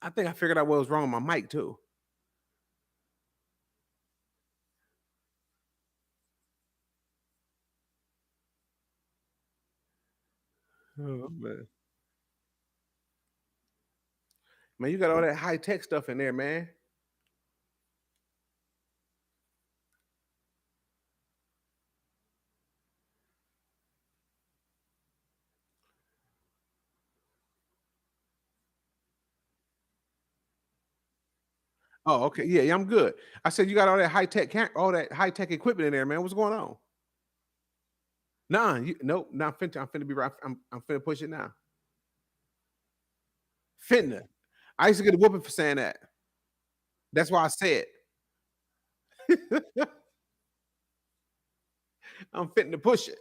I think I figured out what was wrong with my mic too. Oh man. Man, you got all that high tech stuff in there, man. Oh, okay. Yeah, yeah, I'm good. I said you got all that high tech all that high tech equipment in there, man. What's going on? Nah, nope. Not finna. I'm finna be right. I'm finna push it now. Finna. I used to get a whooping for saying that. That's why I said I'm fitting to push it.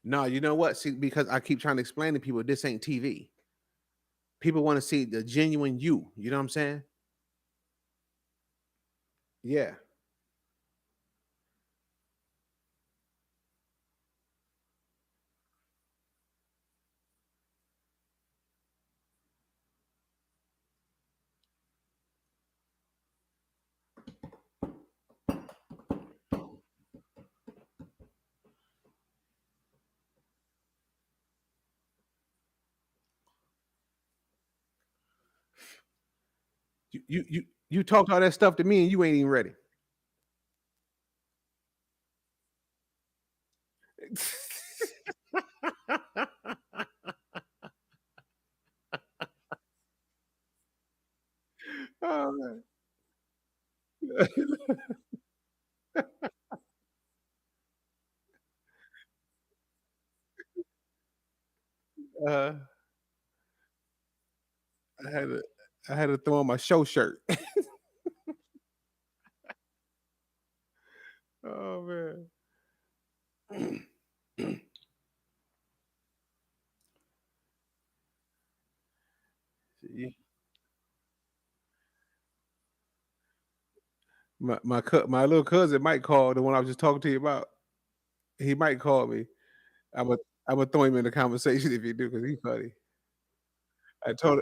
No, you know what? See, because I keep trying to explain to people this ain't TV. People want to see the genuine you. You know what I'm saying? Yeah. You talked all that stuff to me and you ain't even ready. Oh man. uh, I had to I had to throw on my show shirt. Oh man. See, my little cousin might call the one I was just talking to you about. He might call me. I'm a I'm gonna throw him in the conversation if you do because he's funny.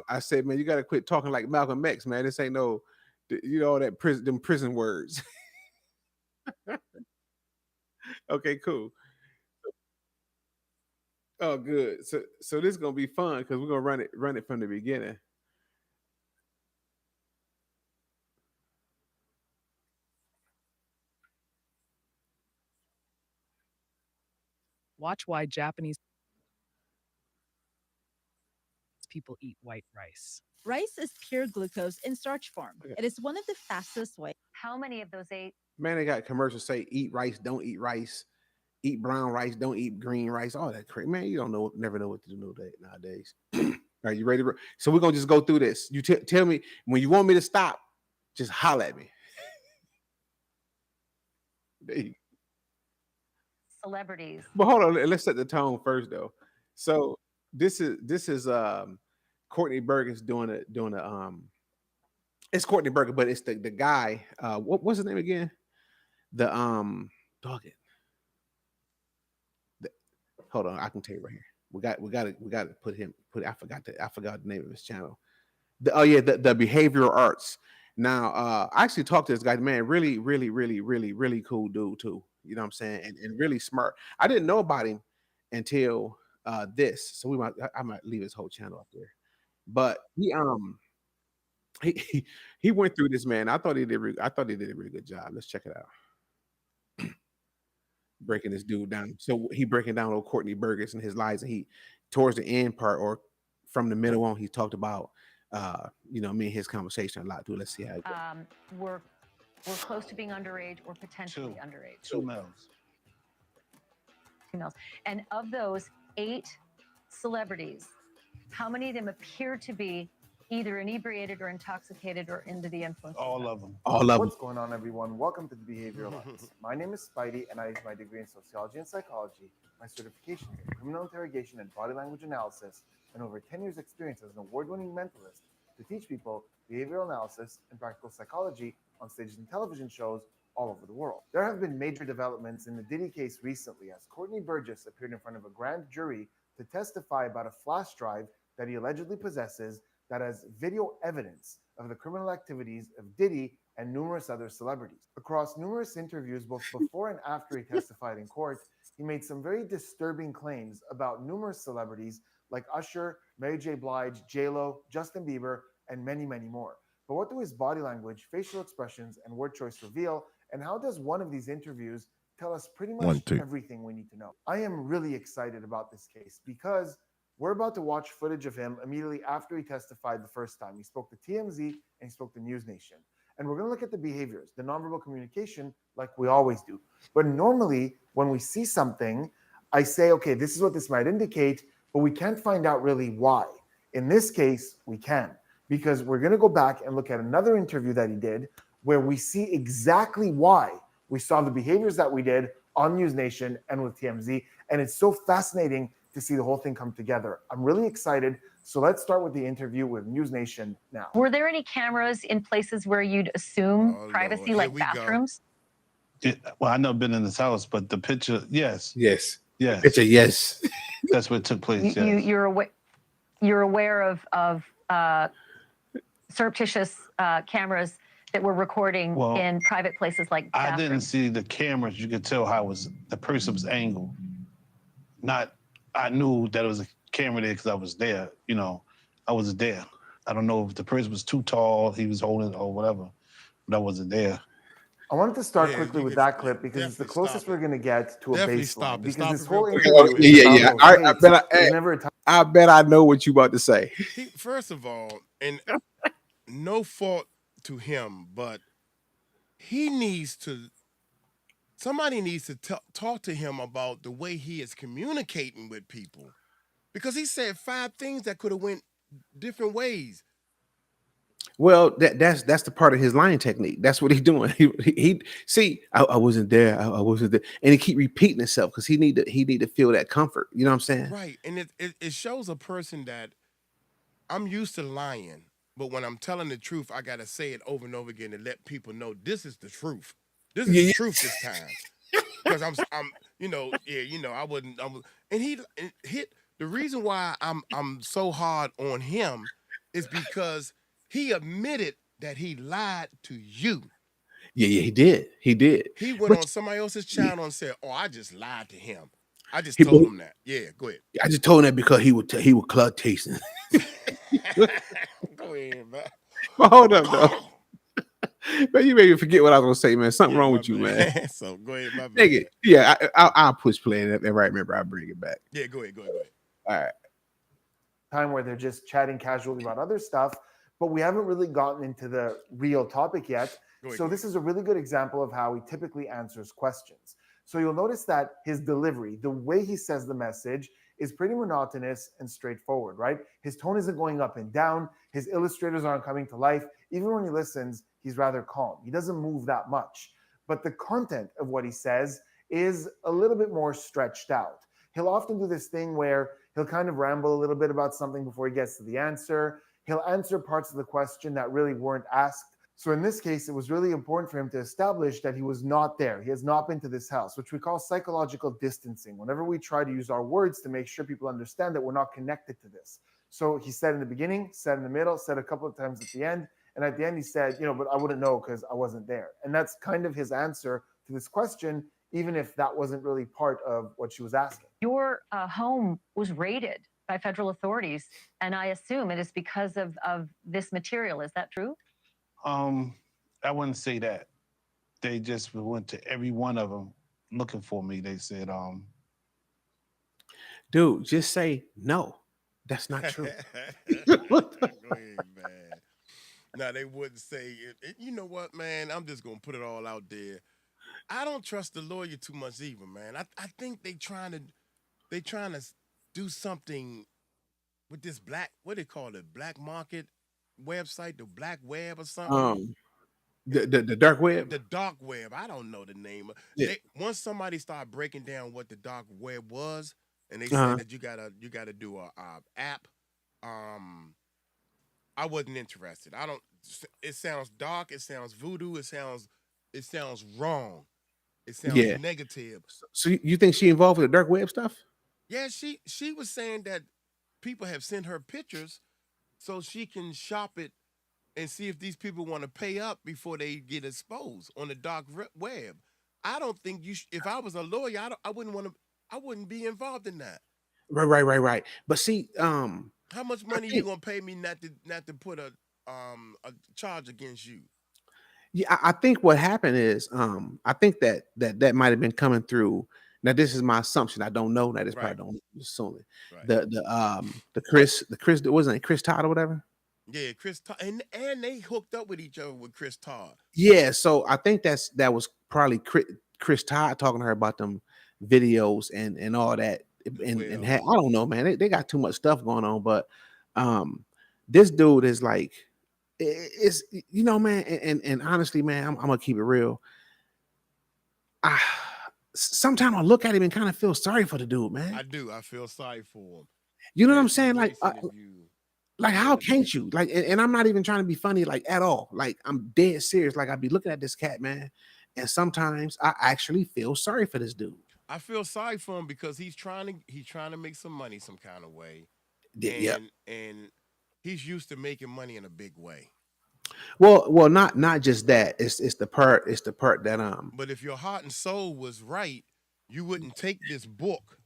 I said, man, you gotta quit talking like Malcolm X, man. This ain't no, you know, all that prison, them prison words. Okay, cool. Oh, good. So this is gonna be fun because we're gonna run it from the beginning. Watch why Japanese people eat white rice. Rice is pure glucose in starch form. Okay. It is one of the fastest ways. How many of those eight? Man, they got commercials say eat rice, don't eat rice, eat brown rice, don't eat green rice, all that crap. Man, you don't know, never know what to do nowadays. Are you ready? So we're gonna just go through this. You tell me when you want me to stop, just holler at me. There you Celebrities. But hold on, let's set the tone first though. So this is Courtney Burgess doing a it's Courtney Burger, but it's the guy. What's his name again? The dog it. The, hold on, I can tell you right here. We got to I forgot the name of his channel. Oh yeah, the behavioral arts. Now I actually talked to this guy, man, really cool dude too. You know what I'm saying? And really smart. I didn't know about him until this. So I might leave his whole channel up there. But he went through this, man. I thought he did a really good job. Let's check it out. Breaking this dude down. So he breaking down old Courtney Burgess and his lies, and he towards the end part or from the middle on, he talked about me and his conversation a lot too. Let's see how it goes. Were close to being underage or potentially underage. Two males. Females. And of those 8 celebrities, how many of them appear to be either inebriated or intoxicated or into the influence? All of them. All of them. What's going on, everyone? Welcome to the Behavioral Arts. My name is Spidey, and I use my degree in sociology and psychology, my certification in criminal interrogation and body language analysis and over 10 years' experience as an award-winning mentalist to teach people behavioral analysis and practical psychology on stages and television shows all over the world. There have been major developments in the Diddy case recently as Courtney Burgess appeared in front of a grand jury to testify about a flash drive that he allegedly possesses that has video evidence of the criminal activities of Diddy and numerous other celebrities. Across numerous interviews, both before and after he testified in court, he made some very disturbing claims about numerous celebrities like Usher, Mary J. Blige, J.Lo, Justin Bieber, and many, many more. But what do his body language, facial expressions, and word choice reveal? And how does one of these interviews tell us pretty much everything we need to know? I am really excited about this case because we're about to watch footage of him immediately after he testified the first time. He spoke to TMZ and he spoke to News Nation. And we're going to look at the behaviors, the nonverbal communication, like we always do. But normally, when we see something, I say, okay, this is what this might indicate, but we can't find out really why. In this case, we can, because we're going to go back and look at another interview that he did where we see exactly why we saw the behaviors that we did on News Nation and with TMZ. And it's so fascinating to see the whole thing come together. I'm really excited. So let's start with the interview with News Nation now. Were there any cameras in places where you'd assume privacy, like bathrooms? Well, I've never been in this house, but the picture, yes. Yes. Yes. Picture, yes. That's what took place. You're aware of surreptitious cameras that were recording in private places like bathrooms. I didn't see the cameras. You could tell how the person was angled. I knew that it was a camera there because I was there. You know, I was there. I don't know if the person was too tall, he was holding it or whatever, but I wasn't there. I wanted to start quickly with that clip because it's the closest we're going to get to a baseline. Because this whole interview I bet I know what you about to say. First of all, and no fault to him, but somebody needs to talk to him about the way he is communicating with people, because he said 5 things that could have went different ways. Well, that's the part of his lying technique. That's what he's doing. He see, I wasn't there. I wasn't there, and he keep repeating himself because he need to feel that comfort. You know what I'm saying? Right, and it shows a person that I'm used to lying, but when I'm telling the truth, I gotta say it over and over again to let people know this is the truth. This is the truth this time, because I wouldn't. And he hit the reason why I'm so hard on him is because he admitted that he lied to you. Yeah, he did. He went on somebody else's channel and said, "Oh, I just lied to him. I just told him that." Yeah, go ahead. I just told him that because he would club tasting. Go ahead, man. But hold up, though. Man, you made me forget what I was gonna say, man. Something wrong with you, man. So go ahead, my bad. Nigga, yeah, I'll push play and if I remember, I'll bring it back. Yeah, go ahead. All right. Time where they're just chatting casually about other stuff, but we haven't really gotten into the real topic yet. So this is a really good example of how he typically answers questions. So you'll notice that his delivery, the way he says the message, is pretty monotonous and straightforward, right? His tone isn't going up and down. His illustrators aren't coming to life. Even when he listens, he's rather calm. He doesn't move that much. But the content of what he says is a little bit more stretched out. He'll often do this thing where he'll kind of ramble a little bit about something before he gets to the answer. He'll answer parts of the question that really weren't asked. So in this case, it was really important for him to establish that he was not there. He has not been to this house, which we call psychological distancing. Whenever we try to use our words to make sure people understand that we're not connected to this. So he said in the beginning, said in the middle, said a couple of times at the end. And at the end, he said, but I wouldn't know because I wasn't there. And that's kind of his answer to this question, even if that wasn't really part of what she was asking. Your home was raided by federal authorities, and I assume it is because of this material. Is that true? I wouldn't say that. They just went to every one of them looking for me. They said, dude, just say no. That's not true. Go ahead, man. Now they wouldn't say it. You know what, man? I'm just gonna put it all out there. I don't trust the lawyer too much either, man. I think they trying to do something with this what they call it, black market website, the black web or something. The dark web. The dark web. I don't know the name. Once somebody started breaking down what the dark web was, and they said that you gotta do a app I wasn't interested. I don't. It sounds dark. It sounds voodoo. It sounds wrong. It sounds Yeah. negative. So you think she involved with the dark web stuff? Yeah, she was saying that people have sent her pictures so she can shop it and see if these people want to pay up before they get exposed on the dark web. I don't think you. If I was a lawyer, I wouldn't want to. I wouldn't be involved in that. Right. But see, how much money you gonna pay me not to put a charge against you? Yeah, I think what happened is, I think that might have been coming through. Now, this is my assumption. I don't know. That is probably don't assume it. Right. The Chris wasn't it Chris Todd or whatever? Yeah, Chris Todd, and they hooked up with each other with Chris Todd. Yeah, so I think that was probably Chris Todd talking to her about them videos and all that. And I don't know, man. They got too much stuff going on, but this dude is like, it's man, and honestly, man, I'm gonna keep it real. Sometimes I look at him and kind of feel sorry for the dude, man. I do. I feel sorry for him. You know what I'm saying? Like how can't you? Like, and I'm not even trying to be funny, like at all. Like I'm dead serious. Like I'd be looking at this cat, man, and sometimes I actually feel sorry for this dude. I feel sorry for him because he's trying to make some money some kind of way. And he's used to making money in a big way. Well, not just that. It's the part that But if your heart and soul was right, you wouldn't take this book.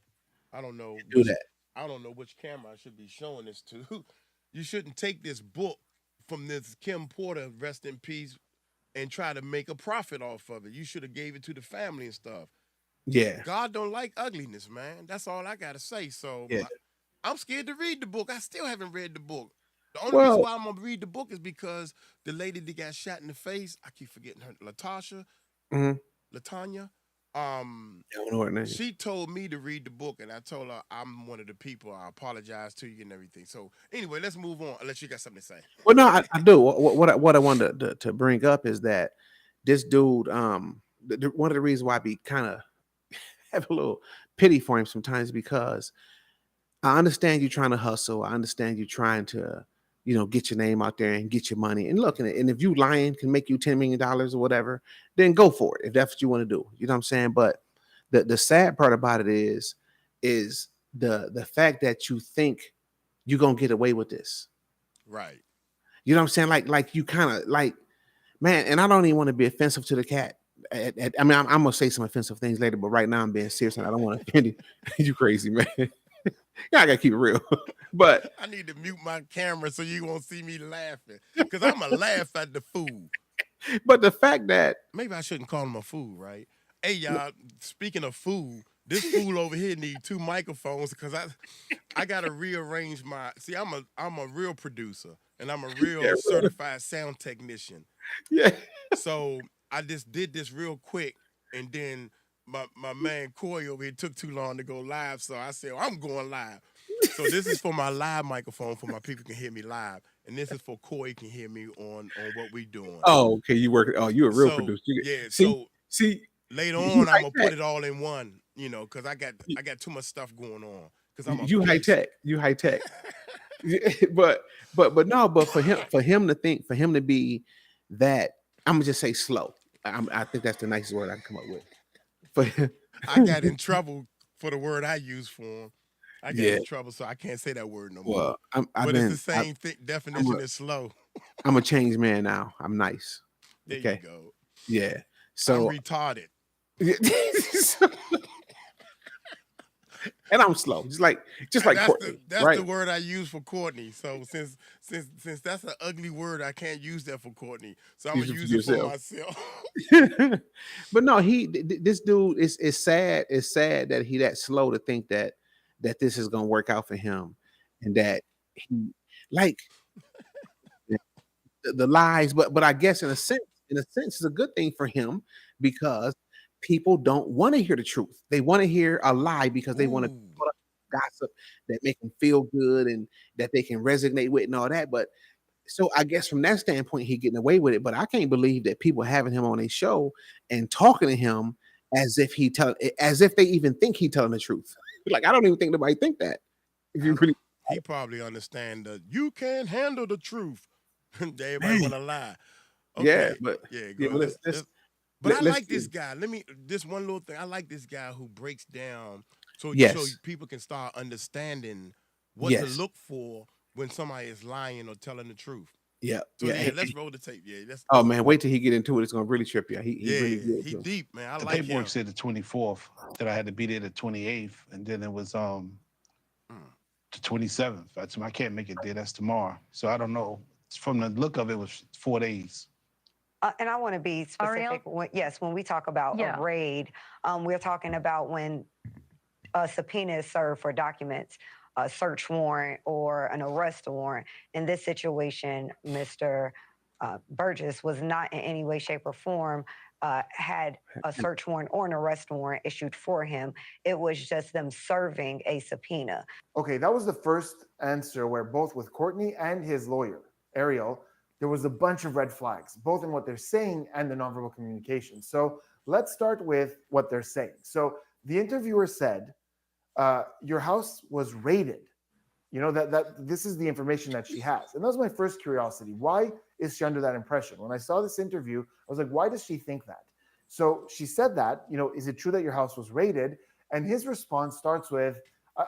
I don't know. I don't know which camera I should be showing this to. You shouldn't take this book from this 𝗵𝗡𝗏, rest in peace, and try to make a profit off of it. You should have gave it to the family and stuff. Yeah. God don't like ugliness, man. That's all I gotta say. So yeah. I'm scared to read the book. I still haven't read the book. The only reason why I'm gonna read the book is because the lady that got shot in the face, I keep forgetting her, Latanya. I don't know her name. She told me to read the book, and I told her I'm one of the people. I apologize to you and everything. So anyway, let's move on. Unless you got something to say. Well, no, I do. What I wanted to bring up is that this dude, one of the reasons why I be kind of have a little pity for him sometimes, because I understand you trying to hustle. I understand you trying to, get your name out there and get your money. And look, and if you lying can make you $10 million or whatever, then go for it if that's what you want to do. You know what I'm saying? But the sad part about it is the fact that you think you're gonna get away with this. Right. You know what I'm saying? Like you kind of like, man, and I don't even want to be offensive to the cat. I mean, I'm gonna say some offensive things later, but right now I'm being serious and I don't want to offend you. You crazy, man. Yeah, I gotta keep it real. But I need to mute my camera so you won't see me laughing, because I'm gonna laugh at the fool. But the fact that maybe I shouldn't call him a fool, right? Hey, y'all. Speaking of fool, this fool over here need 2 microphones because I gotta rearrange my. See, I'm a real producer and I'm a real certified sound technician. Yeah. So I just did this real quick, and then my man Corey over here took too long to go live, so I said, I'm going live. So this is for my live microphone, for my people can hear me live, and this is for Corey can hear me on what we doing. Oh, okay, you work. Oh, you're a real producer. See, later on I'm gonna put it all in one, because I got too much stuff going on. Because you high tech. You high tech. but no, but for him to be that, I'm gonna just say slow. I think that's the nicest word I can come up with. But I got in trouble for the word I use for him. I got in trouble, so I can't say that word no more. Well, it's the same definition as slow. I'm a changed man now. I'm nice. There you go. Yeah. So I'm retarded. And I'm slow, just like Courtney. That's the word I use for Courtney. So since that's an ugly word, I can't use that for Courtney. So I'm gonna use it for myself. But no, this dude is sad. It's sad that he that slow to think that this is gonna work out for him, and that he like the lies. But I guess in a sense, it's a good thing for him, because people don't want to hear the truth. They want to hear a lie because they want to gossip that make them feel good and that they can resonate with and all that. But so I guess from that standpoint, he getting away with it. But I can't believe that people having him on a show and talking to him as if they even think he telling the truth. Like, I don't even think nobody think that. If you really, he probably understand that you can't handle the truth. Everybody Man. want to lie. Yeah, Okay. but Yeah, yeah, go. but But I let's like this guy. This one little thing. I like this guy who breaks down so yes, people can start understanding what to yes, look for when somebody is lying or telling the truth. yeah, So yeah. let's roll the tape. Yeah, that's Oh man, wait till he get into it. It's gonna really trip you. He really good. he Too. deep, man. I The like paperwork him. said the 24th, that I had to be there the 28th, and then it was the 27th. I can't make it there. That's tomorrow. So I don't know. From the look of it, was 4 days. And I want to be specific. When we talk about a raid, we're talking about when a subpoena is served for documents, a search warrant, or an arrest warrant. In this situation, Mr. Burgess was not in any way, shape, or form had a search warrant or an arrest warrant issued for him. It was just them serving a subpoena. Okay, that was the first answer where both with Courtney and his lawyer, Ariel, there was a bunch of red flags, both in what they're saying and the nonverbal communication. So let's start with what they're saying. So the interviewer said, your house was raided. You know, that this is the information that she has. And that was my first curiosity. Why is she under that impression? When I saw this interview, I was like, why does she think that? So she said that, you know, is it true that your house was raided? And his response starts with,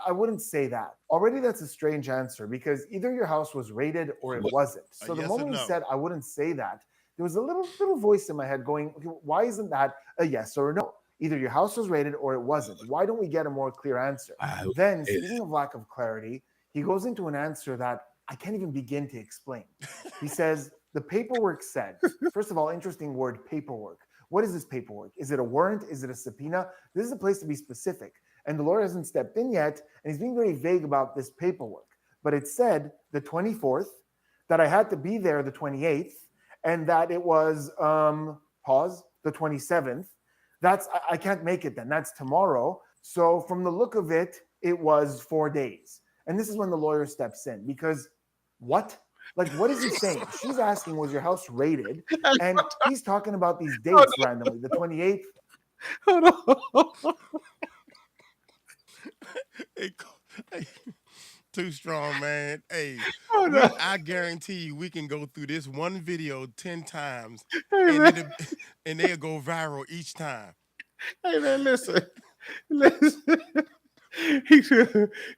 I wouldn't say that. Already that's a strange answer because either your house was raided or it wasn't. So the moment he said, I wouldn't say that, there was a little voice in my head going, okay, why isn't that a yes or a no? Either your house was raided or it wasn't. Why don't we get a more clear answer? Then, speaking of lack of clarity, he goes into an answer that I can't even begin to explain. He says, the paperwork said, first of all, interesting word, paperwork. What is this paperwork? Is it a warrant? Is it a subpoena? This is a place to be specific. And the lawyer hasn't stepped in yet, and he's being very vague about this paperwork. But it said the 24th, that I had to be there the 28th, and that it was, the 27th. I can't make it then. That's tomorrow. So from the look of it, it was 4 days. And this is when the lawyer steps in because what? Like, what is he saying? She's asking, was your house raided? And he's talking about these dates randomly, the 28th. Hey, too strong, man. Hey, I guarantee you we can go through this one video 10 times and they'll go viral each time. Hey man, listen.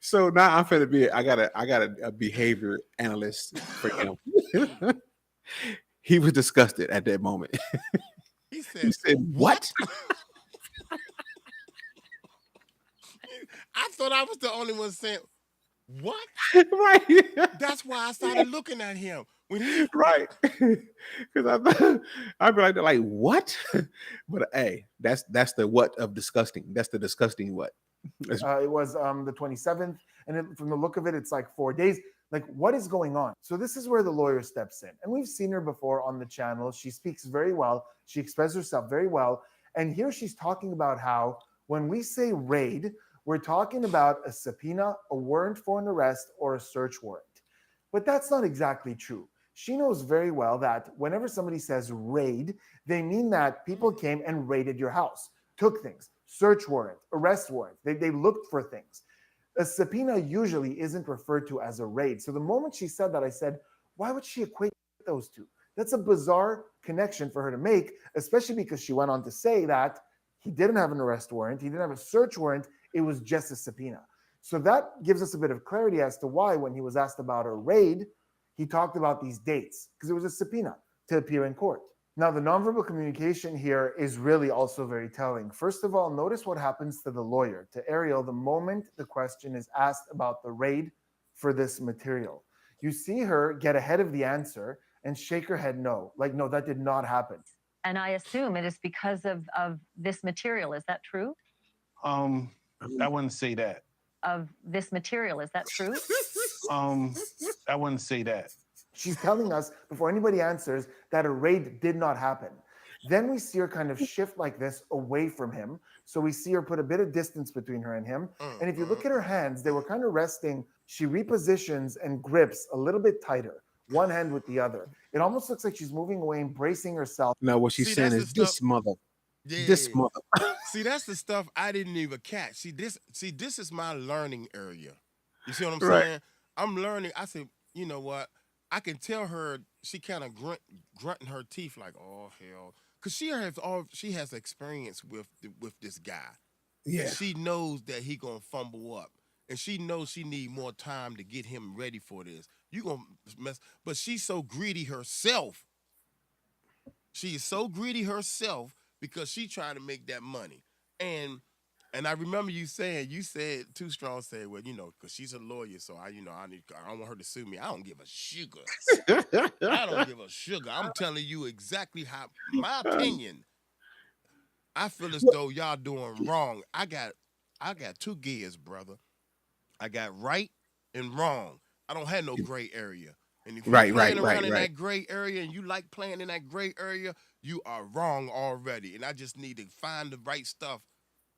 So now I'm finna be. I got a behavior analyst for him. He was disgusted at that moment. He said, "What?" I thought I was the only one saying, "What?" Right. That's why I started looking at him when he right. Because I'd be like, what? But hey, that's the what of disgusting. That's the disgusting what. It was the 27th, and from the look of it, it's like 4 days. Like, what is going on? So this is where the lawyer steps in, and we've seen her before on the channel. She speaks very well. She expresses herself very well, and here she's talking about how when we say raid, we're talking about a subpoena, a warrant for an arrest, or a search warrant. But that's not exactly true. She knows very well that whenever somebody says raid, they mean that people came and raided your house, took things. Search warrant, arrest warrant. They looked for things. A subpoena usually isn't referred to as a raid. So the moment she said that, I said, why would she equate those two? That's a bizarre connection for her to make, especially because she went on to say that he didn't have an arrest warrant. He didn't have a search warrant. It was just a subpoena. So that gives us a bit of clarity as to why when he was asked about a raid, he talked about these dates because it was a subpoena to appear in court. Now, the nonverbal communication here is really also very telling. First of all, notice what happens to the lawyer, to Ariel, the moment the question is asked about the raid for this material. You see her get ahead of the answer and shake her head no. Like, no, that did not happen. And I assume it is because of this material. Is that true? I wouldn't say that. Of this material, is that true? I wouldn't say that. She's telling us before anybody answers that a raid did not happen. Then we see her kind of shift like this away from him. So we see her put a bit of distance between her and him. And if you look at her hands, they were kind of resting. She repositions and grips a little bit tighter, one hand with the other. It almost looks like she's moving away and bracing herself. No, what she's saying is this mother. Yeah. This mother. See, that's the stuff I didn't even catch. See, this is my learning area. You see what I'm saying? I'm learning. I said, you know what? I can tell her she kind of grunting her teeth like, oh hell, because she has experience with this guy, and Yeah. she knows that he gonna fumble up, and she knows she need more time to get him ready for this. You gonna mess, but she's so greedy herself. She is so greedy herself because she trying to make that money, and I remember you said Too Strong said, well, because she's a lawyer, so I don't want her to sue me. I don't give a sugar. I don't give a sugar. I'm telling you exactly how my opinion. I feel as though y'all doing wrong. I got two gears, brother. I got right and wrong. I don't have no gray area. And if you're playing around in that gray area and you like playing in that gray area, you are wrong already. And I just need to find the right stuff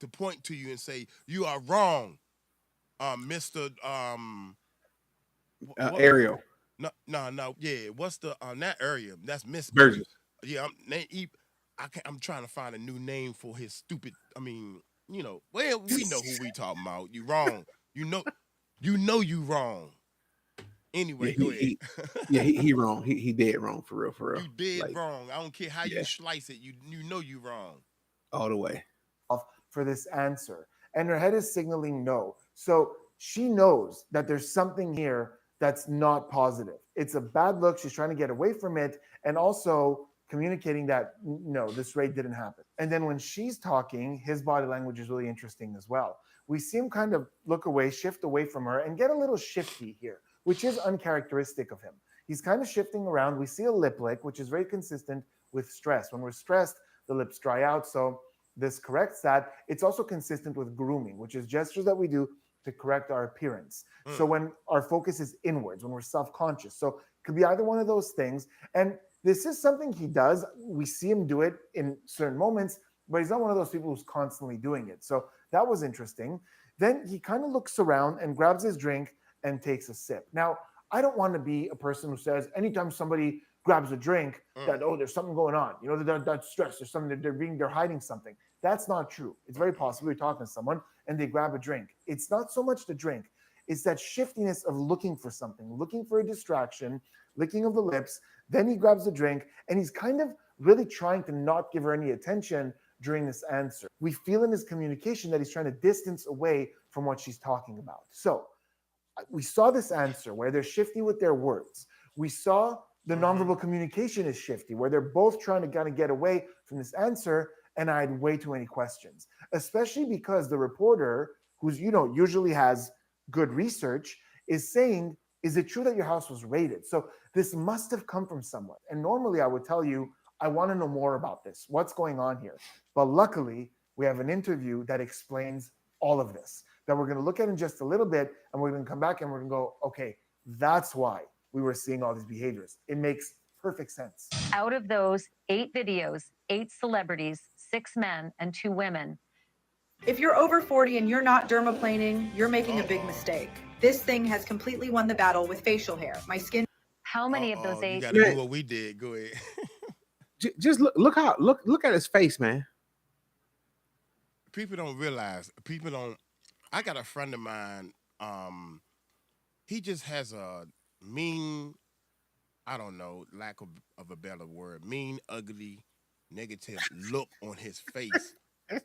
to point to you and say, you are wrong, Mr. Ariel. No. Yeah, what's the that area? That's Miss Burgess. Yeah, I'm trying to find a new name for his stupid. I mean, well, we know who we talking about. You wrong. You know you wrong. Anyway, go ahead. He wrong. He dead wrong for real. You dead wrong. I don't care how you slice it. You know you wrong. All the way. For this answer, and her head is signaling no. So she knows that there's something here that's not positive. It's a bad look. She's trying to get away from it, and also communicating that no, this raid didn't happen. And then when she's talking, his body language is really interesting as well. We see him kind of look away, shift away from her, and get a little shifty here, which is uncharacteristic of him. He's kind of shifting around. We see a lip lick, which is very consistent with stress. When we're stressed, the lips dry out. So this corrects that. It's also consistent with grooming, which is gestures that we do to correct our appearance. So when our focus is inwards, when we're self-conscious. So it could be either one of those things. And this is something he does. We see him do it in certain moments, but he's not one of those people who's constantly doing it. So that was interesting. Then he kind of looks around and grabs his drink and takes a sip. Now, I don't want to be a person who says anytime somebody grabs a drink that, oh, there's something going on. That's stress. There's something they're hiding something. That's not true. It's very possible you're talking to someone and they grab a drink. It's not so much the drink. It's that shiftiness of looking for something, looking for a distraction, licking of the lips. Then he grabs a drink and he's kind of really trying to not give her any attention during this answer. We feel in his communication that he's trying to distance away from what she's talking about. So we saw this answer where they're shifty with their words. We saw the nonverbal communication is shifty, where they're both trying to kind of get away from this answer, and I had way too many questions, especially because the reporter, who's usually has good research, is saying, is it true that your house was raided? So this must have come from someone. And normally I would tell you, I want to know more about this. What's going on here? But luckily, we have an interview that explains all of this, that we're going to look at in just a little bit, and we're going to come back and we're going to go, okay, that's why we were seeing all these behaviors. It makes perfect sense. Out of those 8 videos, 8 celebrities, 6 men and 2 women. If you're over 40 and you're not dermaplaning, you're making a big mistake. This thing has completely won the battle with facial hair. My skin. How many of those 8? You gotta do what we did. Go ahead. Just look at his face, man. People don't realize. I got a friend of mine. He just has a mean, I don't know, lack of a better word, mean, ugly, negative look on his face,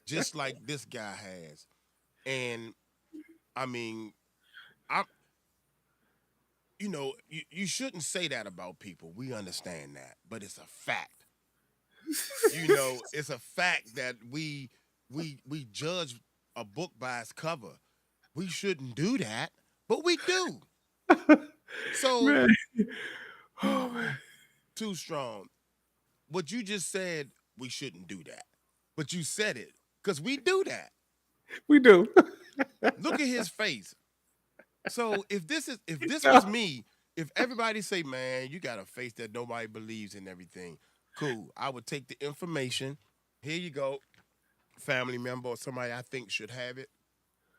just like this guy has. And I mean, you shouldn't say that about people. We understand that, but it's a fact. It's a fact that we judge a book by its cover. We shouldn't do that, but we do. So, Man. Too Strong. What you just said, we shouldn't do that, but you said it because we do that. We do. Look at his face. So if this was me, if everybody say, man, you got a face that nobody believes in everything, cool. I would take the information. Here you go, family member or somebody I think should have it,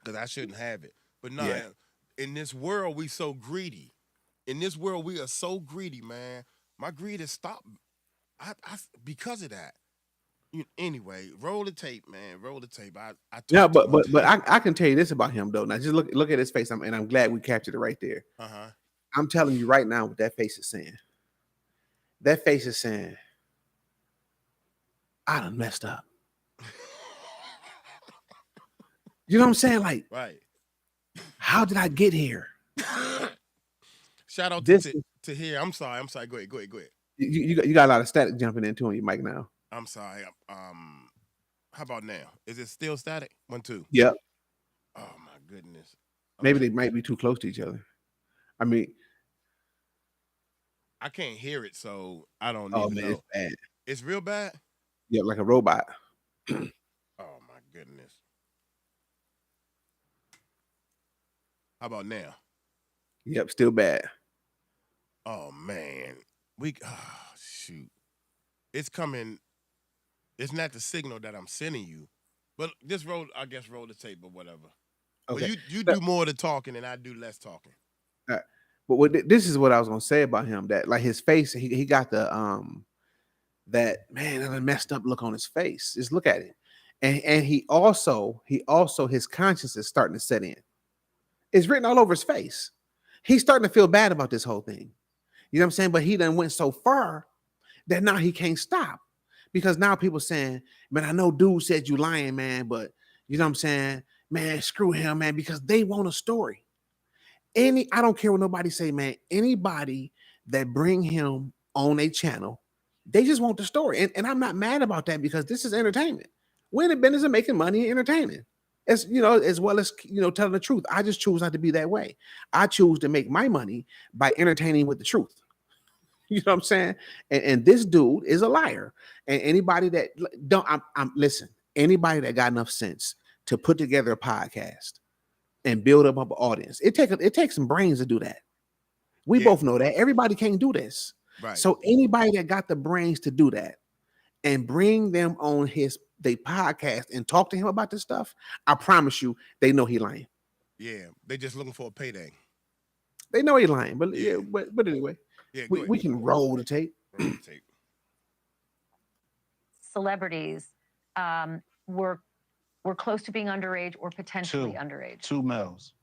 because I shouldn't have it. But no, in this world we so greedy. In this world we are so greedy, man. My greed has stopped. I because of that. Anyway, roll the tape, man. Roll the tape. I Yeah, talk too but much. I can tell you this about him though. Now just look at his face. And I'm glad we captured it right there. I'm telling you right now what that face is saying. That face is saying, I done messed up. You know what I'm saying? Like, right. How did I get here? Shout out to here. I'm sorry. Go ahead. You got a lot of static jumping into on your mic now. I'm sorry. How about now? Is it still static? 1, 2. Yep. Oh my goodness. Okay. Maybe they might be too close to each other. I mean, I can't hear it, so I don't even know. It's bad. It's real bad? Yeah, like a robot. Oh my goodness. How about now? Yep, still bad. Oh man. Shoot. It's coming. It's not the signal that I'm sending you. But just roll the tape or whatever. Okay. But you do more of the talking and I do less talking. But this is what I was gonna say about him. That like his face, he got the that messed up look on his face. Just look at it. And he also his conscience is starting to set in. It's written all over his face. He's starting to feel bad about this whole thing. You know what I'm saying? But he done went so far that now he can't stop. Because now people saying, man, I know dude said you lying, man, but you know what I'm saying? Man, screw him, man, because they want a story. I don't care what nobody say, man. Anybody that bring him on a channel, they just want the story. And I'm not mad about that because this is entertainment. We're in the business of making money and entertaining. As you know, as well as telling the truth. I just choose not to be that way. I choose to make my money by entertaining with the truth. You know what I'm saying? And this dude is a liar. And anybody that listen, anybody that got enough sense to put together a podcast and build up an audience, it takes some brains to do that. We both know that. Everybody can't do this. Right. So anybody that got the brains to do that and bring them on they podcast and talk to him about this stuff, I promise you, they know he lying. Yeah, they just looking for a payday. They know he lying, but but anyway. Yeah, we can roll the tape. Celebrities were close to being underage or potentially underage. 2 males.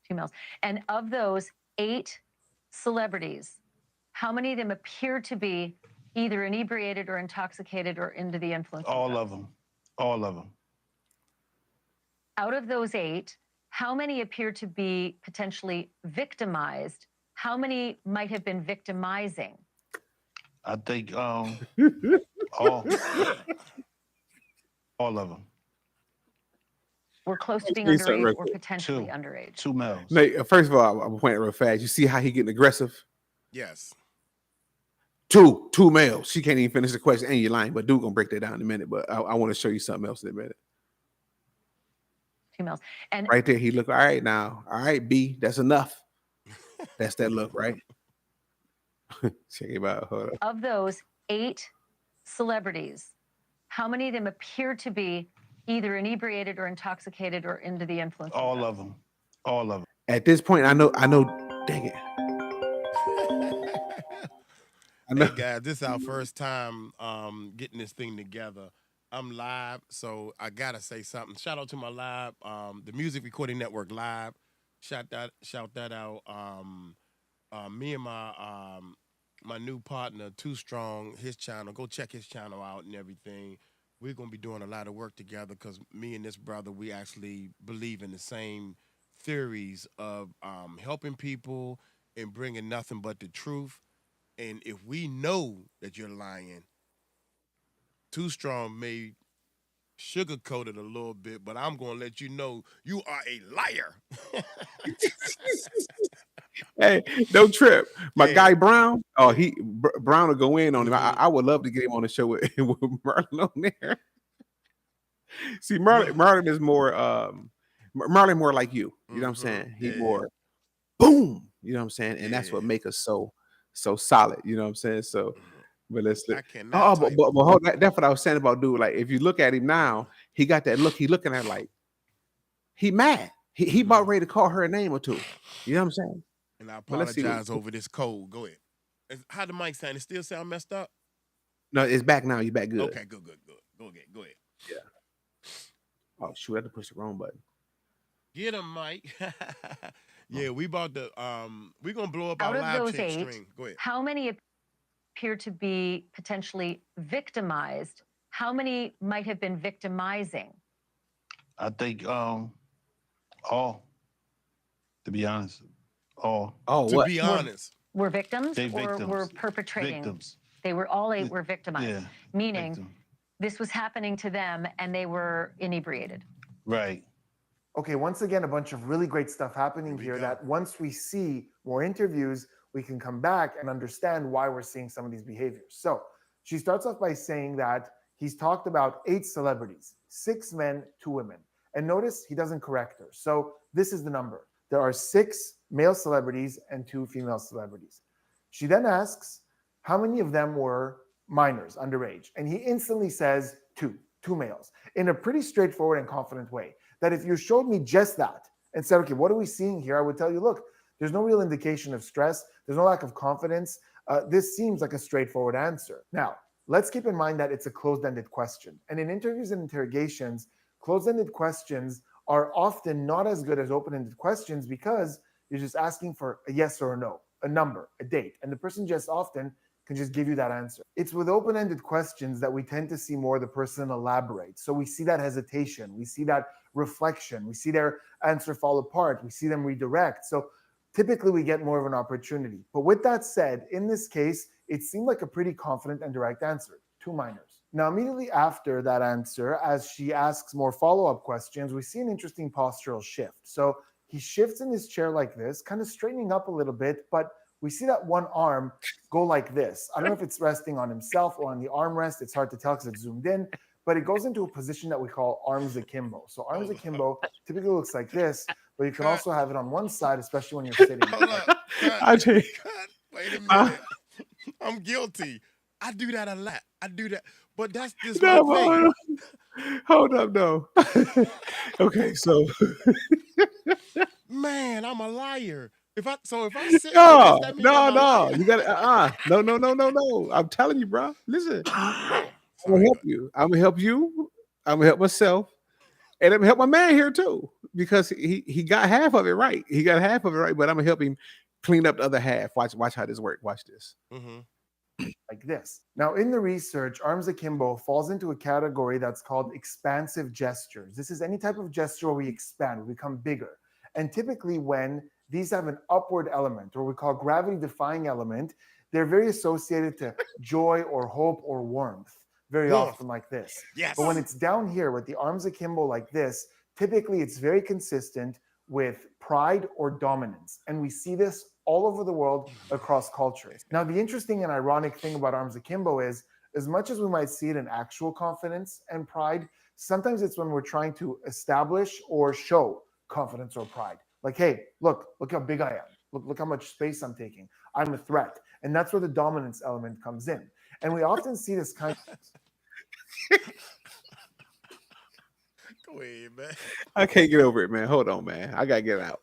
2 males. And of those 8 celebrities, how many of them appear to be either inebriated or intoxicated or under the influence? All of them. Out of those 8, how many appear to be potentially victimized? How many might have been victimizing? I think all of them. We're close to being underage or potentially underage. 2 males. No, first of all, I'm pointing real fast. You see how he getting aggressive? Yes. 2 males. She can't even finish the question, and you're lying. But dude gonna break that down in a minute. But I want to show you something else in a minute. 2 males. And right there, he look all right now. All right, B, that's enough. That's that look, right? Check him out. Hold on. Of those 8 celebrities, how many of them appear to be either inebriated or intoxicated or under the influence? All of them. At this point, I know. Dang it. Hey guys, this is our first time getting this thing together. I'm live, so I gotta say something. Shout out to my live, the Music Recording Network live. Shout that out. Me and my new partner, Too Strong, his channel. Go check his channel out and everything. We're gonna be doing a lot of work together because me and this brother, we actually believe in the same theories of helping people and bringing nothing but the truth. And if we know that you're lying, Too Strong may sugarcoat it a little bit, but I'm going to let you know you are a liar. Hey, don't trip. My guy Brown, Brown will go in on him. I would love to get him on the show with Marlon on there. See, Marlon is more Marlon more like you. You know what I'm saying? He more boom. You know what I'm saying? And that's what makes us so solid. You know what I'm saying? So but let's but hold that's what I was saying about dude. Like if you look at him now, he got that look. He looking at like he mad. He about ready to call her a name or two. You know what I'm saying? And I apologize over this code. Go ahead. How the mic sound? It still sound messed up? No, it's back now. You back good. Okay, good. Go ahead. Yeah. Oh shoot, I had to push the wrong button. Get him, Mike. Yeah, we about to we're gonna blow up Out our of live those chat 8, stream. Go ahead. how many appear to be potentially victimized? How many might have been victimizing? I think all. To be honest, all. Oh, To what? be honest. Were victims They or victims. were perpetrating? Victims. They were all 8 were victimized, Yeah. meaning Victim. this was happening to them and they were inebriated. Right. Okay, once again, a bunch of really great stuff happening Here we here go. that once we see more interviews, we can come back and understand why we're seeing some of these behaviors. So she starts off by saying that he's talked about 8 celebrities, 6 men, 2 women. And notice he doesn't correct her. So this is the number. There are 6 male celebrities and 2 female celebrities. She then asks, how many of them were minors, underage? And he instantly says 2 males, in a pretty straightforward and confident way. That if you showed me just that and said, okay, what are we seeing here? I would tell you, look, there's no real indication of stress. There's no lack of confidence. This seems like a straightforward answer. Now, let's keep in mind that it's a closed-ended question. And in interviews and interrogations, closed-ended questions are often not as good as open-ended questions because you're just asking for a yes or a no, a number, a date. And the person just often can just give you that answer. It's with open-ended questions that we tend to see more the person elaborate. So we see that hesitation, we see that reflection, we see their answer fall apart, we see them redirect. So typically we get more of an opportunity. But with that said, in this case, it seemed like a pretty confident and direct answer, 2 minors. Now, immediately after that answer, as she asks more follow-up questions, we see an interesting postural shift. So he shifts in his chair like this, kind of straightening up a little bit, but we see that one arm go like this. I don't know if it's resting on himself or on the armrest. It's hard to tell because it's zoomed in, but it goes into a position that we call arms akimbo. So arms akimbo typically looks like this, but you can also have it on one side, especially when you're sitting. Hold up. I tell you. Wait a minute. I'm guilty. I do that a lot. I do that. But that's just No, one thing. hold up, no. Okay, so Man, I'm a liar. If I sit like this, no, that means I'm a no, liar. you gotta no. I'm telling you, bro. Listen, I'm gonna help you. I'm gonna help you. I'm gonna help myself, and I'm gonna help my man here too because he got half of it right. He got half of it right, but I'm gonna help him clean up the other half. Watch how this works. Watch this. Like this. Now, in the research, arms akimbo falls into a category that's called expansive gestures. This is any type of gesture where we expand, we become bigger. And typically when these have an upward element, or we call gravity-defying element, they're very associated to joy or hope or warmth, very often like this. Yes. But when it's down here with the arms akimbo like this, typically it's very consistent with pride or dominance. And we see this all over the world across cultures. Now, the interesting and ironic thing about arms akimbo is, as much as we might see it in actual confidence and pride, sometimes it's when we're trying to establish or show confidence or pride. Like, hey, look how big I am. Look how much space I'm taking. I'm a threat. And that's where the dominance element comes in. And we often see this kind of... Go ahead, man. I can't get over it, man. Hold on, man. I gotta get out.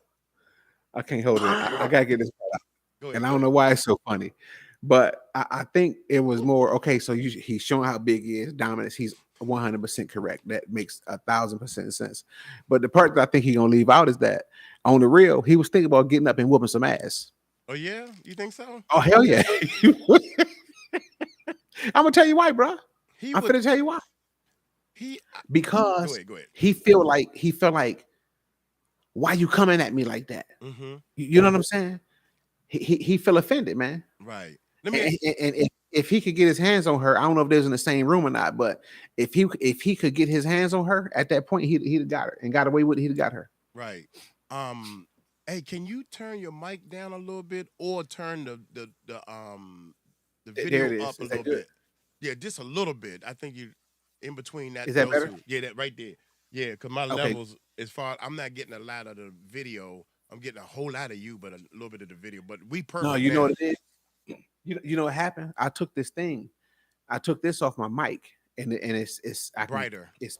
I can't hold it. I gotta get this out. Go ahead, And I don't know why it's so funny, but I think it was more okay. So he's showing how big he is, dominance. He's 100% correct. That makes 1,000% sense. But the part that I think he's gonna leave out is that on the real, he was thinking about getting up and whooping some ass. Oh yeah, you think so? Oh hell yeah! I'm gonna tell you why, bro. I'm gonna tell you why. Because go ahead. he felt like, why you coming at me like that? You know what I'm saying? He feel offended, man. Right. And if he could get his hands on her, I don't know if they was in the same room or not, but if he could get his hands on her at that point, he'd have got her and got away with it. He'd have got her. Right. Hey, can you turn your mic down a little bit or turn the video up a little bit? Yeah, just a little bit. I think you in between that. Is that better? Yeah, that right there. Yeah, because my levels, as far I'm not getting a lot of the video. I'm getting a whole lot of you, but a little bit of the video. But we perfect. No, you know what it is. You know what happened? I took this off my mic, and it's brighter. It's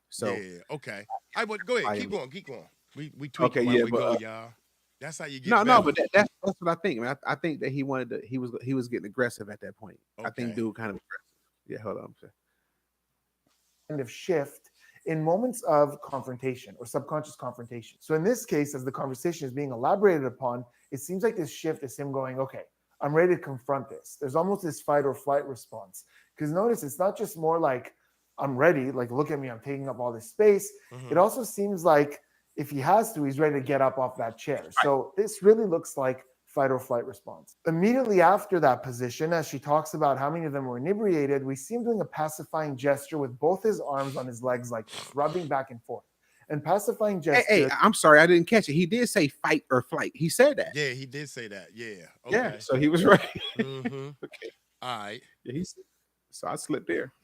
so yeah. Okay. I would go ahead. Keep going. We tweak okay, while yeah, we go, y'all. That's how you get. No, better. but that's what I think, man. I think that he was getting aggressive at that point. Okay. I think dude kind of aggressive. Yeah, hold on. Kind of shift in moments of confrontation or subconscious confrontation. So in this case, as the conversation is being elaborated upon, it seems like this shift is him going, okay, I'm ready to confront this. There's almost this fight or flight response. Because notice, it's not just more like, I'm ready, like, look at me, I'm taking up all this space. It also seems like if he has to, he's ready to get up off that chair. So this really looks like fight or flight response. Immediately after that position, as she talks about how many of them were inebriated, we see him doing a pacifying gesture with both his arms on his legs like this, rubbing back and forth. And pacifying gesture. Hey, I'm sorry, I didn't catch it. He did say fight or flight. He said that. Yeah, he did say that. Yeah. Okay. Yeah, so he was right. Okay. All right. Yeah, so I slipped there.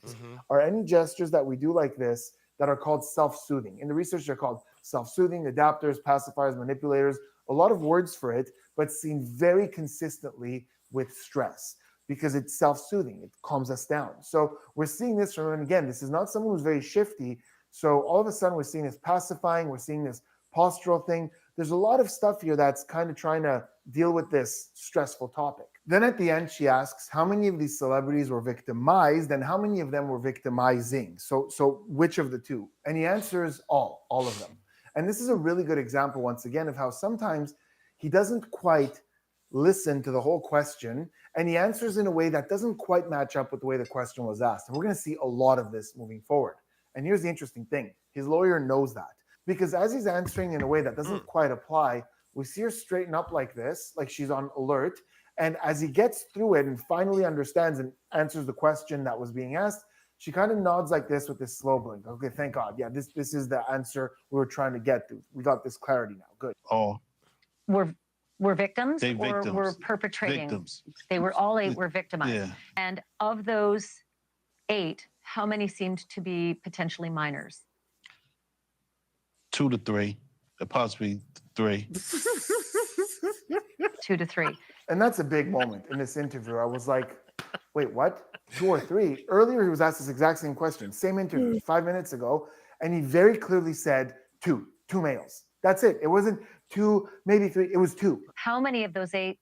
Are any gestures that we do like this that are called self-soothing. In the research, they're called self-soothing, adapters, pacifiers, manipulators, a lot of words for it, but seen very consistently with stress because it's self-soothing. It calms us down. So we're seeing this from, and again, this is not someone who's very shifty. So all of a sudden we're seeing this pacifying, we're seeing this postural thing. There's a lot of stuff here that's kind of trying to deal with this stressful topic. Then at the end, she asks how many of these celebrities were victimized and how many of them were victimizing. So which of the two? And he answers all of them. And this is a really good example, once again, of how sometimes he doesn't quite listen to the whole question and he answers in a way that doesn't quite match up with the way the question was asked. And we're going to see a lot of this moving forward. And here's the interesting thing. His lawyer knows that because as he's answering in a way that doesn't quite apply, we see her straighten up like this, like she's on alert. And as he gets through it and finally understands and answers the question that was being asked, she kind of nods like this with this slow blink. Okay, thank God. Yeah, this is the answer we were trying to get to. We got this clarity now. Good. Oh, Were victims They or victims. were perpetrating? victims. They were all 8 were victimized. Yeah. And of those 8, how many seemed to be potentially minors? 2 to 3, possibly 3. 2 to 3. And that's a big moment in this interview. I was like, wait, what? 2 or 3? Earlier, he was asked this exact same question, same interview 5 minutes ago. And he very clearly said 2 males. That's it. It wasn't 2, maybe 3. It was 2. How many of those 8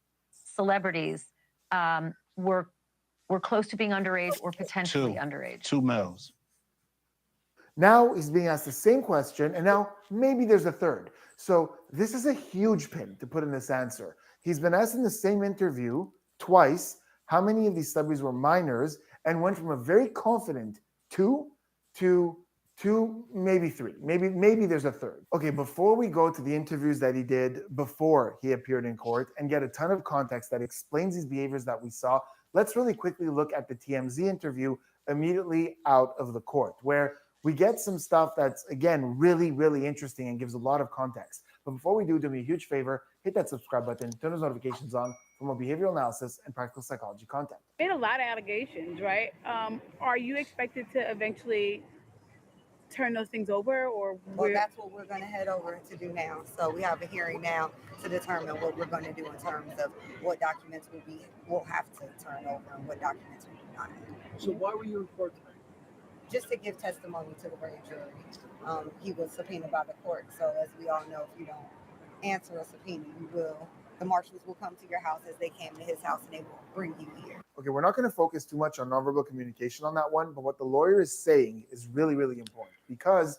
celebrities were close to being underage or potentially 2. underage? 2 males. Now he's being asked the same question, and now maybe there's a third. So this is a huge pin to put in this answer. He's been asked in the same interview twice how many of these celebrities were minors and went from a very confident 2 to 2, maybe 3. Maybe there's a third. Okay, before we go to the interviews that he did before he appeared in court and get a ton of context that explains these behaviors that we saw, let's really quickly look at the TMZ interview immediately out of the court, where we get some stuff that's, again, really, really interesting and gives a lot of context. But before we do me a huge favor, hit that subscribe button, turn those notifications on for more behavioral analysis and practical psychology content. Made a lot of allegations, right? Are you expected to eventually turn those things over, or well, that's what we're going to head over to do now. So we have a hearing now to determine what we're going to do in terms of what documents we'll have to turn over and what documents we do not. So why were you in court tonight? Just to give testimony to the grand jury. He was subpoenaed by the court. So as we all know, if you don't answer a subpoena, the marshals will come to your house as they came to his house and they will bring you here. Okay, we're not going to focus too much on nonverbal communication on that one, but what the lawyer is saying is really, really important because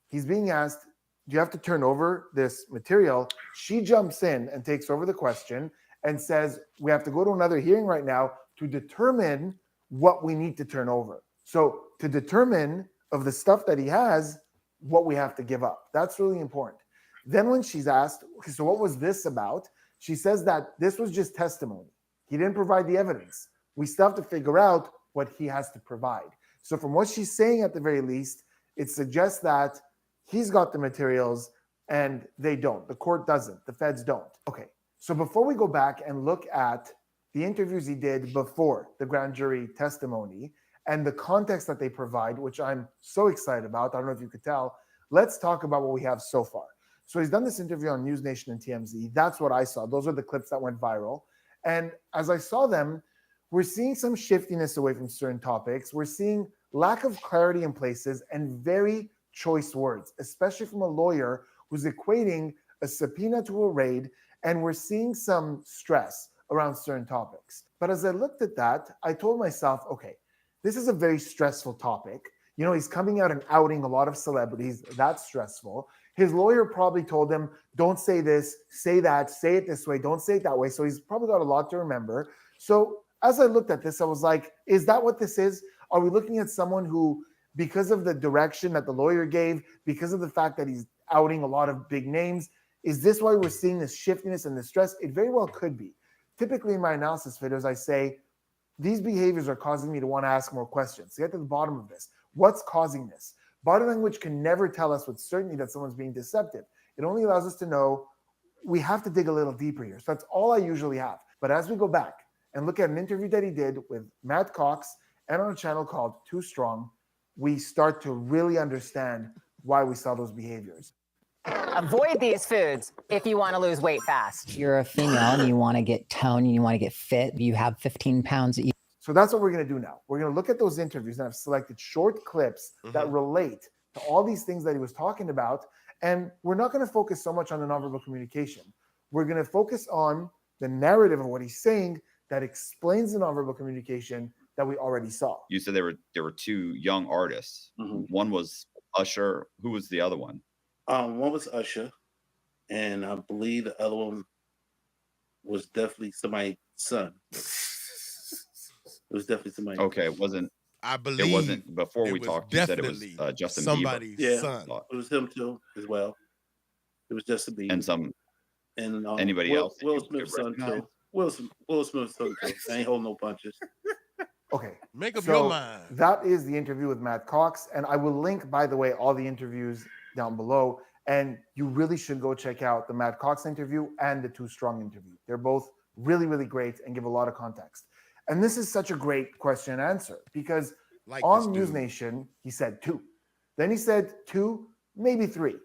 he's being asked, do you have to turn over this material? She jumps in and takes over the question and says, we have to go to another hearing right now to determine what we need to turn over. So to determine of the stuff that he has, what we have to give up. That's really important. Then when she's asked, okay, so what was this about? She says that this was just testimony. He didn't provide the evidence. We still have to figure out what he has to provide. So from what she's saying at the very least, it suggests that he's got the materials and they don't. The court doesn't. The feds don't. Okay, so before we go back and look at the interviews he did before the grand jury testimony and the context that they provide, which I'm so excited about, I don't know if you could tell, let's talk about what we have so far. So he's done this interview on News Nation and TMZ. That's what I saw. Those are the clips that went viral. And as I saw them, we're seeing some shiftiness away from certain topics. We're seeing lack of clarity in places and very choice words, especially from a lawyer who's equating a subpoena to a raid. And we're seeing some stress around certain topics. But as I looked at that, I told myself, okay, This is a very stressful topic. You know, he's coming out and outing a lot of celebrities. That's stressful. His lawyer probably told him, don't say this, say that, say it this way, don't say it that way. So he's probably got a lot to remember. So as I looked at this, I was like, is that what this is? Are we looking at someone who, because of the direction that the lawyer gave, because of the fact that he's outing a lot of big names, is this why we're seeing this shiftiness and the stress? It very well could be. Typically in my analysis videos, I say, these behaviors are causing me to want to ask more questions. To get to the bottom of this, what's causing this? Body language can never tell us with certainty that someone's being deceptive. It only allows us to know we have to dig a little deeper here. So that's all I usually have. But as we go back and look at an interview that he did with Matt Cox and on a channel called Too Strong, we start to really understand why we saw those behaviors. Avoid these foods if you want to lose weight fast. You're a female and you want to get toned and you want to get fit. You have 15 pounds that you. So that's what we're going to do now. We're going to look at those interviews, and I've selected short clips that relate to all these things that he was talking about. And we're not going to focus so much on the nonverbal communication. We're going to focus on the narrative of what he's saying that explains the nonverbal communication that we already saw. You said there were two young artists. One was Usher. Who was the other one? One was Usher, and I believe the other one was definitely somebody's son. It was definitely somebody. Okay, it wasn't. I believe it wasn't before we talked. You said it was Justin somebody's Bieber. son. It was him too, as well. It was Justin Bieber and anybody else. Will Smith's son too. Will Smith's son too. I ain't holding no punches. Okay, make up your mind. That is the interview with Matt Cox, and I will link, by the way, all the interviews down below. And you really should go check out the Matt Cox interview and the Too Strong interview. They're both really, really great and give a lot of context. And this is such a great question and answer because on News Nation, he said 2. Then he said 2, maybe 3.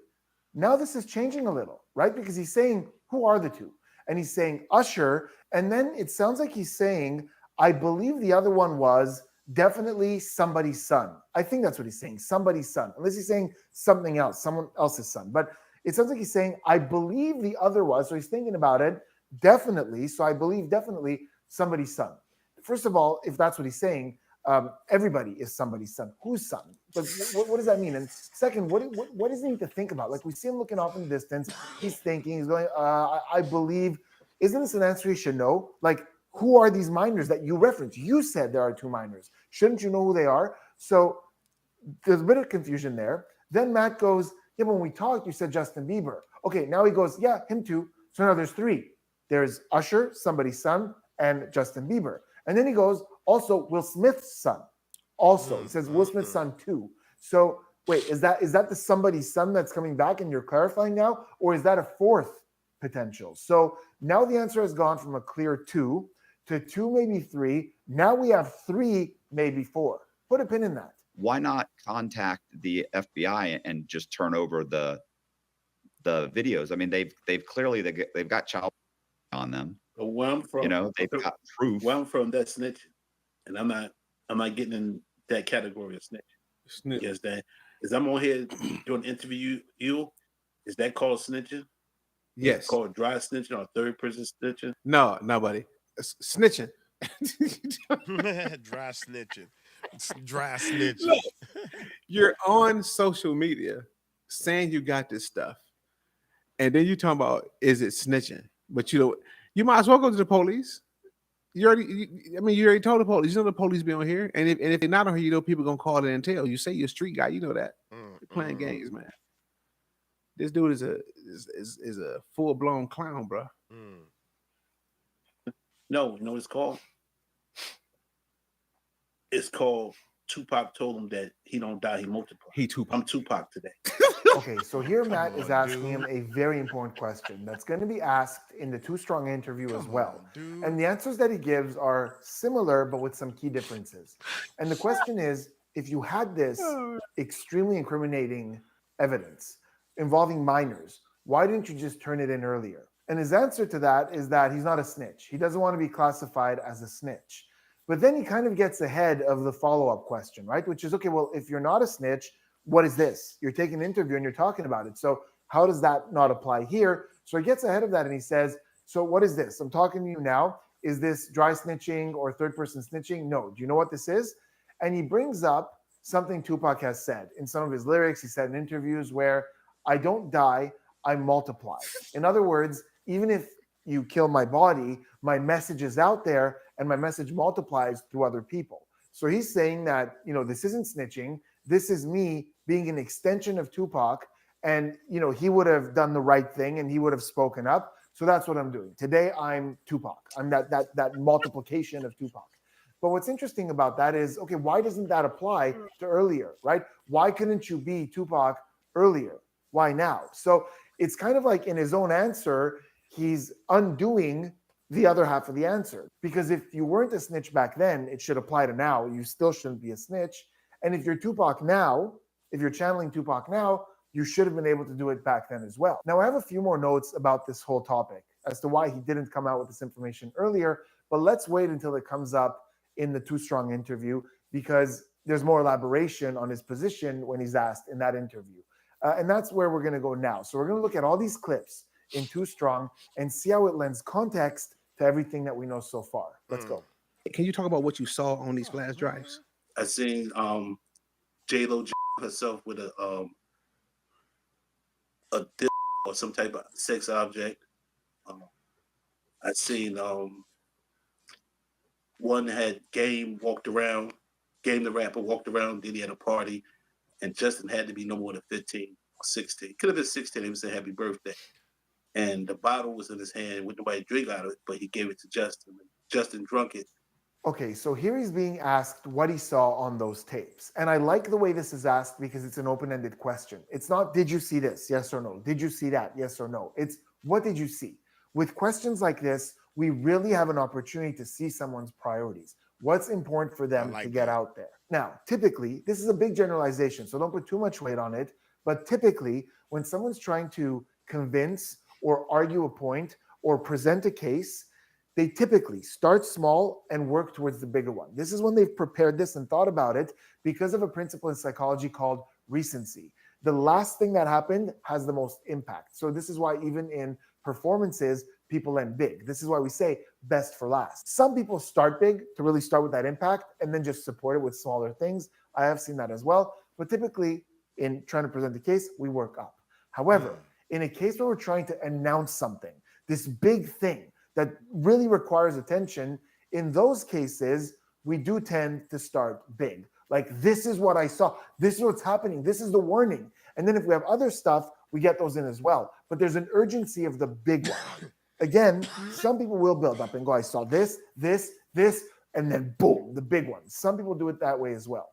Now this is changing a little, right? Because he's saying, who are the 2? And he's saying Usher. And then it sounds like he's saying, I believe the other one was definitely somebody's son. I think that's what he's saying, somebody's son. Unless he's saying something else, someone else's son. But it sounds like he's saying, I believe the other was. So he's thinking about it, definitely. So I believe definitely somebody's son. First of all, if that's what he's saying, everybody is somebody's son. Whose son? But what does that mean? And second, what does he need to think about? Like we see him looking off in the distance. He's thinking, he's going, I believe. Isn't this an answer he should know? Like, who are these minors that you reference? You said there are 2 minors. Shouldn't you know who they are? So there's a bit of confusion there. Then Matt goes, yeah, but when we talked, you said Justin Bieber. Okay, now he goes, yeah, him too. So now there's 3. There's Usher, somebody's son, and Justin Bieber. And then he goes, also Will Smith's son. Also, he says Will Smith's son too. So wait, is that the somebody's son that's coming back and you're clarifying now? Or is that a 4th potential? So now the answer has gone from a clear 2 to 2, maybe 3. Now we have 3, maybe 4. Put a pin in that. Why not contact the FBI and just turn over the videos? I mean, they've clearly they've got child on them. But where I'm from, they've got proof. Where I'm from, that's snitching, and I'm not getting in that category of snitching. Yes, that is. I'm on here doing an interview. Is that called snitching? Yes. It's called dry snitching or third person snitching? No, buddy. Snitching. Dry snitching. Dry snitching. Look, you're on social media saying you got this stuff, and then you talking about is it snitching? But you might as well go to the police. You already told the police. You know the police be on here, and if they're not on here, people gonna call it and tell. You say you're a street guy, you know that. You're playing games, man. This dude is a full blown clown, bro. No, you know what it's called? It's called Tupac told him that he don't die, he multiply. I'm Tupac today. Okay, so here Matt is asking him a very important question that's going to be asked in the Too Strong interview as well. And the answers that he gives are similar, but with some key differences. And the question is, if you had this extremely incriminating evidence involving minors, why didn't you just turn it in earlier? And his answer to that is that he's not a snitch. He doesn't want to be classified as a snitch. But then he kind of gets ahead of the follow-up question, right? Which is, okay, well, if you're not a snitch, what is this? You're taking an interview and you're talking about it. So how does that not apply here? So he gets ahead of that and he says, so what is this? I'm talking to you now. Is this dry snitching or third person snitching? No. Do you know what this is? And he brings up something Tupac has said in some of his lyrics. He said in interviews where I don't die, I multiply. In other words, even if you kill my body, my message is out there and my message multiplies through other people. So he's saying that, this isn't snitching. This is me being an extension of Tupac. And, he would have done the right thing and he would have spoken up. So that's what I'm doing. Today, I'm Tupac. I'm that multiplication of Tupac. But what's interesting about that is, okay, why doesn't that apply to earlier, right? Why couldn't you be Tupac earlier? Why now? So it's kind of like in his own answer, he's undoing the other half of the answer. Because if you weren't a snitch back then, it should apply to now. You still shouldn't be a snitch. And if you're Tupac now, if you're channeling Tupac now, you should have been able to do it back then as well. Now, I have a few more notes about this whole topic as to why he didn't come out with this information earlier, but let's wait until it comes up in the Too Strong interview because there's more elaboration on his position when he's asked in that interview. And that's where we're going to go now. So we're going to look at all these clips in Too Strong and see how it lends context to everything that we know so far. Let's go. Can you talk about what you saw on these flash drives? I seen J-Lo herself with a dick or some type of sex object. I seen one had Game the rapper walked around, Diddy at a party, and Justin had to be no more than 15 or 16. Could have been 16, he was saying happy birthday. And the bottle was in his hand with nobody drink out of it, but he gave it to Justin. Justin drunk it. Okay, so here he's being asked what he saw on those tapes. And I like the way this is asked because it's an open-ended question. It's not, did you see this? Yes or no. Did you see that? Yes or no. It's, what did you see? With questions like this, we really have an opportunity to see someone's priorities. What's important for them to get out there. Now, typically, this is a big generalization, so don't put too much weight on it. But typically, when someone's trying to convince or argue a point or present a case, they typically start small and work towards the bigger one. This is when they've prepared this and thought about it because of a principle in psychology called recency. The last thing that happened has the most impact. So this is why even in performances, people end big. This is why we say best for last. Some people start big to really start with that impact and then just support it with smaller things. I have seen that as well. But typically in trying to present the case, we work up. However, in a case where we're trying to announce something, this big thing that really requires attention, in those cases, we do tend to start big. Like, this is what I saw. This is what's happening. This is the warning. And then if we have other stuff, we get those in as well. But there's an urgency of the big one. Again, some people will build up and go, I saw this, this, this, and then boom, the big one. Some people do it that way as well.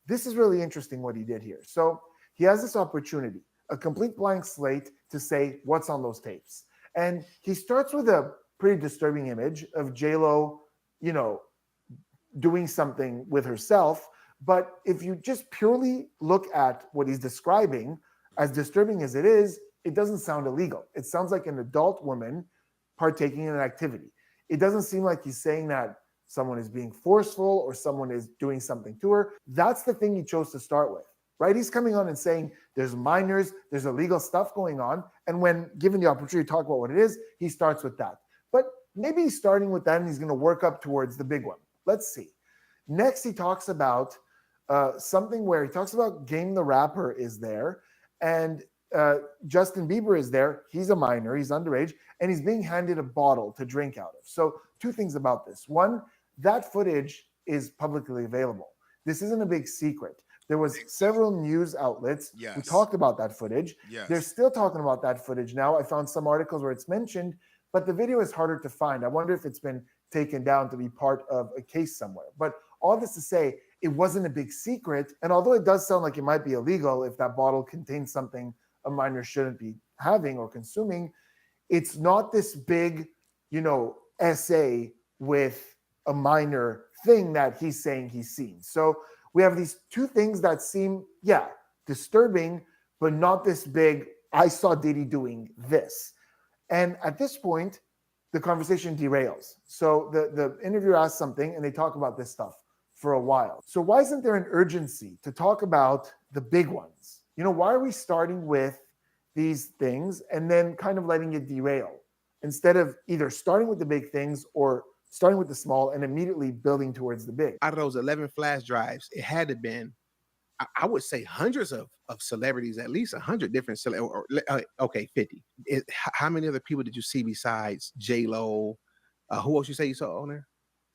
This is really interesting what he did here. So he has this opportunity, a complete blank slate to say what's on those tapes. And he starts with a pretty disturbing image of J-Lo, doing something with herself. But if you just purely look at what he's describing, as disturbing as it is, it doesn't sound illegal. It sounds like an adult woman partaking in an activity. It doesn't seem like he's saying that someone is being forceful or someone is doing something to her. That's the thing he chose to start with, right? He's coming on and saying there's minors, there's illegal stuff going on. And when given the opportunity to talk about what it is, he starts with that. But maybe he's starting with that and he's going to work up towards the big one. Let's see. Next, he talks about something where he talks about Game the rapper is there and Justin Bieber is there. He's a minor, he's underage, and he's being handed a bottle to drink out of. So two things about this. One, that footage is publicly available. This isn't a big secret. There was several news outlets who talked about that footage. They're still talking about that footage now. I found some articles where it's mentioned, but the video is harder to find. I wonder if it's been taken down to be part of a case somewhere. But all this to say, it wasn't a big secret. And although it does sound like it might be illegal if that bottle contains something a minor shouldn't be having or consuming, it's not this big, essay with a minor thing that he's saying he's seen. So we have these two things that seem, disturbing, but not this big, I saw Diddy doing this. And at this point, the conversation derails. So the interviewer asks something and they talk about this stuff for a while. So why isn't there an urgency to talk about the big ones? Why are we starting with these things and then kind of letting it derail instead of either starting with the big things or starting with the small and immediately building towards the big. Out of those 11 flash drives, it had to been, I would say, hundreds of celebrities, at least 100 different okay, 50. How many other people did you see besides J-Lo? Who else you say you saw on there?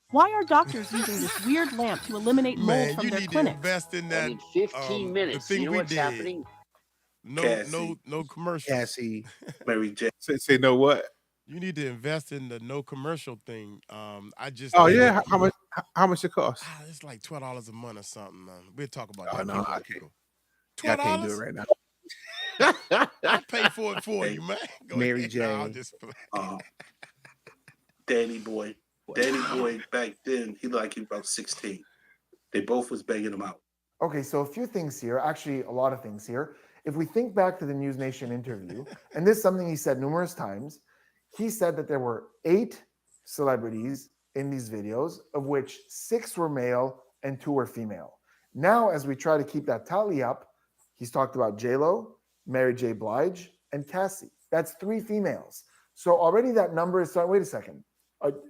Why are doctors using this weird lamp to eliminate mold from their clinics? Invest in that. In 15 minutes, the thing you know we what's did. happening? No commercials. Cassie, Mary J. Say no what? You need to invest in the no commercial thing. I just. Oh yeah, how much it cost? It's like $12 a month or something. We'll talk about Oh that. no, I can't. I can't do it right now. I'll pay for it for you, man. Go Mary ahead. J. No, I'll just Danny Boy. Danny Boy back then, he looked like he was about 16. They both was banging him out. Okay, so a few things here, actually a lot of things here. If we think back to the News Nation interview, and this is something he said numerous times, he said that there were 8 celebrities in these videos, of which 6 were male and 2 were female. Now, as we try to keep that tally up, he's talked about J-Lo, Mary J. Blige, and Cassie. That's 3 females. So already that number is, wait a second,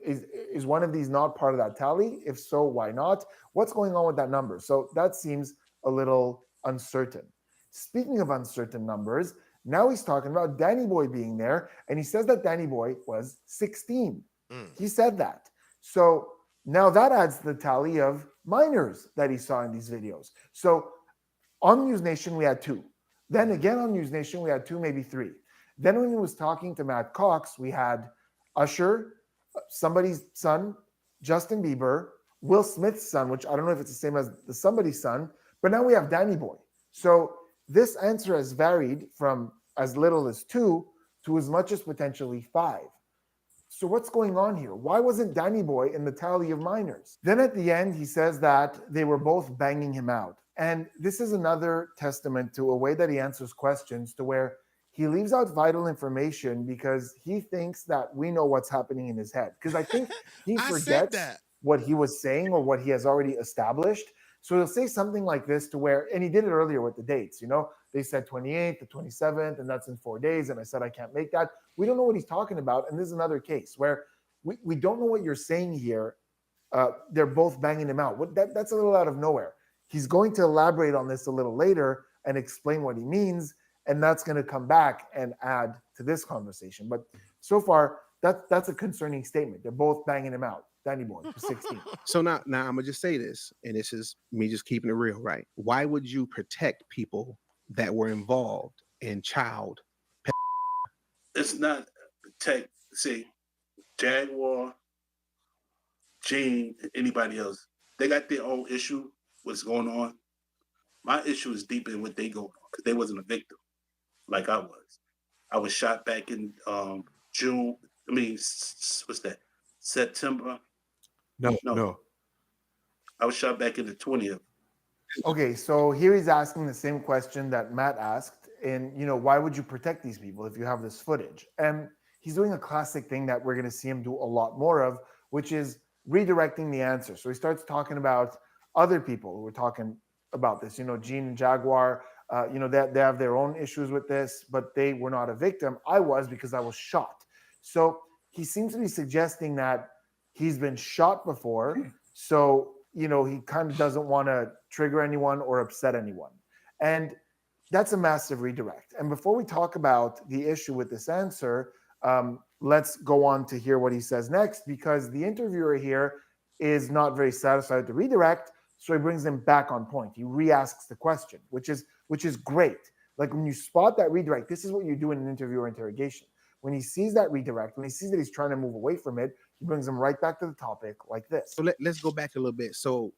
is one of these not part of that tally? If so, why not? What's going on with that number? So that seems a little uncertain. Speaking of uncertain numbers, now he's talking about Danny Boy being there, and he says that Danny Boy was 16. He said that. So now that adds to the tally of minors that he saw in these videos. So on News Nation, we had 2. Then again on News Nation, we had 2, maybe 3. Then when he was talking to Matt Cox, we had Usher, somebody's son, Justin Bieber, Will Smith's son, which I don't know if it's the same as the somebody's son, but now we have Danny Boy. So this answer has varied from as little as 2 to as much as potentially 5. So what's going on here? Why wasn't Danny Boy in the tally of minors? Then at the end, he says that they were both banging him out. And this is another testament to a way that he answers questions, to where he leaves out vital information because he thinks that we know what's happening in his head. Because I think he forgets what he was saying or what he has already established. So he'll say something like this to where, and he did it earlier with the dates, you know, they said 28th, the 27th, and that's in 4 days. And I said, I can't make that. We don't know what he's talking about. And this is another case where we don't know what you're saying here. They're both banging him out. That's a little out of nowhere. He's going to elaborate on this a little later and explain what he means. And that's going to come back and add to this conversation. But so far, that's a concerning statement. They're both banging him out. Danny Boy, 16. So now I'm gonna just say this, and this is me just keeping it real, right? Why would you protect people that were involved in child? It's not protect. See, Jaguar, Gene, anybody else, they got their own issue. What's going on? My issue is deep in what they go on because they wasn't a victim like I was. I was shot back in June. I mean, what's that? September. No. I was shot back in the 20th. Okay, so here he's asking the same question that Matt asked. And, you know, why would you protect these people if you have this footage? And he's doing a classic thing that we're going to see him do a lot more of, which is redirecting the answer. So he starts talking about other people who were talking about this, you know, Gene and Jaguar, you know, they have their own issues with this, but they were not a victim. I was, because I was shot. So he seems to be suggesting that he's been shot before. So, you know, he kind of doesn't want to trigger anyone or upset anyone. And that's a massive redirect. And before we talk about the issue with this answer, let's go on to hear what he says next, because the interviewer here is not very satisfied with the redirect. So he brings him back on point. He re-asks the question, which is great. Like when you spot that redirect, this is what you do in an interview or interrogation. When he sees that redirect, when he sees that he's trying to move away from it, he brings him right back to the topic like this. So let's go back a little bit. So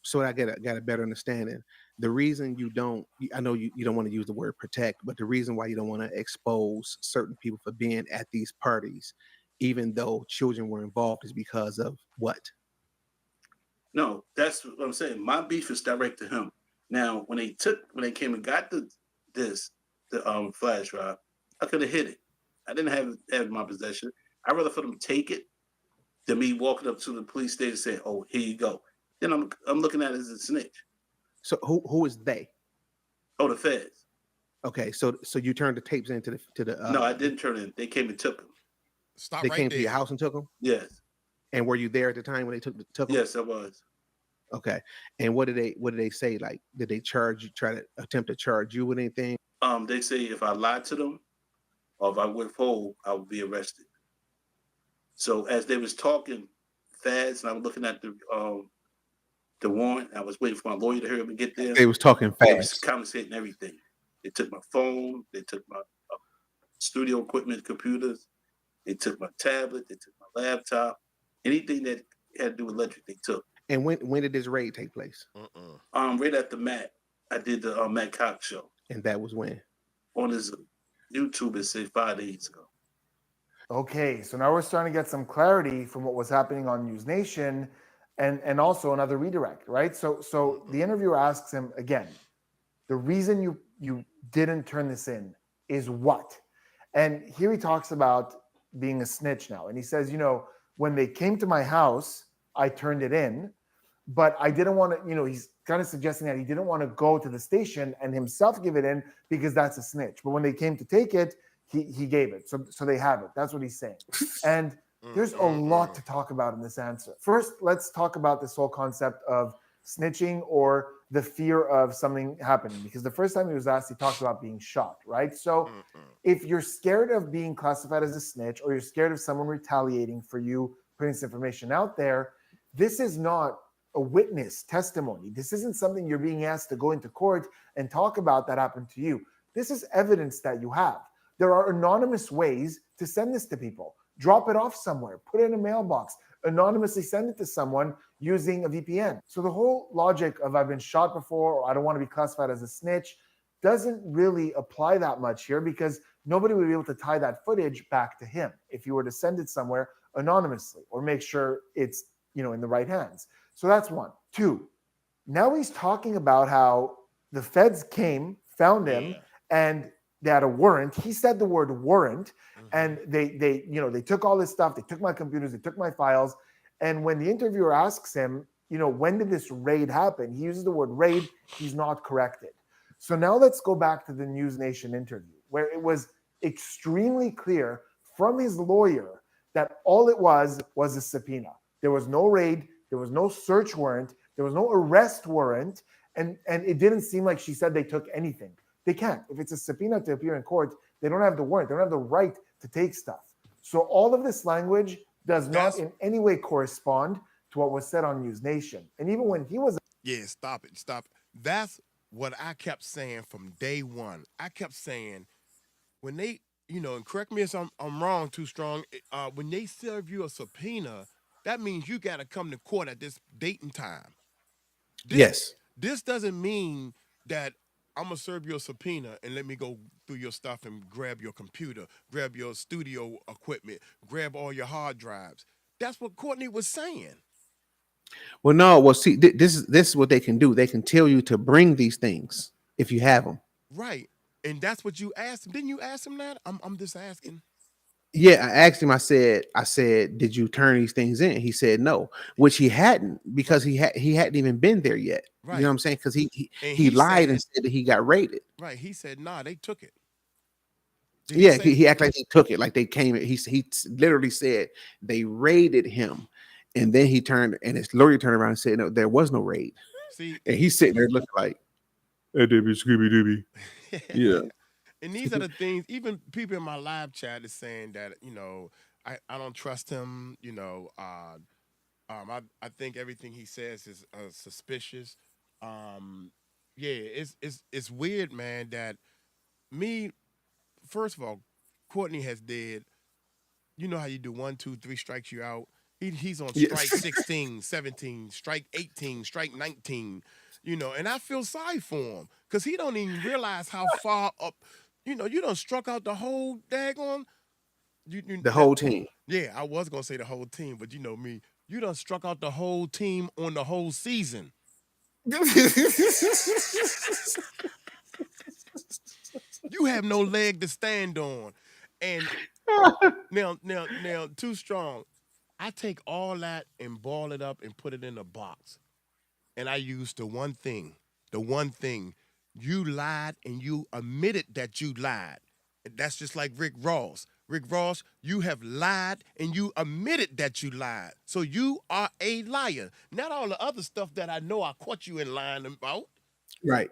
so I get a better understanding. The reason you don't, I know you don't want to use the word protect, but the reason why you don't want to expose certain people for being at these parties, even though children were involved, is because of what? No, that's what I'm saying. My beef is direct to him. Now, when they came and got the flash drive, I could have hit it. I didn't have it in my possession. I'd rather for them take it than me walking up to the police station and saying, "Oh, here you go." Then I'm looking at it as a snitch. So who is they? Oh, the feds. Okay, so you turned the tapes into the. No, I didn't turn it in. They came and took them. They came to your house and took them? Yes. And were you there at the time when they took him? Yes, I was. Okay. And what did they say? Like, did they try to attempt to charge you with anything? They say if I lied to them or if I withhold, I would be arrested. So as they was talking fast, and I was looking at the warrant, I was waiting for my lawyer to hurry up and get there. They was talking They was fast. confiscating everything. They took my phone. They took my studio equipment, computers. They took my tablet. They took my laptop. Anything that had to do with electric, they took. And when did this raid take place? Right after Matt, I did the Matt Cox show. And that was when? On his YouTube, it said 5 days ago. Okay, so now we're starting to get some clarity from what was happening on News Nation and also another redirect, right? So the interviewer asks him again, the reason you didn't turn this in is what? And here he talks about being a snitch now. And he says, when they came to my house, I turned it in, but I didn't want to, he's kind of suggesting that he didn't want to go to the station and himself give it in because that's a snitch. But when they came to take it, he gave it. So they have it. That's what he's saying. And there's a lot to talk about in this answer. First, let's talk about this whole concept of snitching or the fear of something happening. Because the first time he was asked, he talked about being shot, right? So if you're scared of being classified as a snitch or you're scared of someone retaliating for you putting this information out there, this is not a witness testimony. This isn't something you're being asked to go into court and talk about that happened to you. This is evidence that you have. There are anonymous ways to send this to people. Drop it off somewhere, put it in a mailbox, anonymously send it to someone using a VPN. So the whole logic of I've been shot before or I don't want to be classified as a snitch doesn't really apply that much here because nobody would be able to tie that footage back to him if you were to send it somewhere anonymously or make sure it's, in the right hands. So that's one. Two, now he's talking about how the feds came, found him, and they had a warrant. He said the word warrant, and they took all this stuff. They took my computers, they took my files. And when the interviewer asks him, when did this raid happen? He uses the word raid. He's not corrected. So now let's go back to the News Nation interview where it was extremely clear from his lawyer that all it was a subpoena. There was no raid. There was no search warrant. There was no arrest warrant. And it didn't seem like she said they took anything. They can't. If it's a subpoena to appear in court, they don't have the warrant. They don't have the right to take stuff. So all of this language does not in any way correspond to what was said on News Nation. And even when he was... Yeah, stop it. That's what I kept saying from day one. I kept saying, when they, and correct me if I'm wrong, Too Strong, when they serve you a subpoena, that means you got to come to court at this date and time. Yes. This doesn't mean that I'm going to serve you a subpoena and let me go through your stuff and grab your computer, grab your studio equipment, grab all your hard drives. That's what Courtney was saying. Well, no. Well, see, this is what they can do. They can tell you to bring these things if you have them. Right. And that's what you asked him. Didn't you ask him that? I'm just asking. Yeah, I asked him. I said, did you turn these things in? He said no, which he hadn't because he hadn't even been there yet. Right. You know what I'm saying? Because he lied and said that he got raided. Right. He said, nah, they took it. Yeah, he acted like he took it, like they came. He literally said they raided him, and then he turned and his lawyer turned around and said, no, there was no raid. See, and he's sitting there looking like, hey, Scooby Dooby. Yeah. And these are the things, even people in my live chat is saying that, I don't trust him, I think everything he says is suspicious. It's weird, man, that first of all, Courtney has did, you know how you do 1, 2, 3 strikes you out? He's on strike 16, 17, strike 18, strike 19, and I feel sorry for him because he don't even realize how far up, you done struck out the whole daggone. The whole team. Yeah, I was going to say the whole team, but you know me. You done struck out the whole team on the whole season. You have no leg to stand on. And now, Too Strong. I take all that and ball it up and put it in a box. And I use the one thing. You lied and you admitted that you lied. And that's just like Rick Ross. Rick Ross, you have lied and you admitted that you lied. So you are a liar. Not all the other stuff that I know I caught you in lying about. Right.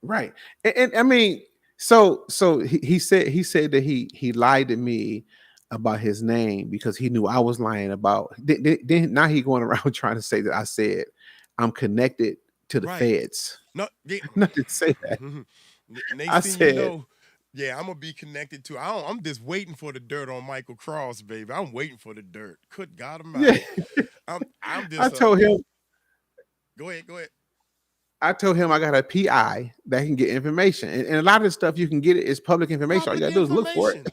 Right. And I mean, so he said that he lied to me about his name because he knew I was lying about. Then now he going around trying to say that I said I'm connected to the feds. No, yeah. Not to say that. Next thing you know, yeah, I'm gonna be connected to. I'm just waiting for the dirt on Michael Cross, baby. I'm waiting for the dirt. Good God Almighty. Yeah. I'm just. I told him. Go ahead. I told him I got a PI that can get information, and a lot of the stuff you can get it is public information. All you gotta do is look for it.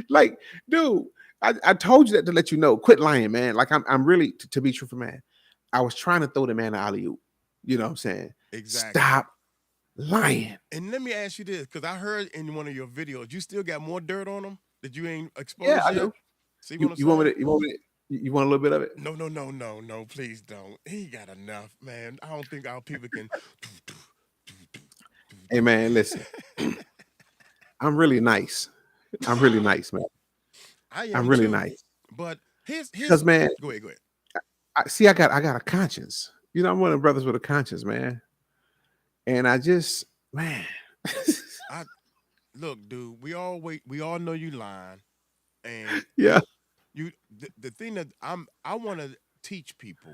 Like, dude, I told you that to let you know. Quit lying, man. Like I'm really to be truthful, man. I was trying to throw the man an alley-oop. You know what I'm saying? Exactly. Stop lying. And let me ask you this, because I heard in one of your videos, you still got more dirt on him that you ain't exposed Yeah, I yet? do. See You, what you I'm want me saying? to? You want a little bit of it? No, please don't. He got enough, man. I don't think our people can. Hey, man, listen. I'm really nice. I'm really nice, man. I'm really nice. But here's because, man. Go ahead. I got a conscience. You know, I'm one of the brothers with a conscience, man. And I just, man. Look, dude. We all know you lying, and yeah. The thing that I want to teach people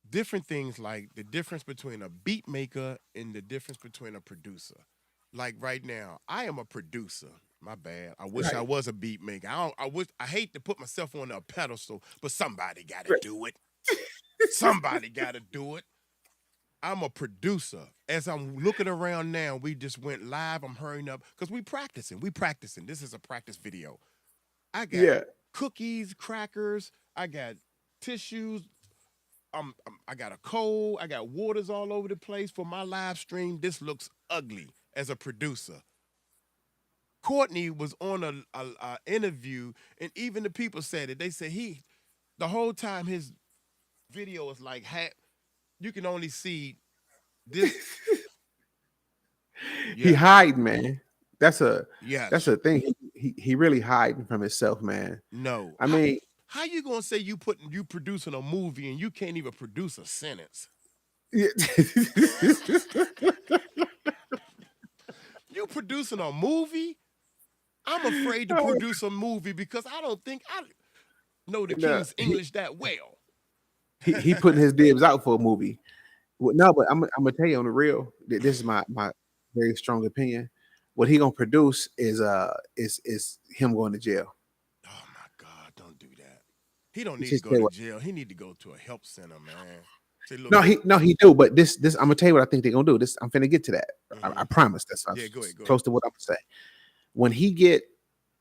different things, like the difference between a beat maker and the difference between a producer. Like right now, I am a producer. My bad. I wish I was a beat maker. I hate to put myself on a pedestal, but somebody got to do it. Somebody got to do it. I'm a producer. As I'm looking around now, we just went live. I'm hurrying up because we practicing. This is a practice video. I got cookies, crackers. I got tissues. I got a cold. I got waters all over the place for my live stream. This looks ugly as a producer. Courtney was on a interview, and even the people said it. They said the whole time his video is like you can only see this. He hiding, man. That's a thing. He really hiding from himself, man. No, I mean, how you gonna say you producing a movie and you can't even produce a sentence? Yeah. You producing a movie? I'm afraid to produce a movie because I don't think I know the King's English that well. He putting his dibs out for a movie. Well, no, but I'm gonna tell you on the real. This is my very strong opinion. What he gonna produce is him going to jail. Oh my God! Don't do that. He don't need to go to jail. He need to go to a help center, man. Say, look, he do. But this I'm gonna tell you what I think they're gonna do. This I'm finna get to that. I promise. That's go ahead. Close to what I'm gonna say. When he get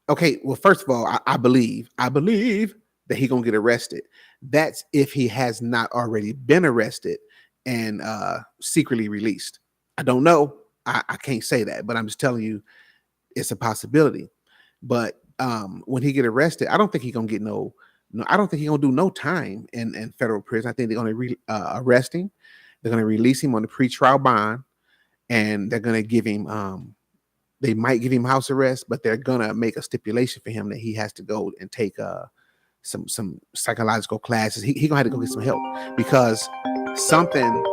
well, first of all, I believe that he gonna get arrested. That's if he has not already been arrested and secretly released. I don't know. I can't say that, but I'm just telling you, it's a possibility. But when he get arrested, I don't think he's gonna get I don't think he's gonna do no time in federal prison. I think they're gonna arrest him. They're gonna release him on the pretrial bond, and they're gonna give him they might give him house arrest, but they're gonna make a stipulation for him that he has to go and take some psychological classes. He gonna have to go get some help because something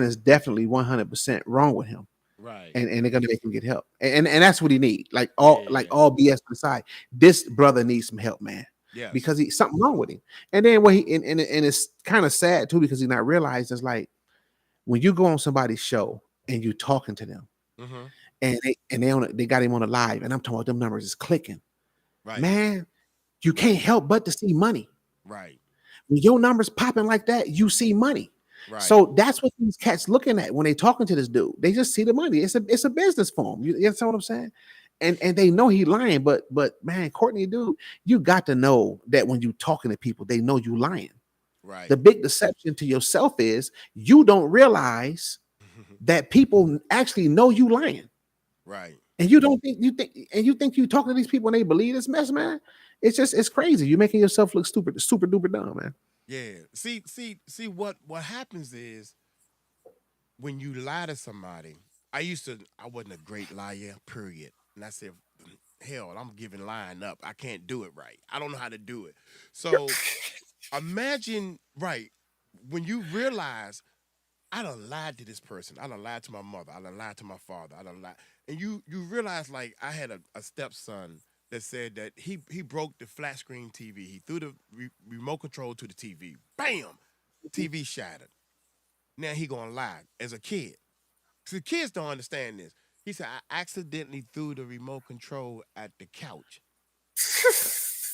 is definitely 100% wrong with him. Right. And they're gonna make him get help. And that's what he need. Like all BS aside, this brother needs some help, man. Yeah. Because he's something wrong with him. And then and it's kind of sad too, because he's not realized it's like when you go on somebody's show and you talking to them, and they got him on a live, and I'm talking about them numbers is clicking. Right. Man, you can't help but to see money. Right. When your numbers popping like that, you see money. Right. So that's what these cats looking at when they talking to this dude. They just see the money. It's a business for them. You understand what I'm saying? And they know he lying, but man, Courtney, dude, you got to know that when you talking to people, they know you lying. Right. The big deception to yourself is you don't realize that people actually know you lying. Right. And you think you talking to these people and they believe this mess, man. It's crazy. You're making yourself look stupid, super duper dumb, man. Yeah. See what happens is when you lie to somebody. I wasn't a great liar, period. And I said, hell, I'm giving lying up. I can't do it right. I don't know how to do it. So imagine, right, when you realize I done lied to this person. I done lied to my mother. I done lied to my father. I done lied. And you realize, like, I had a stepson that said that he broke the flat screen TV. He threw the remote control to the TV. Bam! TV shattered. Now he gonna lie as a kid. The kids don't understand this. He said, I accidentally threw the remote control at the couch.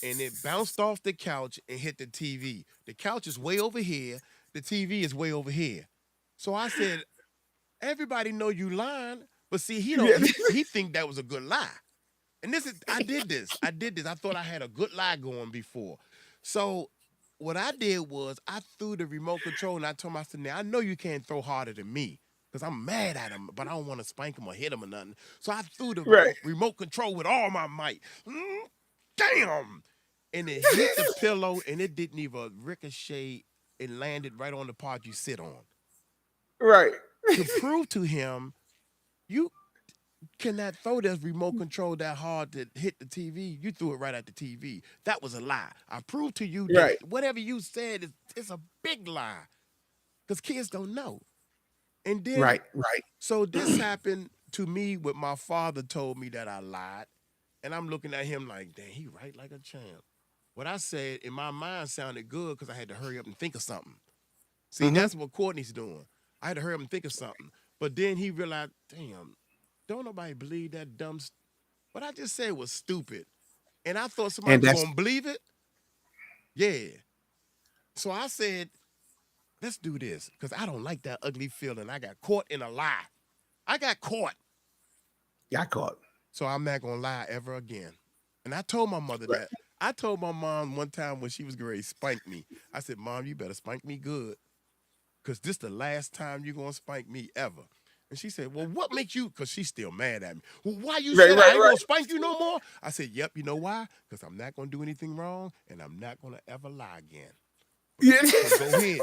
And it bounced off the couch and hit the TV. The couch is way over here. The TV is way over here. So I said, everybody know you lying, but see, he don't. He think that was a good lie. And I did this. I thought I had a good lie going before. So what I did was I threw the remote control and I told myself, now I know you can't throw harder than me because I'm mad at him, but I don't want to spank him or hit him or nothing. So I threw the remote control with all my might. Damn! And it hit the pillow and it didn't even ricochet. It landed right on the part you sit on. Right. To prove to him, you cannot throw this remote control that hard to hit the TV. You threw it right at the TV. That was a lie. I proved to you that whatever you said is a big lie. Because kids don't know. And then, right. So this happened to me with my father told me that I lied. And I'm looking at him like, dang, he right like a champ. What I said in my mind sounded good because I had to hurry up and think of something. See, that's what Courtney's doing. I had to hurry up and think of something. But then he realized, damn, don't nobody believe that dumb what I just said was stupid. And I thought somebody was going to believe it. Yeah. So I said, let's do this because I don't like that ugly feeling. I got caught in a lie. I got caught. Got caught. So I'm not going to lie ever again. And I told my mother that. I told my mom one time when she was going to spank me, I said, Mom, you better spank me good. Because this the last time you're going to spank me ever. And she said, well, what makes you, because she's still mad at me. Well, why you said I ain't going to spank you no more? I said, yep, you know why? Because I'm not going to do anything wrong, and I'm not going to ever lie again. Yeah. So go ahead.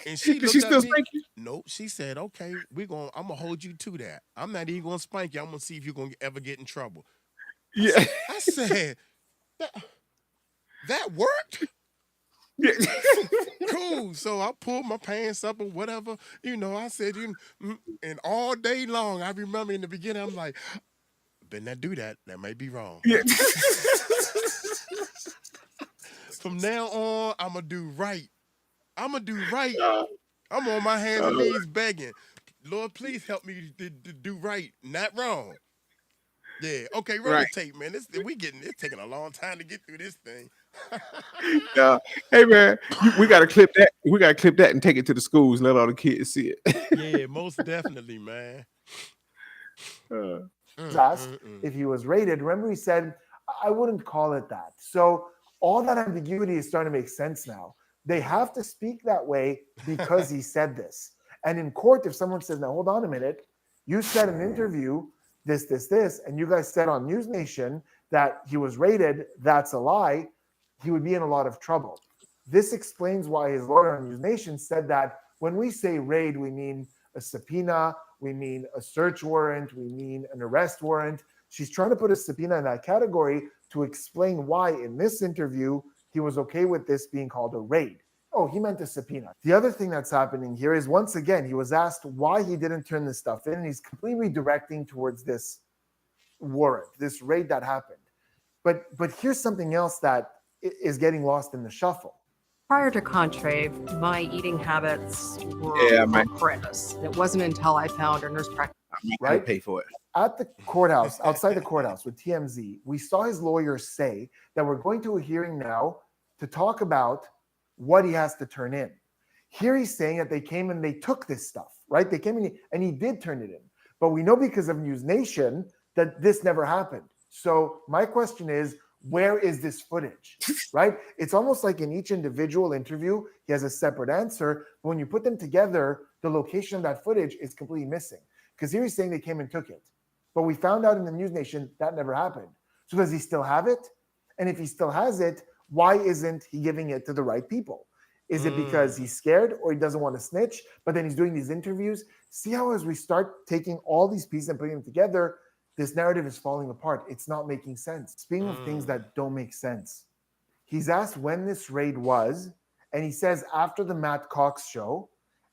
And she Did she looked still at me. spank you? Nope. She said, okay, I'm going to hold you to that. I'm not even going to spank you. I'm going to see if you're going to ever get in trouble. Yeah. I said, that worked? Yeah. Cool. So I pulled my pants up or whatever. You know, I said, and all day long, I remember in the beginning, I'm like, better not do that. That might be wrong. Yeah. From now on, I'm going to do right. I'm going to do right. I'm on my hands and knees begging. Lord, please help me to do right, not wrong. Yeah. Okay, roll the tape, man. It's taking a long time to get through this thing. Hey man, we gotta clip that. We gotta clip that and take it to the schools and let all the kids see it. Yeah, most definitely, man. Asked if he was rated. Remember, he said, "I wouldn't call it that." So all that ambiguity is starting to make sense now. They have to speak that way because he said this. And in court, if someone says, "Now hold on a minute, you said in an interview this, and you guys said on News Nation that he was rated, that's a lie," he would be in a lot of trouble. This explains why his lawyer on News Nation said that when we say raid, we mean a subpoena, we mean a search warrant, we mean an arrest warrant. She's trying to put a subpoena in that category to explain why in this interview he was okay with this being called a raid. Oh, he meant a subpoena. The other thing that's happening here is, once again, he was asked why he didn't turn this stuff in, and he's completely directing towards this warrant, this raid that happened. But here's something else that is getting lost in the shuffle. Prior to 𝗂𝗓𝗡, my eating habits were horrendous. It wasn't until I found a nurse practitioner. Right? Pay for it. At the courthouse, outside the courthouse with TMZ, we saw his lawyer say that we're going to a hearing now to talk about what he has to turn in. Here he's saying that they came and they took this stuff, right? They came in and he did turn it in. But we know because of News Nation that this never happened. So my question is, where is this footage, right? It's almost like in each individual interview, he has a separate answer. But when you put them together, the location of that footage is completely missing. Because here he's saying they came and took it. But we found out in the News Nation that never happened. So does he still have it? And if he still has it, why isn't he giving it to the right people? Is it because he's scared or he doesn't want to snitch, but then he's doing these interviews? See how as we start taking all these pieces and putting them together, This narrative is falling apart. It's not making sense. Speaking of things that don't make sense, he's asked when this raid was, and he says after the Matt Cox show,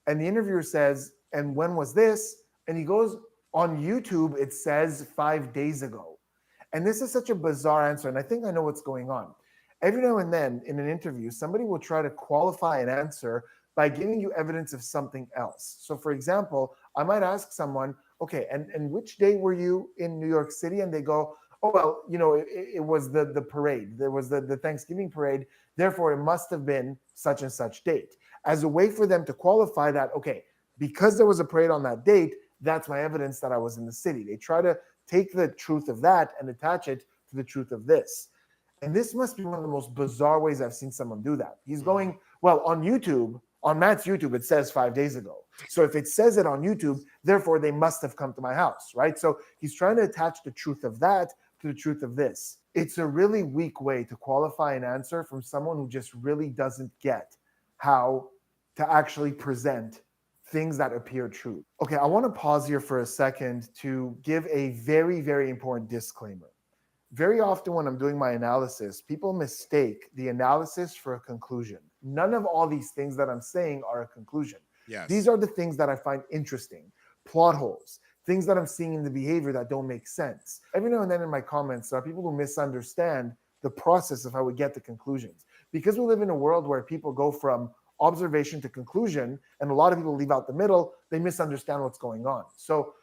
and the interviewer says, and when was this? And he goes, on YouTube, it says 5 days ago. And this is such a bizarre answer, and I think I know what's going on. Every now and then in an interview, somebody will try to qualify an answer by giving you evidence of something else. So for example, I might ask someone, okay, and which day were you in New York City? And they go, oh, well, you know, it was the parade. There was the Thanksgiving parade. Therefore, it must have been such and such date. As a way for them to qualify that, okay, because there was a parade on that date, that's my evidence that I was in the city. They try to take the truth of that and attach it to the truth of this. And this must be one of the most bizarre ways I've seen someone do that. He's going, well, on YouTube, on Matt's YouTube, it says 5 days ago. So if it says it on YouTube, therefore they must have come to my house, right? So he's trying to attach the truth of that to the truth of this. It's a really weak way to qualify an answer from someone who just really doesn't get how to actually present things that appear true. Okay, I want to pause here for a second to give a very, very important disclaimer. Very often when I'm doing my analysis, people mistake the analysis for a conclusion. None of all these things that I'm saying are a conclusion. Yes. These are the things that I find interesting, plot holes, things that I'm seeing in the behavior that don't make sense. Every now and then in my comments, there are people who misunderstand the process of how we get to conclusions. Because we live in a world where people go from observation to conclusion, and a lot of people leave out the middle, they misunderstand what's going on. So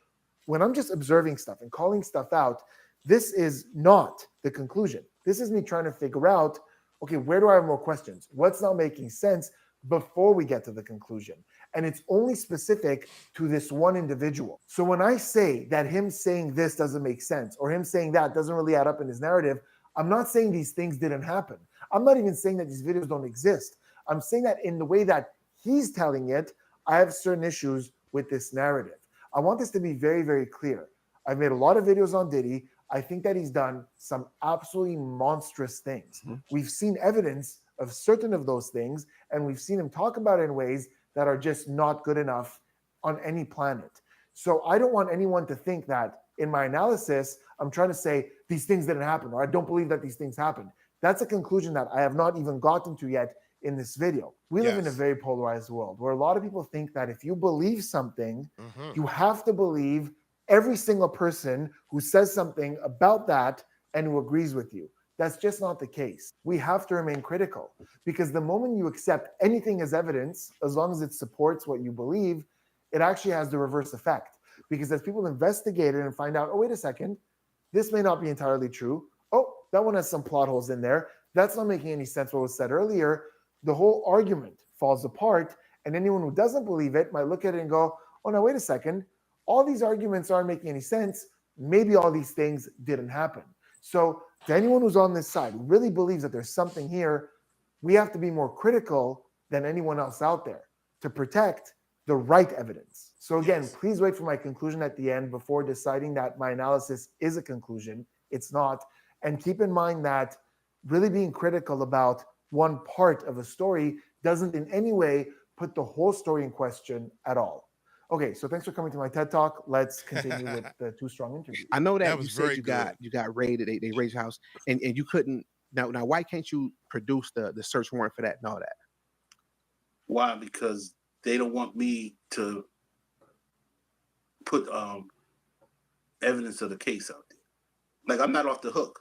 when I'm just observing stuff and calling stuff out, this is not the conclusion. This is me trying to figure out, okay, where do I have more questions? What's not making sense before we get to the conclusion? And it's only specific to this one individual. So when I say that him saying this doesn't make sense, or him saying that doesn't really add up in his narrative, I'm not saying these things didn't happen. I'm not even saying that these videos don't exist. I'm saying that in the way that he's telling it, I have certain issues with this narrative. I want this to be very, very clear. I've made a lot of videos on Diddy. I think that he's done some absolutely monstrous things. We've seen evidence of certain of those things, and we've seen him talk about it in ways that are just not good enough on any planet. So I don't want anyone to think that in my analysis, I'm trying to say these things didn't happen, or I don't believe that these things happened. That's a conclusion that I have not even gotten to yet in this video. We live in a very polarized world where a lot of people think that if you believe something, you have to believe every single person who says something about that and who agrees with you. That's just not the case. We have to remain critical, because the moment you accept anything as evidence, as long as it supports what you believe, it actually has the reverse effect. Because as people investigate it and find out, oh, wait a second, this may not be entirely true. Oh, that one has some plot holes in there. That's not making any sense what was said earlier. The whole argument falls apart, and anyone who doesn't believe it might look at it and go, oh, now wait a second. All these arguments aren't making any sense. Maybe all these things didn't happen. So to anyone who's on this side, who really believes that there's something here, we have to be more critical than anyone else out there to protect the right evidence. So again, please wait for my conclusion at the end before deciding that my analysis is a conclusion. It's not. And keep in mind that really being critical about one part of a story doesn't in any way put the whole story in question at all. Okay, so thanks for coming to my TED Talk. Let's continue with the Too Strong interview. I know that you was said very you good. got raided. They raided your house, and you couldn't. Now why can't you produce the search warrant for that and all that? Why? Because they don't want me to put evidence of the case out there. Like, I'm not off the hook.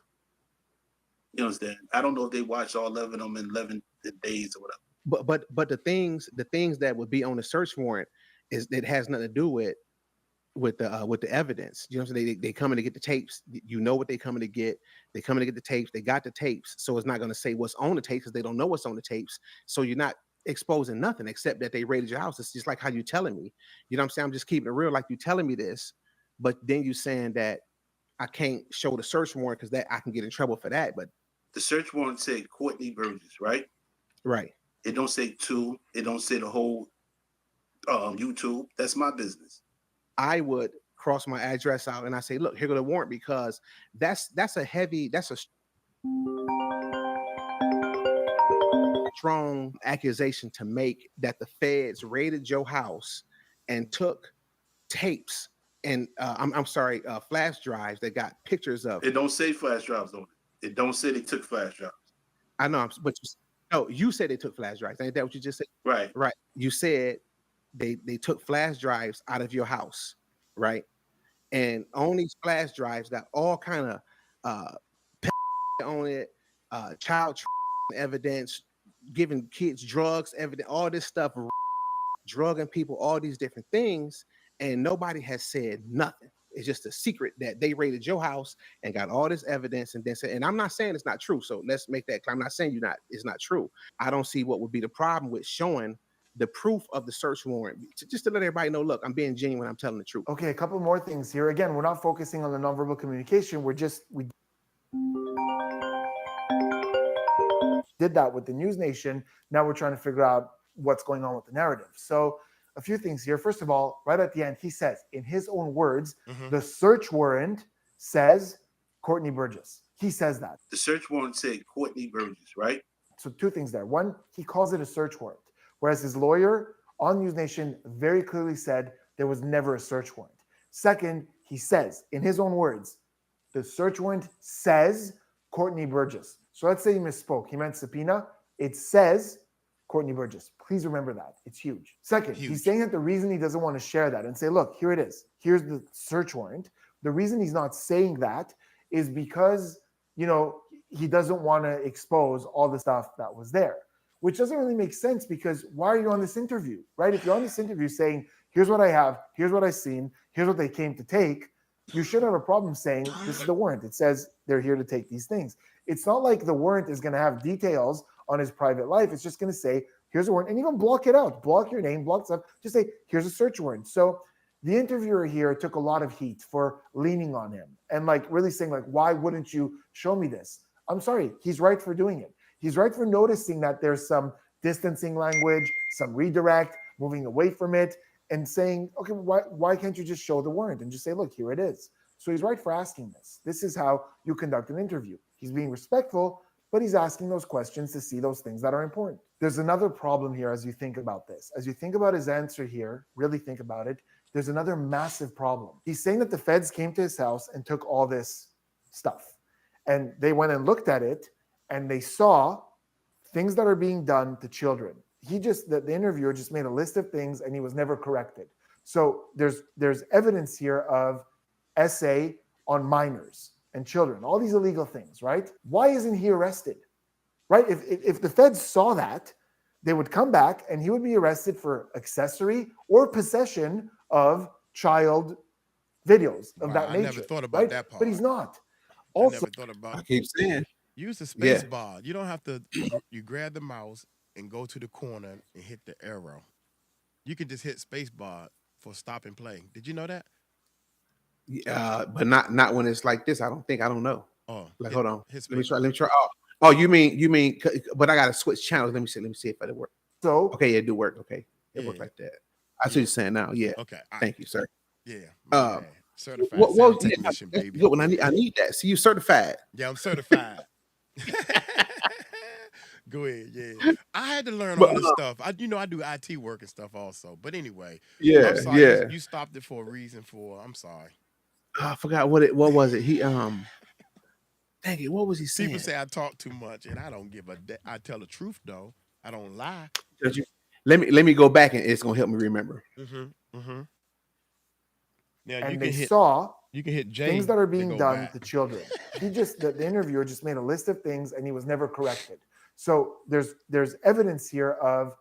You understand? I don't know if they watched all 11 of them in 11 days or whatever. But the things that would be on the search warrant is it has nothing to do with the evidence. You know what I'm saying? They coming to get the tapes. You know what they coming to get. They coming to get the tapes. They got the tapes. So it's not going to say what's on the tapes because they don't know what's on the tapes. So you're not exposing nothing except that they raided your house. It's just like how you telling me. You know what I'm saying? I'm just keeping it real, like you telling me this, but then you saying that I can't show the search warrant because that I can get in trouble for that. But the search warrant said Courtney Burgess, right? Right. It don't say two. It don't say the whole YouTube. That's my business. I would cross my address out and I say, look, here go the warrant, because that's a strong accusation to make that the feds raided your house and took tapes and I'm sorry, flash drives that got pictures of. It don't say flash drives on it. It don't say they took flash drives. I know, but you said they took flash drives. Ain't that what you just said? Right. Right. You said they took flash drives out of your house, right? And on these flash drives got all kind of on it, child evidence, giving kids drugs, evidence, all this stuff, drugging people, all these different things, and nobody has said nothing. It's just a secret that they raided your house and got all this evidence, and then said, and I'm not saying it's not true. So let's make that clear. I'm not saying it's not true. I don't see what would be the problem with showing the proof of the search warrant, just to let everybody know, look, I'm being genuine, I'm telling the truth. Okay, a couple more things here. Again, we're not focusing on the nonverbal communication. We did that with the News Nation. Now we're trying to figure out what's going on with the narrative. So a few things here. First of all, right at the end, he says, in his own words, the search warrant says Courtney Burgess. He says that. The search warrant said Courtney Burgess, right? So two things there. One, he calls it a search warrant, whereas his lawyer on News Nation very clearly said there was never a search warrant. Second, he says, in his own words, the search warrant says Courtney Burgess. So let's say he misspoke. He meant subpoena. It says Courtney Burgess. Please remember that. It's huge. Second, he's saying that the reason he doesn't want to share that and say, look, here it is. Here's the search warrant. The reason he's not saying that is because, he doesn't want to expose all the stuff that was there, which doesn't really make sense because why are you on this interview, right? If you're on this interview saying, here's what I have, here's what I've seen, here's what they came to take, you should have a problem saying this is the warrant. It says they're here to take these things. It's not like the warrant is going to have details on his private life. It's just going to say, here's a warrant, and even block it out. Block your name, block stuff. Just say, here's a search warrant. So the interviewer here took a lot of heat for leaning on him and really saying why wouldn't you show me this? I'm sorry. He's right for doing it. He's right for noticing that there's some distancing language, some redirect, moving away from it, and saying, okay, why can't you just show the warrant and just say, look, here it is. So he's right for asking this. This is how you conduct an interview. He's being respectful, but he's asking those questions to see those things that are important. There's another problem here as you think about this. As you think about his answer here, really think about it, there's another massive problem. He's saying that the feds came to his house and took all this stuff. And they went and looked at it, and they saw things that are being done to children. The interviewer just made a list of things, and he was never corrected. So there's evidence here of SA on minors and children, all these illegal things, right? Why isn't he arrested, right? If the feds saw that, they would come back and he would be arrested for accessory or possession of child videos of that nature. I never thought about that part. But he's not. Also, I never thought about I keep saying, use the space bar. You don't have to, you grab the mouse and go to the corner and hit the arrow. You can just hit space bar for stop and play. Did you know that? But not when it's like this. I don't know. Oh, hold on. Let me try. Oh, you mean? But I gotta switch channels. Let me see if it'll work. So okay, it do work. Okay, it worked like that. I see what you're saying now. Yeah. Okay. Thank you, sir. Yeah. Certified what technician, baby. Good one. I need that. See, you certified. Yeah, I'm certified. Go ahead. Yeah, I had to learn all this stuff. I do IT work and stuff also. But anyway, yeah, I'm sorry. yeah. You stopped it for a reason. I'm sorry. I forgot what was it. He dang it. What was he saying? People say I talk too much, and I don't give a. I tell the truth though. I don't lie. Let me go back, and it's gonna help me remember. Now and they saw you can hit J things that are being done to children. The interviewer just made a list of things, and he was never corrected. So there's evidence here of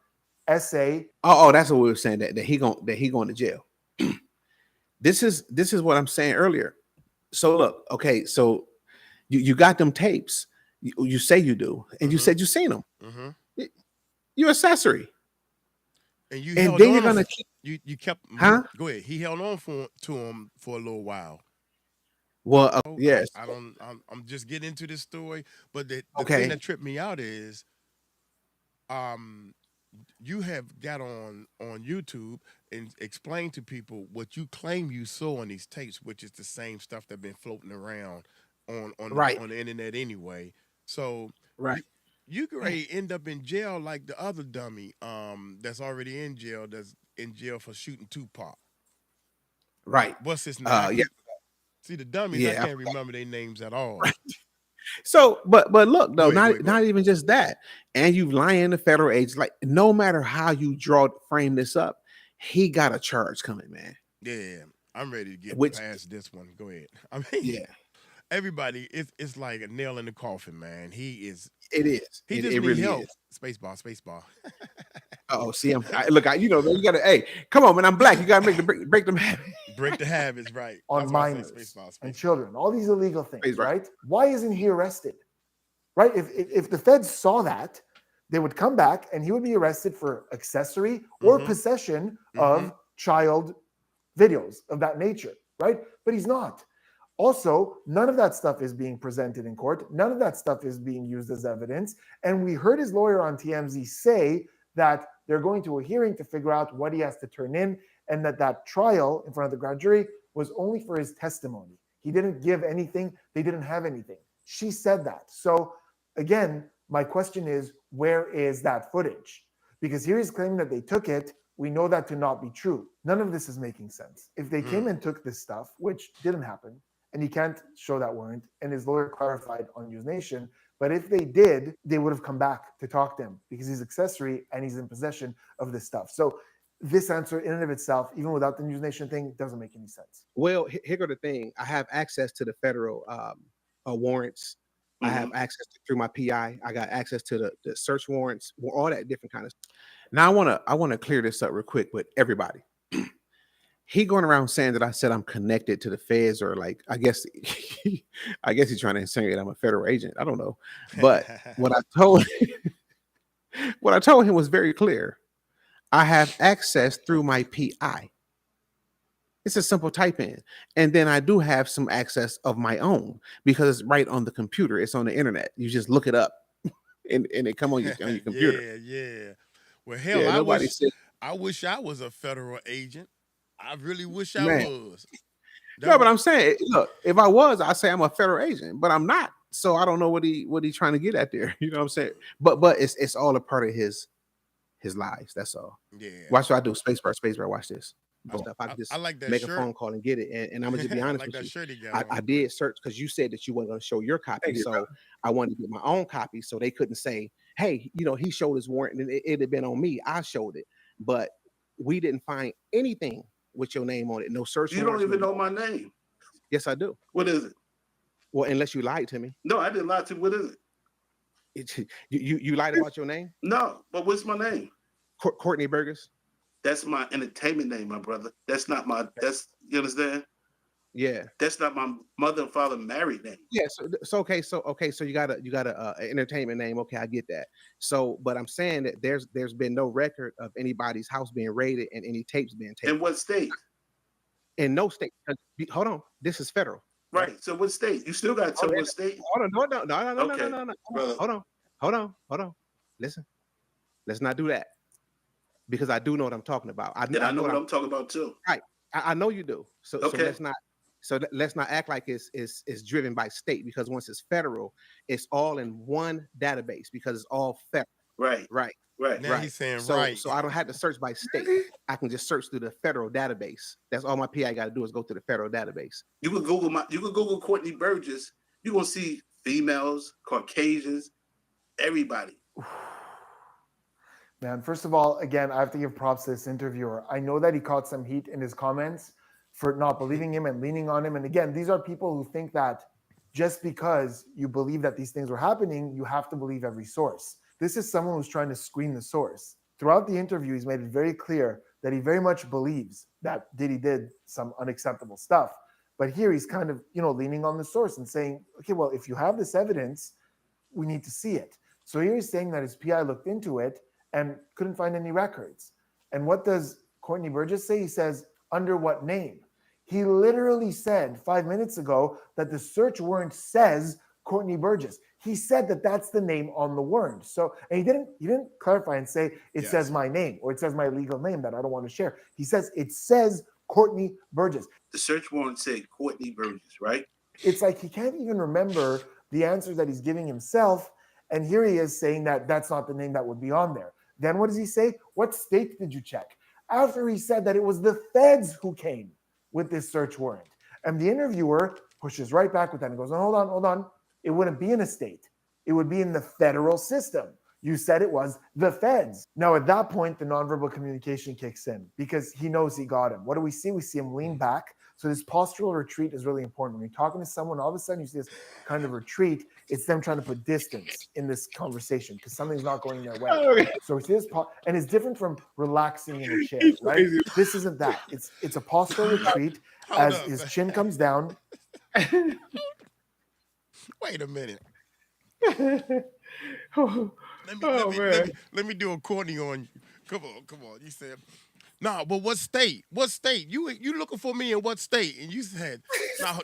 SA. Oh, that's what we were saying, that he going to jail. This is what I'm saying earlier. So look, okay, so you got them tapes. You say you do, and you said you seen them. You're accessory. And then you're gonna keep. You kept. Huh? Go ahead. He held on to him for a little while. Well, yes. I'm just getting into this story, but the thing that tripped me out is, you have got on YouTube and explained to people what you claim you saw on these tapes, which is the same stuff that's been floating around on the internet anyway. So you could end up in jail like the other dummy that's already in jail, that's in jail for shooting 𝗵𝗡. Right. What's his name? Yeah. See, the dummies, I can't remember their names at all. So, but look though, Go ahead. not even just that, and you lying to federal agents. Like, no matter how you frame this up, he got a charge coming, man. Yeah, I'm ready to get past this one. Go ahead. I mean, yeah, everybody, it's like a nail in the coffin, man. He is. It is. He it just really need help. is. Spacebar. Oh, see, look, you know, you gotta. Hey, come on, man. I'm black. You gotta break them habits. Break the habits, right? On minors and children, all these illegal things, right? Why isn't he arrested? Right? If the feds saw that, they would come back and he would be arrested for accessory or possession of child videos of that nature, right? But he's not. Also, none of that stuff is being presented in court. None of that stuff is being used as evidence. And we heard his lawyer on TMZ say that they're going to a hearing to figure out what he has to turn in, and that trial in front of the grand jury was only for his testimony. He didn't give anything. They didn't have anything. She said that. So again, my question is, where is that footage? Because here he's claiming that they took it. We know that to not be true. None of this is making sense. If they came and took this stuff, which didn't happen, and he can't show that warrant, and his lawyer clarified on News Nation, but if they did, they would have come back to talk to him because he's accessory and he's in possession of this stuff. So this answer in and of itself, even without the News Nation thing, doesn't make any sense. Well, here go the thing. I have access to the federal warrants. I have access through my PI. I got access to the search warrants, all that different kind of stuff. Now I want to clear this up real quick with everybody. He going around saying that I said I'm connected to the feds, or like, I guess he's trying to insinuate I'm a federal agent. I don't know. But what I told him was very clear. I have access through my PI. It's a simple type in. And then I do have some access of my own because it's right on the computer. It's on the internet. You just look it up and it come on your computer. Yeah. Well, hell, I wish I was a federal agent. I really wish I was. No, but I'm saying, look, if I was, I'd say I'm a federal agent, but I'm not. So I don't know what he's trying to get at there. You know what I'm saying? But it's all a part of his lives. That's all. Yeah. Watch what I do. Spacebar. Watch this. I just I like that make shirt. a phone call and get it. And I'm gonna just be honest like with you. Shirt he got I did search because you said that you weren't gonna show your copy. So I wanted to get my own copy so they couldn't say, hey, you know, he showed his warrant and it had been on me. I showed it. But we didn't find anything with your name on it. No search. You don't even know my name. Yes, I do. What is it? Well, unless you lied to me. No, I didn't lie to you. What is it? You lied about your name? No, but what's my name? Courtney Burgess. That's my entertainment name, my brother. That's not my. You understand? Yeah. That's not my mother and father married name. Yeah. So you got a entertainment name. Okay, I get that. So, but I'm saying that there's been no record of anybody's house being raided and any tapes being taken. In what state? In no state. Hold on. This is federal. Right. So what state? You still got to tell what state? Hold on. No. Brother. Hold on. Listen. Let's not do that. Because I do know what I'm talking about. I know what I'm talking about too. Right. I know you do. So let's not act like it's driven by state, because once it's federal, it's all in one database because it's all federal. Right. Now he's saying so, right. So I don't have to search by state. I can just search through the federal database. That's all my PI got to do is go to the federal database. You could Google Courtney Burgess. You're gonna see females, Caucasians, everybody. Man, first of all, again, I have to give props to this interviewer. I know that he caught some heat in his comments for not believing him and leaning on him. And again, these are people who think that just because you believe that these things were happening, you have to believe every source. This is someone who's trying to screen the source. Throughout the interview, he's made it very clear that he very much believes that Diddy did some unacceptable stuff. But here he's kind of, leaning on the source and saying, okay, well, if you have this evidence, we need to see it. So here he's saying that his PI looked into it and couldn't find any records. And what does Courtney Burgess say? He says, under what name? He literally said 5 minutes ago that the search warrant says Courtney Burgess. He said that that's the name on the warrant. So, and he didn't clarify and say it says my name or it says my legal name that I don't want to share. He says it says Courtney Burgess. The search warrant said Courtney Burgess, right? It's like he can't even remember the answers that he's giving himself. And here he is saying that that's not the name that would be on there. Then what does he say? What state did you check? After he said that it was the feds who came with this search warrant. And the interviewer pushes right back with that and goes, no, hold on. It wouldn't be in a state. It would be in the federal system. You said it was the feds. Now, at that point, the nonverbal communication kicks in because he knows he got him. What do we see? We see him lean back. So this postural retreat is really important. When you're talking to someone, all of a sudden you see this kind of retreat. It's them trying to put distance in this conversation because something's not going their way. So we see this, and it's different from relaxing in a chair, right? This isn't that. It's a postural retreat as his chin comes down. Wait a minute. Let me do a Courtney on you. Come on. You said, nah, but what state? What state? You looking for me in what state? And you said,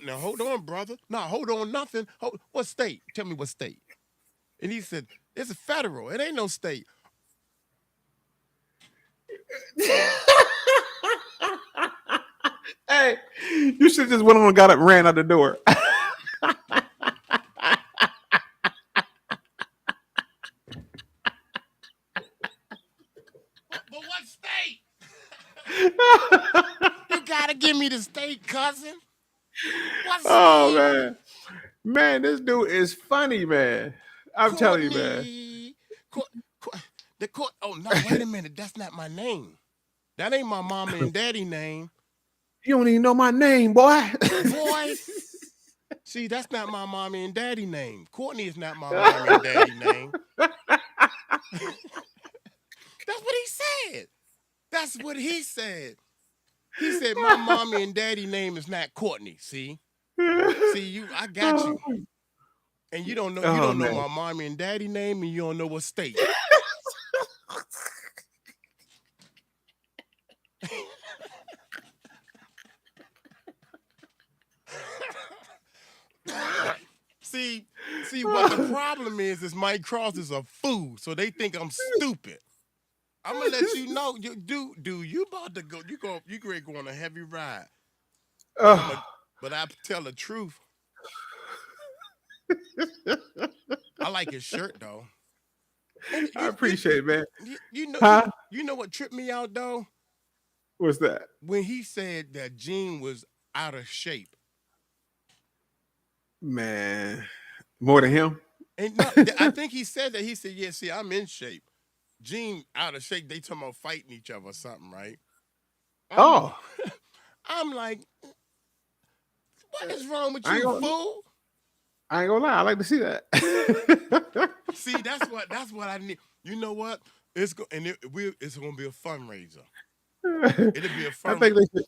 now hold on, brother. Hold on, nothing. What state? Tell me what state. And he said, it's a federal. It ain't no state. Hey, you should just went on and got up and ran out the door. You gotta give me the state, cousin. What's man, this dude is funny, man. I'm telling you, man. Oh no, wait a minute. That's not my name. That ain't my mama and daddy name. You don't even know my name, boy. Boy. See, that's not my mommy and daddy name. Courtney is not my mommy and daddy name. That's what he said. That's what he said. He said, my mommy and daddy name is not Courtney. See, I got you. And you don't know, know my mommy and daddy name, and you don't know what state. See what the problem is Mike Cross is a fool, so they think I'm stupid. I'm gonna let you know, you about to go, you ready to go on a heavy ride. But I tell the truth. I like his shirt though. I appreciate it, man. You know what tripped me out though? What's that? When he said that Gene was out of shape. Man, more than him? And no, I think he said that. He said, yeah, see, I'm in shape. Gene out of shape. They talking about fighting each other or something, right? I'm like, what is wrong with you, fool? I ain't gonna lie. I like to see that. See, that's what I need. You know what? It's gonna be a fundraiser. It'll be a fundraiser.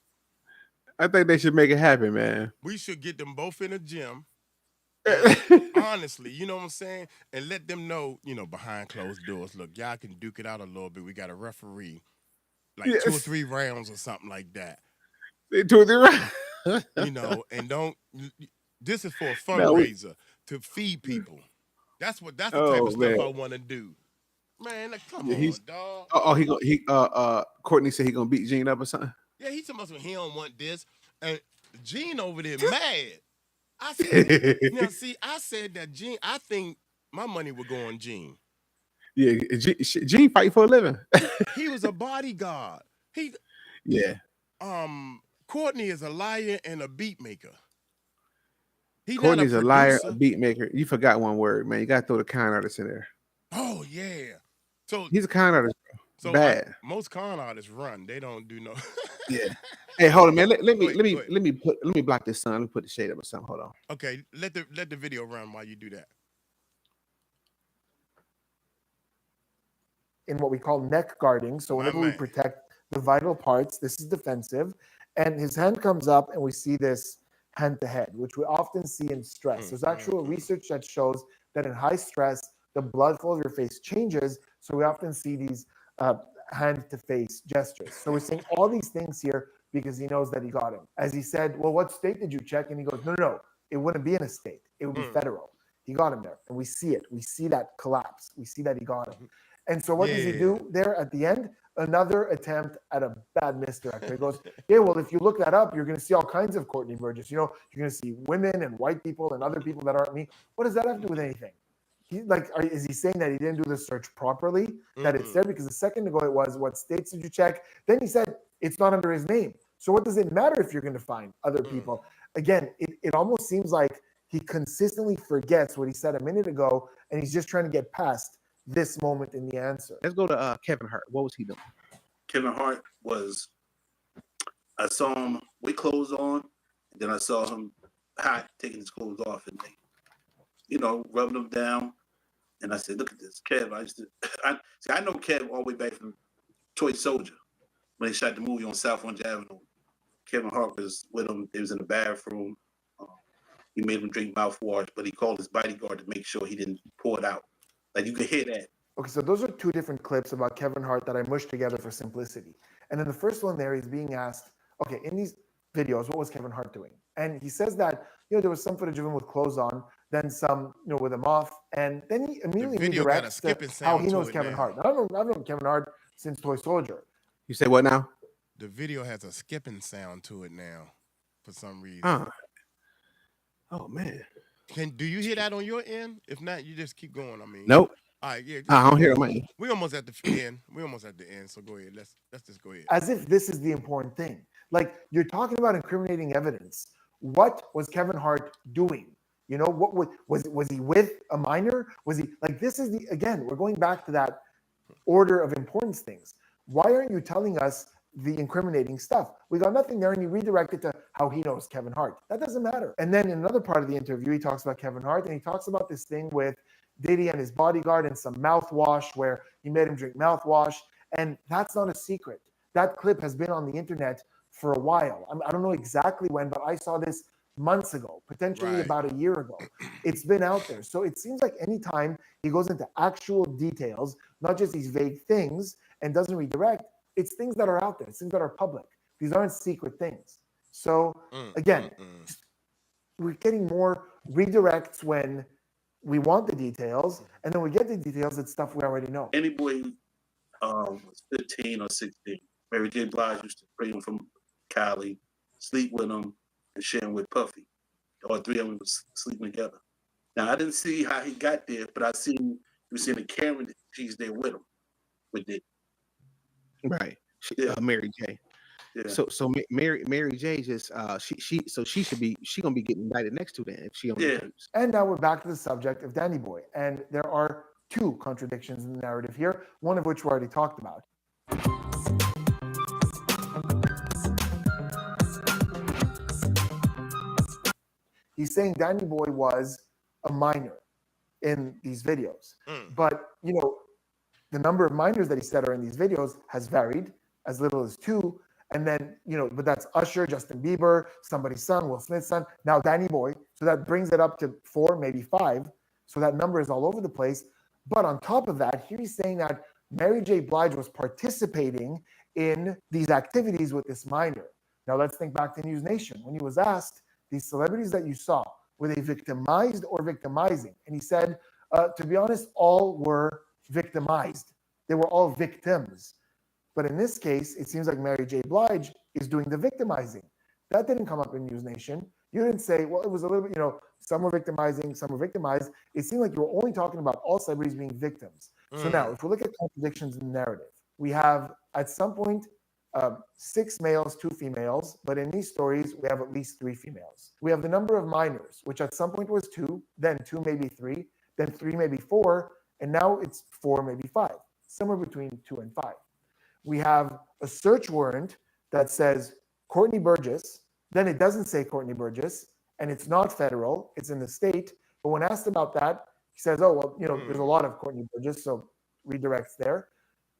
I think they should make it happen, man. We should get them both in a gym. Honestly, you know what I'm saying? And let them know, behind closed doors, look, y'all can duke it out a little bit. We got a referee, like 2 or 3 rounds or something like that. 2 or 3 rounds. And this is for a fundraiser to feed people. That's the type of stuff I want to do. Man, come on, dog. Courtney said he gonna beat Gene up or something. Yeah, he told us he don't want this. And Gene over there mad. I said that Gene, I think my money would go on Gene. Yeah, Gene fight for a living. He was a bodyguard. Courtney is a liar and a beat maker. Courtney's a liar, a beat maker. You forgot one word, man. You gotta throw the con artist in there. Oh yeah. So he's a con artist. So bad. Most con artists run. They don't do no. Yeah. Hey, hold on, man. Let me block this sun. Let me put the shade up or something. Hold on. Okay. Let the video run while you do that. In what we call neck guarding. So whenever we protect the vital parts, this is defensive. And his hand comes up and we see this hand to head, which we often see in stress. There's actual research that shows that in high stress, the blood flow of your face changes. So we often see these hand to face gestures. So we're saying all these things here because he knows that he got him. As he said, well, what state did you check? And he goes, no, it wouldn't be in a state. It would be federal. He got him there. And we see it. We see that collapse. We see that he got him. And so what does he do there at the end? Another attempt at a bad misdirector. He goes, yeah, well, if you look that up, you're going to see all kinds of Courtney merges. You're going to see women and white people and other people that aren't me. What does that have to do with anything? Is he saying that he didn't do the search properly, that it's there? Because a second ago it was, what states did you check? Then he said, it's not under his name. So what does it matter if you're going to find other people? Again, it almost seems like he consistently forgets what he said a minute ago, and he's just trying to get past this moment in the answer. Let's go to Kevin Hart. What was he doing? Kevin Hart was, I saw him with clothes on, and then I saw him hot, taking his clothes off, and rubbing them down. And I said, look at this, Kev. I know Kev all the way back from Toy Soldier when they shot the movie on South Orange Avenue. Kevin Hart was with him. They was in the bathroom. He made him drink mouthwash, but he called his bodyguard to make sure he didn't pour it out. Like, you could hear that. Okay, so those are two different clips about Kevin Hart that I mushed together for simplicity. And in the first one there, he's being asked, okay, in these videos, what was Kevin Hart doing? And he says that, there was some footage of him with clothes on, then some, with him off, and then he immediately redirects to how he knows Kevin Hart. I've known Kevin Hart since Toy Soldier. You say what now? The video has a skipping sound to it now, for some reason. Oh man. Do you hear that on your end? If not, you just keep going. I mean, nope. All right, yeah. I don't hear it on my end. We almost at the end. So go ahead. Let's just go ahead. As if this is the important thing. Like, you're talking about incriminating evidence. What was Kevin Hart doing? What was he with a minor? Was he like, this is again, we're going back to that order of importance things. Why aren't you telling us the incriminating stuff? We got nothing there, and you redirect it to how he knows Kevin Hart. That doesn't matter. And then in another part of the interview, he talks about Kevin Hart, and he talks about this thing with Diddy and his bodyguard and some mouthwash where he made him drink mouthwash. And that's not a secret. That clip has been on the internet for a while. I don't know exactly when, but I saw this months ago, potentially about a year ago. It's been out there. So it seems like anytime he goes into actual details, not just these vague things, and doesn't redirect, it's things that are out there. It's things that are public. These aren't secret things. So again, we're getting more redirects when we want the details, and then we get the details. It's stuff we already know. Any boy was 15 or 16. Mary J. Blige used to bring him from Cali, sleep with him, and share him with Puffy. All three of them was sleeping together. Now, I didn't see how he got there, but I seen the camera that she's there with him. With it. Right. Mary J. Yeah. So Mary J. just she gonna be getting indicted next to that if she on the news. And now we're back to the subject of Danny Boy, and there are two contradictions in the narrative here, one of which we already talked about. He's saying Danny Boy was a minor in these videos, but the number of minors that he said are in these videos has varied, as little as 2. And then, but that's Usher, Justin Bieber, somebody's son, Will Smith's son, now Danny Boy. So that brings it up to 4, maybe 5. So that number is all over the place. But on top of that, here he's saying that Mary J. Blige was participating in these activities with this minor. Now let's think back to News Nation. When he was asked, these celebrities that you saw, were they victimized or victimizing? And he said, to be honest, all were victimized. They were all victims. But in this case, it seems like Mary J. Blige is doing the victimizing. That didn't come up in News Nation. You didn't say, well, it was a little bit, some were victimizing, some were victimized. It seemed like you were only talking about all celebrities being victims. So now, if we look at contradictions in the narrative, we have at some point 6 males, 2 females, but in these stories, we have at least 3 females. We have the number of minors, which at some point was 2, then 2, maybe 3, then 3, maybe 4, and now it's 4, maybe 5, somewhere between 2 and 5. We have a search warrant that says Courtney Burgess, then it doesn't say Courtney Burgess, and it's not federal, it's in the state. But when asked about that, he says, oh, well, there's a lot of Courtney Burgess, so redirects there.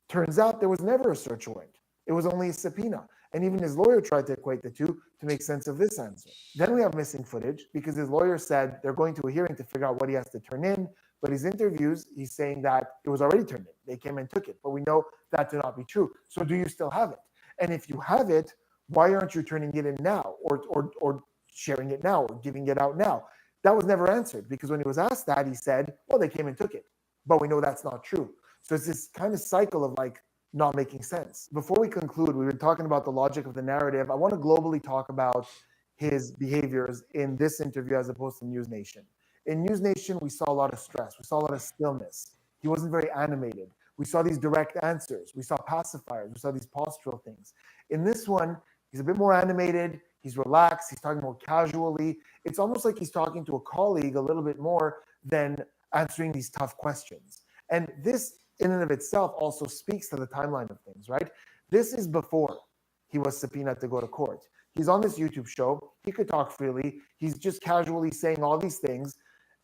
Turns out there was never a search warrant. It was only a subpoena. And even his lawyer tried to equate the two to make sense of this answer. Then we have missing footage because his lawyer said they're going to a hearing to figure out what he has to turn in. But his interviews, he's saying that it was already turned in. They came and took it. But we know that to not be true. So do you still have it? And if you have it, why aren't you turning it in now or sharing it now or giving it out now? That was never answered because when he was asked that, he said, well, they came and took it. But we know that's not true. So it's this kind of cycle of like not making sense. Before we conclude, we've been talking about the logic of the narrative. I want to globally talk about his behaviors in this interview as opposed to News Nation. In News Nation, we saw a lot of stress. We saw a lot of stillness. He wasn't very animated. We saw these direct answers. We saw pacifiers. We saw these postural things. In this one, He's a bit more animated. He's relaxed. He's talking more casually. It's almost like he's talking to a colleague a little bit more than answering these tough questions. And this in and of itself also speaks to the timeline of things, right? This is before he was subpoenaed to go to court. He's on this YouTube show. He could talk freely. He's just casually saying all these things.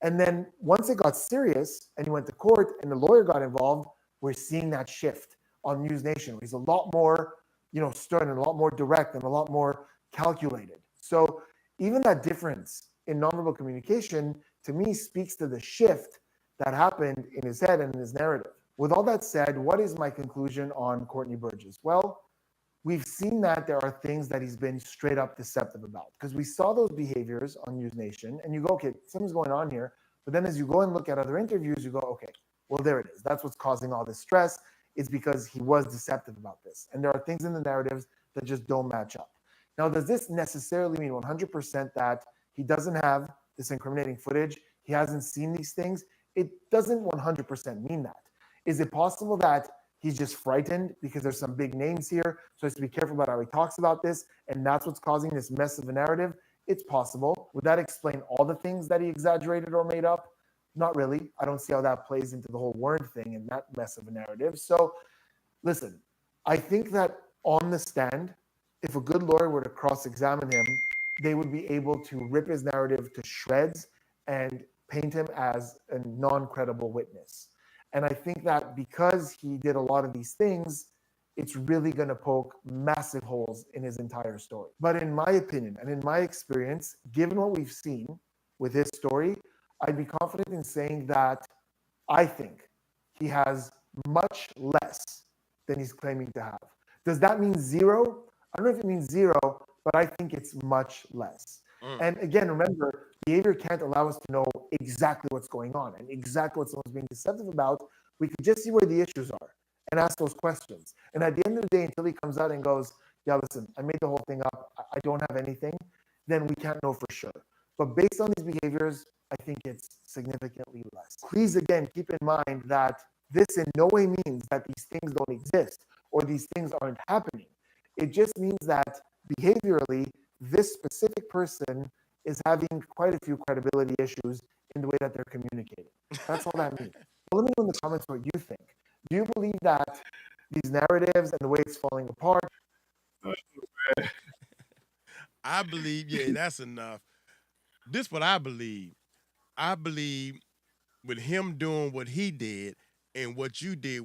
And then once it got serious and he went to court and the lawyer got involved, we're seeing that shift on News Nation. He's a lot more, stern and a lot more direct and a lot more calculated. So even that difference in nonverbal communication, to me, speaks to the shift that happened in his head and in his narrative. With all that said, what is my conclusion on Courtney 𝗵𝗔𝗓? Well, we've seen that there are things that he's been straight up deceptive about, because we saw those behaviors on News Nation and you go, okay, something's going on here. But then as you go and look at other interviews, you go, okay, well, there it is. That's what's causing all this stress. It's because he was deceptive about this. And there are things in the narratives that just don't match up. Now, does this necessarily mean 100% that he doesn't have this incriminating footage? He hasn't seen these things? It doesn't 100% mean that. Is it possible that he's just frightened because there's some big names here, so he has to be careful about how he talks about this, and that's what's causing this mess of a narrative? It's possible. Would that explain all the things that he exaggerated or made up? Not really. I don't see how that plays into the whole Warren thing and that mess of a narrative. So listen, I think that on the stand, if a good lawyer were to cross-examine him, they would be able to rip his narrative to shreds and paint him as a non-credible witness. And I think that because he did a lot of these things, it's really going to poke massive holes in his entire story. But in my opinion and in my experience, given what we've seen with his story, I'd be confident in saying that I think he has much less than he's claiming to have. Does that mean zero? I don't know if it means zero, but I think it's much less. And again, remember, behavior can't allow us to know exactly what's going on and exactly what someone's being deceptive about. We can just see where the issues are and ask those questions. And at the end of the day, until he comes out and goes, yeah, listen, I made the whole thing up, I don't have anything, then we can't know for sure. But based on these behaviors, I think it's significantly less. Please, again, keep in mind that this in no way means that these things don't exist or these things aren't happening. It just means that behaviorally, this specific person is having quite a few credibility issues in the way that they're communicating. That's all that means. Well, let me know in the comments what you think. Do you believe that these narratives and the way it's falling apart? I believe, yeah, that's enough. This is what I believe. I believe with him doing what he did and what you did,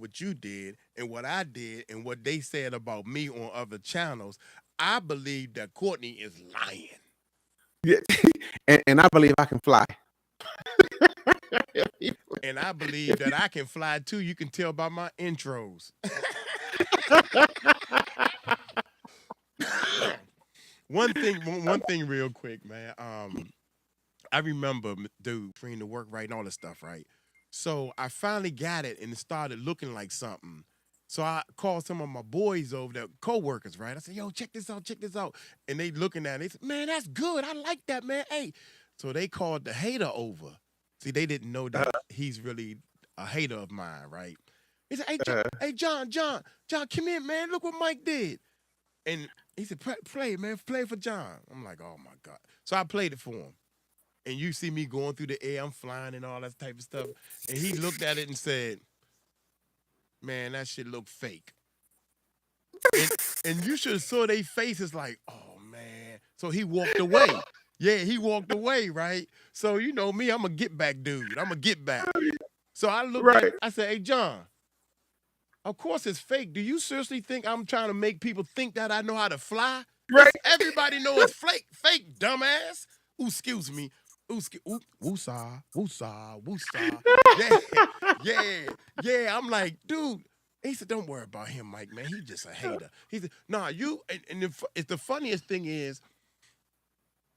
and what I did, and what they said about me on other channels, I believe that Courtney is lying. Yeah, and I believe I can fly. And I believe that I can fly too. You can tell by my intros. One thing real quick, man. I remember, dude, bringing to work, right, and all this stuff, right? So I finally got it, and it started looking like something. So I called some of my boys over there, co-workers, right? I said, yo, check this out. And they looking at it, they said, man, that's good. I like that, man. Hey. So they called the hater over. See, they didn't know that he's really a hater of mine, right? He said, hey, John, come in, man. Look what Mike did. And he said, play, man, play for John. I'm like, oh, my God. So I played it for him. And you see me going through the air, I'm flying and all that type of stuff. And he looked at it and said, man, that shit look fake. And you should have saw their faces like, oh, man. So he walked away. Yeah, he walked away, right? So you know me, I'm a get back dude. I'm a get back. So I looked at, I said, hey, John, of course it's fake. Do you seriously think I'm trying to make people think that I know how to fly? Right. Everybody know it's fake, dumbass. Ooh, excuse me. Woosah. Yeah. I'm like, dude. He said, don't worry about him, Mike, man. He's just a hater. He said, nah, you, and the funniest thing is,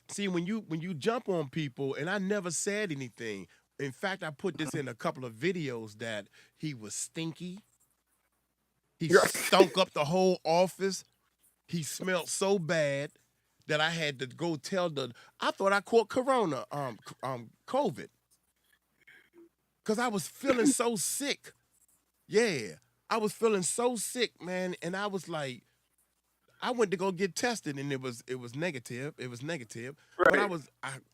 see, when you jump on people, and I never said anything. In fact, I put this in a couple of videos that he was stinky. He stunk up the whole office. He smelled so bad that I had to go tell I thought I caught COVID. Because I was feeling so sick. Yeah, I was feeling so sick, man. And I was like, I went to go get tested, and it was negative. It was negative. Right. But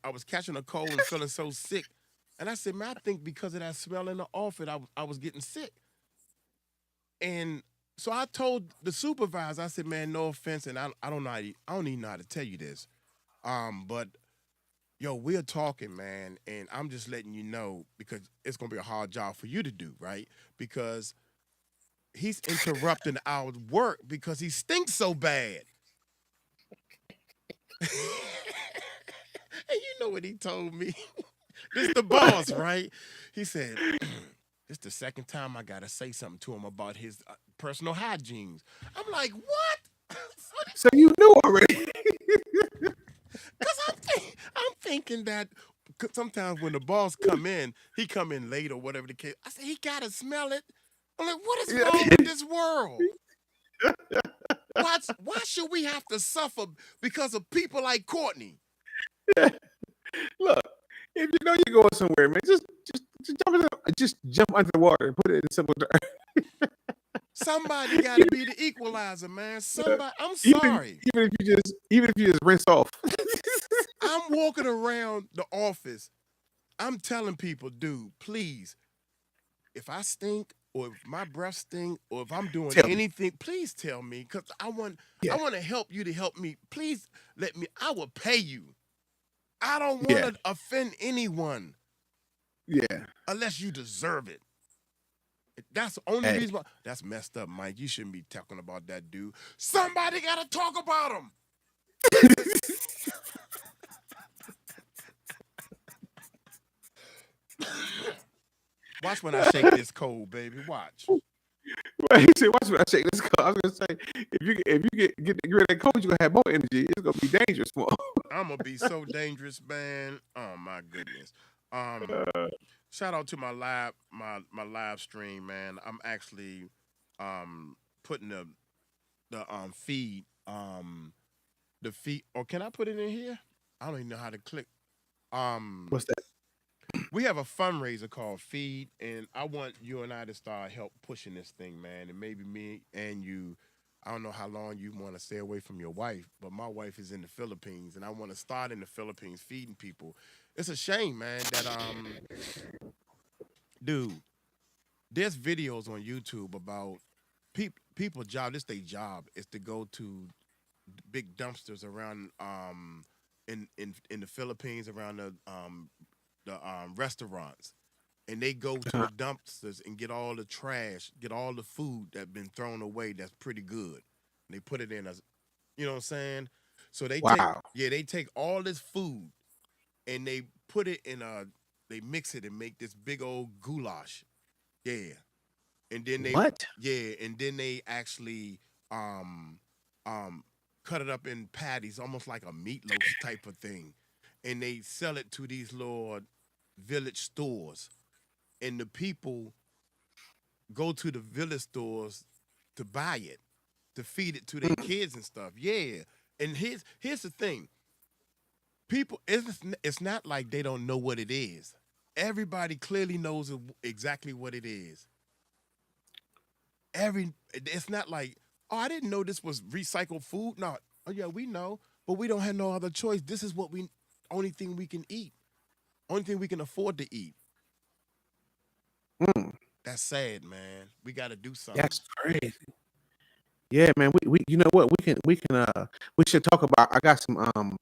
I was catching a cold and feeling so sick. And I said, man, I think because of that smell in the office, I was getting sick. And so I told the supervisor, I said, man, no offense, and I don't even know how to tell you this. But yo, we're talking, man, and I'm just letting you know because it's gonna be a hard job for you to do, right? Because he's interrupting our work because he stinks so bad. And you know what he told me? This the boss, right? He said, this the second time I gotta say something to him about his personal hygiene. I'm like, what? So you knew already. Because I'm thinking that sometimes when the boss come in, he come in late or whatever the case. I said, he gotta smell it. I'm like, what is wrong with this world? Why should we have to suffer because of people like Courtney? Look, if you know you're going somewhere, man, just jump under the water and put it in simple terms. Somebody got to be the equalizer, man. Somebody. I'm sorry. Even if you just rinse off. I'm walking around the office. I'm telling people, dude, please, if I stink or if my breath stink or if I'm doing anything, please tell me because I want to help you to help me. Please let me. I will pay you. I don't want to offend anyone. Yeah. Unless you deserve it. That's the only reason why. That's messed up, Mike. You shouldn't be talking about that dude. Somebody got to talk about him. Watch when I shake this cold, baby. Watch. Well, he said, watch when I shake this cold. I was gonna say, if you get rid of that cold, you're gonna have more energy. It's gonna be dangerous for him. I'm gonna be so dangerous, man. Oh my goodness. Shout out to my live stream, man. I'm actually putting the feed or can I put it in here? I don't even know how to click. What's that? We have a fundraiser called Feed, and I want you and I to start help pushing this thing, man. And maybe me and you, I don't know how long you want to stay away from your wife, but my wife is in the Philippines, and I want to start in the Philippines feeding people. It's a shame, man, that dude, there's videos on YouTube about people's job. This their job is to go to big dumpsters around in the Philippines around the restaurants, and they go to the dumpsters and get all the trash, get all the food that's been thrown away that's pretty good. And they put it in you know what I'm saying? So they they take all this food and they put it in they mix it and make this big old goulash. Yeah. And then they and then they actually cut it up in patties, almost like a meatloaf type of thing. And they sell it to these little village stores. And the people go to the village stores to buy it, to feed it to their kids and stuff. Yeah. And here's the thing. People, it's not like they don't know what it is. Everybody clearly knows exactly what it is. It's not like, oh, I didn't know this was recycled food. No, oh yeah, we know, but we don't have no other choice. This is what only thing we can eat. Only thing we can afford to eat. That's sad, man. We got to do something. That's crazy. Yeah, man. We you know what? We should talk about. I got some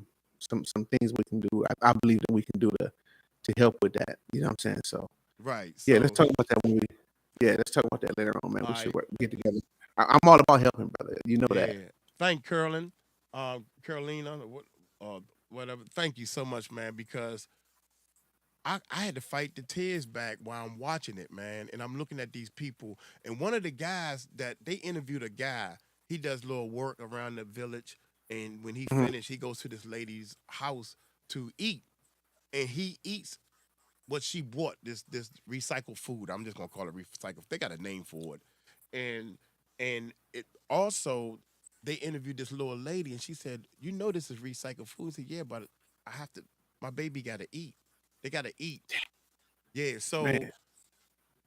things we can do. I believe that we can do to help with that. You know what I'm saying? So right. Yeah, let's talk about that when let's talk about that later on, man. We should get together. I'm all about helping, brother. You know that. Thank Carolina, whatever. Thank you so much, man, because I had to fight the tears back while I'm watching it, man. And I'm looking at these people. And one of the guys that they interviewed a guy, he does little work around the village. And when he finished, he goes to this lady's house to eat. And he eats what she bought, this recycled food. I'm just going to call it recycled. They got a name for it. And it also, they interviewed this little lady, and she said, you know this is recycled food? He said, yeah, but my baby got to eat. They got to eat. Yeah, so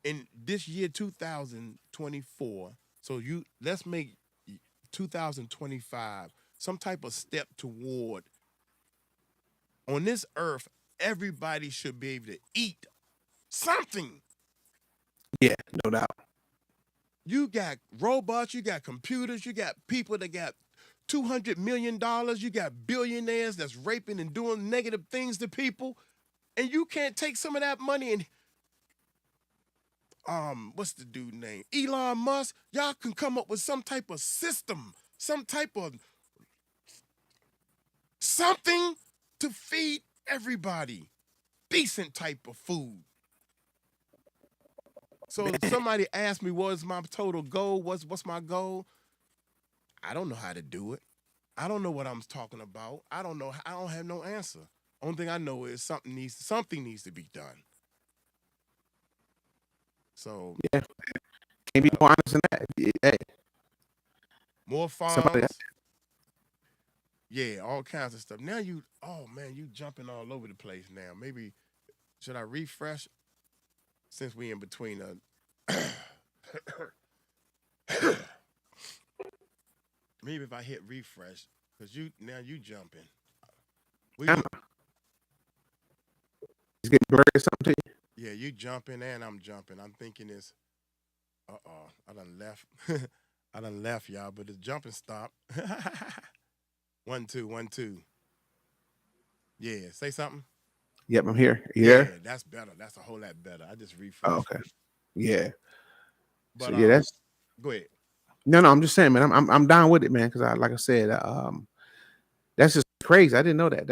in this year, 2024, so let's make 2025, some type of step toward on this earth, everybody should be able to eat something. Yeah, no doubt. You got robots, you got computers, you got people that got $200 million, you got billionaires that's raping and doing negative things to people, and you can't take some of that money and what's the dude name? Elon Musk, y'all can come up with some type of system, some type of something to feed everybody. Decent type of food. So if somebody asked me what's my total goal, what's my goal? I don't know how to do it. I don't know what I'm talking about. I don't know. I don't have no answer. Only thing I know is something needs to be done. So yeah, can't be more honest than that. Hey, more farms. Yeah, all kinds of stuff. Now you jumping all over the place now. Maybe should I refresh since we in between maybe if I hit refresh, because you jumping. It's getting blurry or something to you? Yeah, you jumping and I'm jumping. I'm thinking it's I done left. I done left y'all, but the jumping stopped. 1 2 1 2. Yeah, say something. Yep, I'm here. You there? That's better. That's a whole lot better. I just refreshed. Oh, okay. Yeah. But so, yeah, that's go ahead. No, I'm just saying, man. I'm down with it, man. Because like I said, that's just crazy. I didn't know that.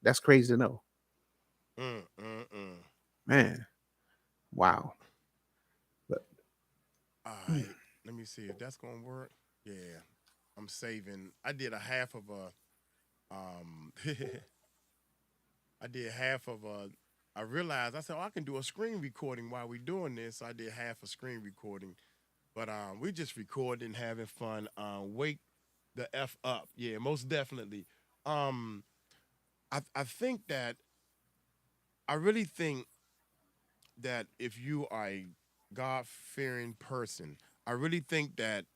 That's crazy to know. Man, wow. But all right, let me see if that's gonna work. Yeah, I'm saving. I did a half of a. I did half of a. I realized I said, I can do a screen recording while we're doing this. So I did half a screen recording. But we just recording, having fun. Wake the F up. Yeah, most definitely. I think that I really think that if you are a God-fearing person, I really think that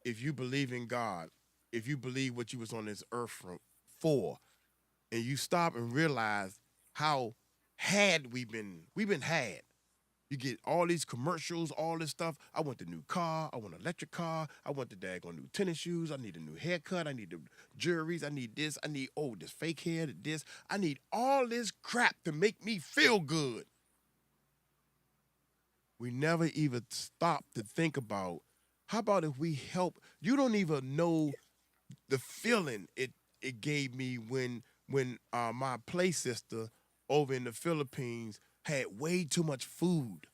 if you believe in God, if you believe what you was on this earth for, and you stop and realize how we've been had. You get all these commercials, all this stuff. I want the new car. I want an electric car. I want the daggone new tennis shoes. I need a new haircut. I need the jewelries. I need this. I need, this fake hair, this. I need all this crap to make me feel good. We never even stop to think about, how about if we help? You don't even know the feeling it gave me when my play sister over in the Philippines had way too much food.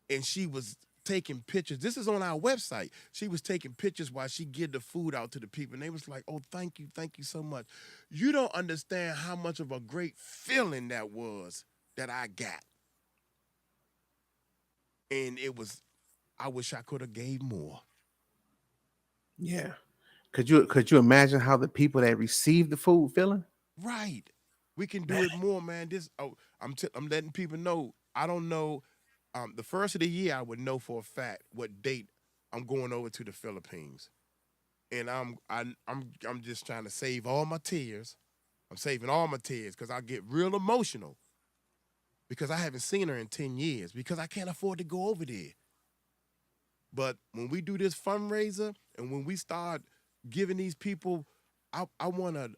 And she was taking pictures. This is on our website. She was taking pictures while she give the food out to the people. And they was like, oh, thank you so much. You don't understand how much of a great feeling that was that I got. And it was, I wish I could have gave more. Yeah. Could you imagine how the people that received the food feeling? Right. We can do it more, man. I'm letting people know. I don't know. The first of the year, I would know for a fact what date I'm going over to the Philippines, and I'm just trying to save all my tears. I'm saving all my tears because I get real emotional because I haven't seen her in 10 years because I can't afford to go over there. But when we do this fundraiser and when we start giving these people, I wanna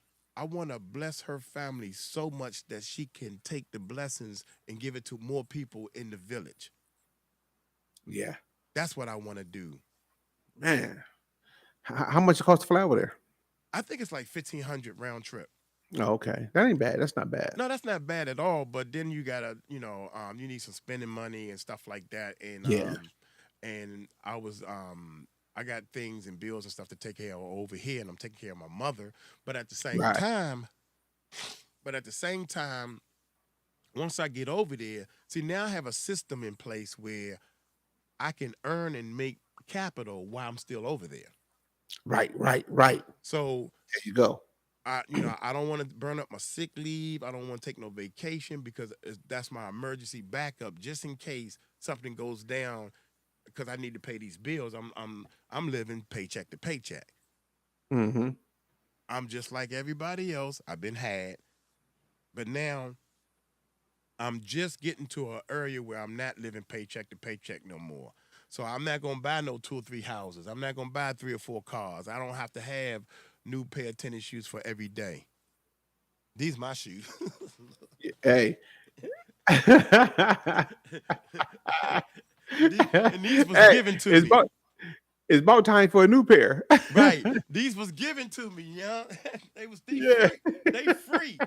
bless her family so much that she can take the blessings and give it to more people in the village. Yeah. That's what I want to do. Man, how much it cost to fly over there? I think it's like $1,500 round trip. Oh, okay. That ain't bad. That's not bad. No, that's not bad at all. But then you gotta, you need some spending money and stuff like that. And yeah. And I got things and bills and stuff to take care of over here, and I'm taking care of my mother. But at the same time, once I get over there, see, now I have a system in place where I can earn and make capital while I'm still over there. Right. So there you go. I don't want to burn up my sick leave. I don't want to take no vacation because that's my emergency backup just in case something goes down. because I need to pay these bills. I'm living paycheck to paycheck. Mm-hmm. I'm just like everybody else. I've been had, but now I'm just getting to an area where I'm not living paycheck to paycheck no more. So I'm not gonna buy no 2 or 3 houses. I'm not gonna buy 3 or 4 cars. I don't have to have new pair of tennis shoes for every day. These my shoes. Hey. And these was given to me. It's about time for a new pair. Right. These was given to me, yeah. They was free. They free.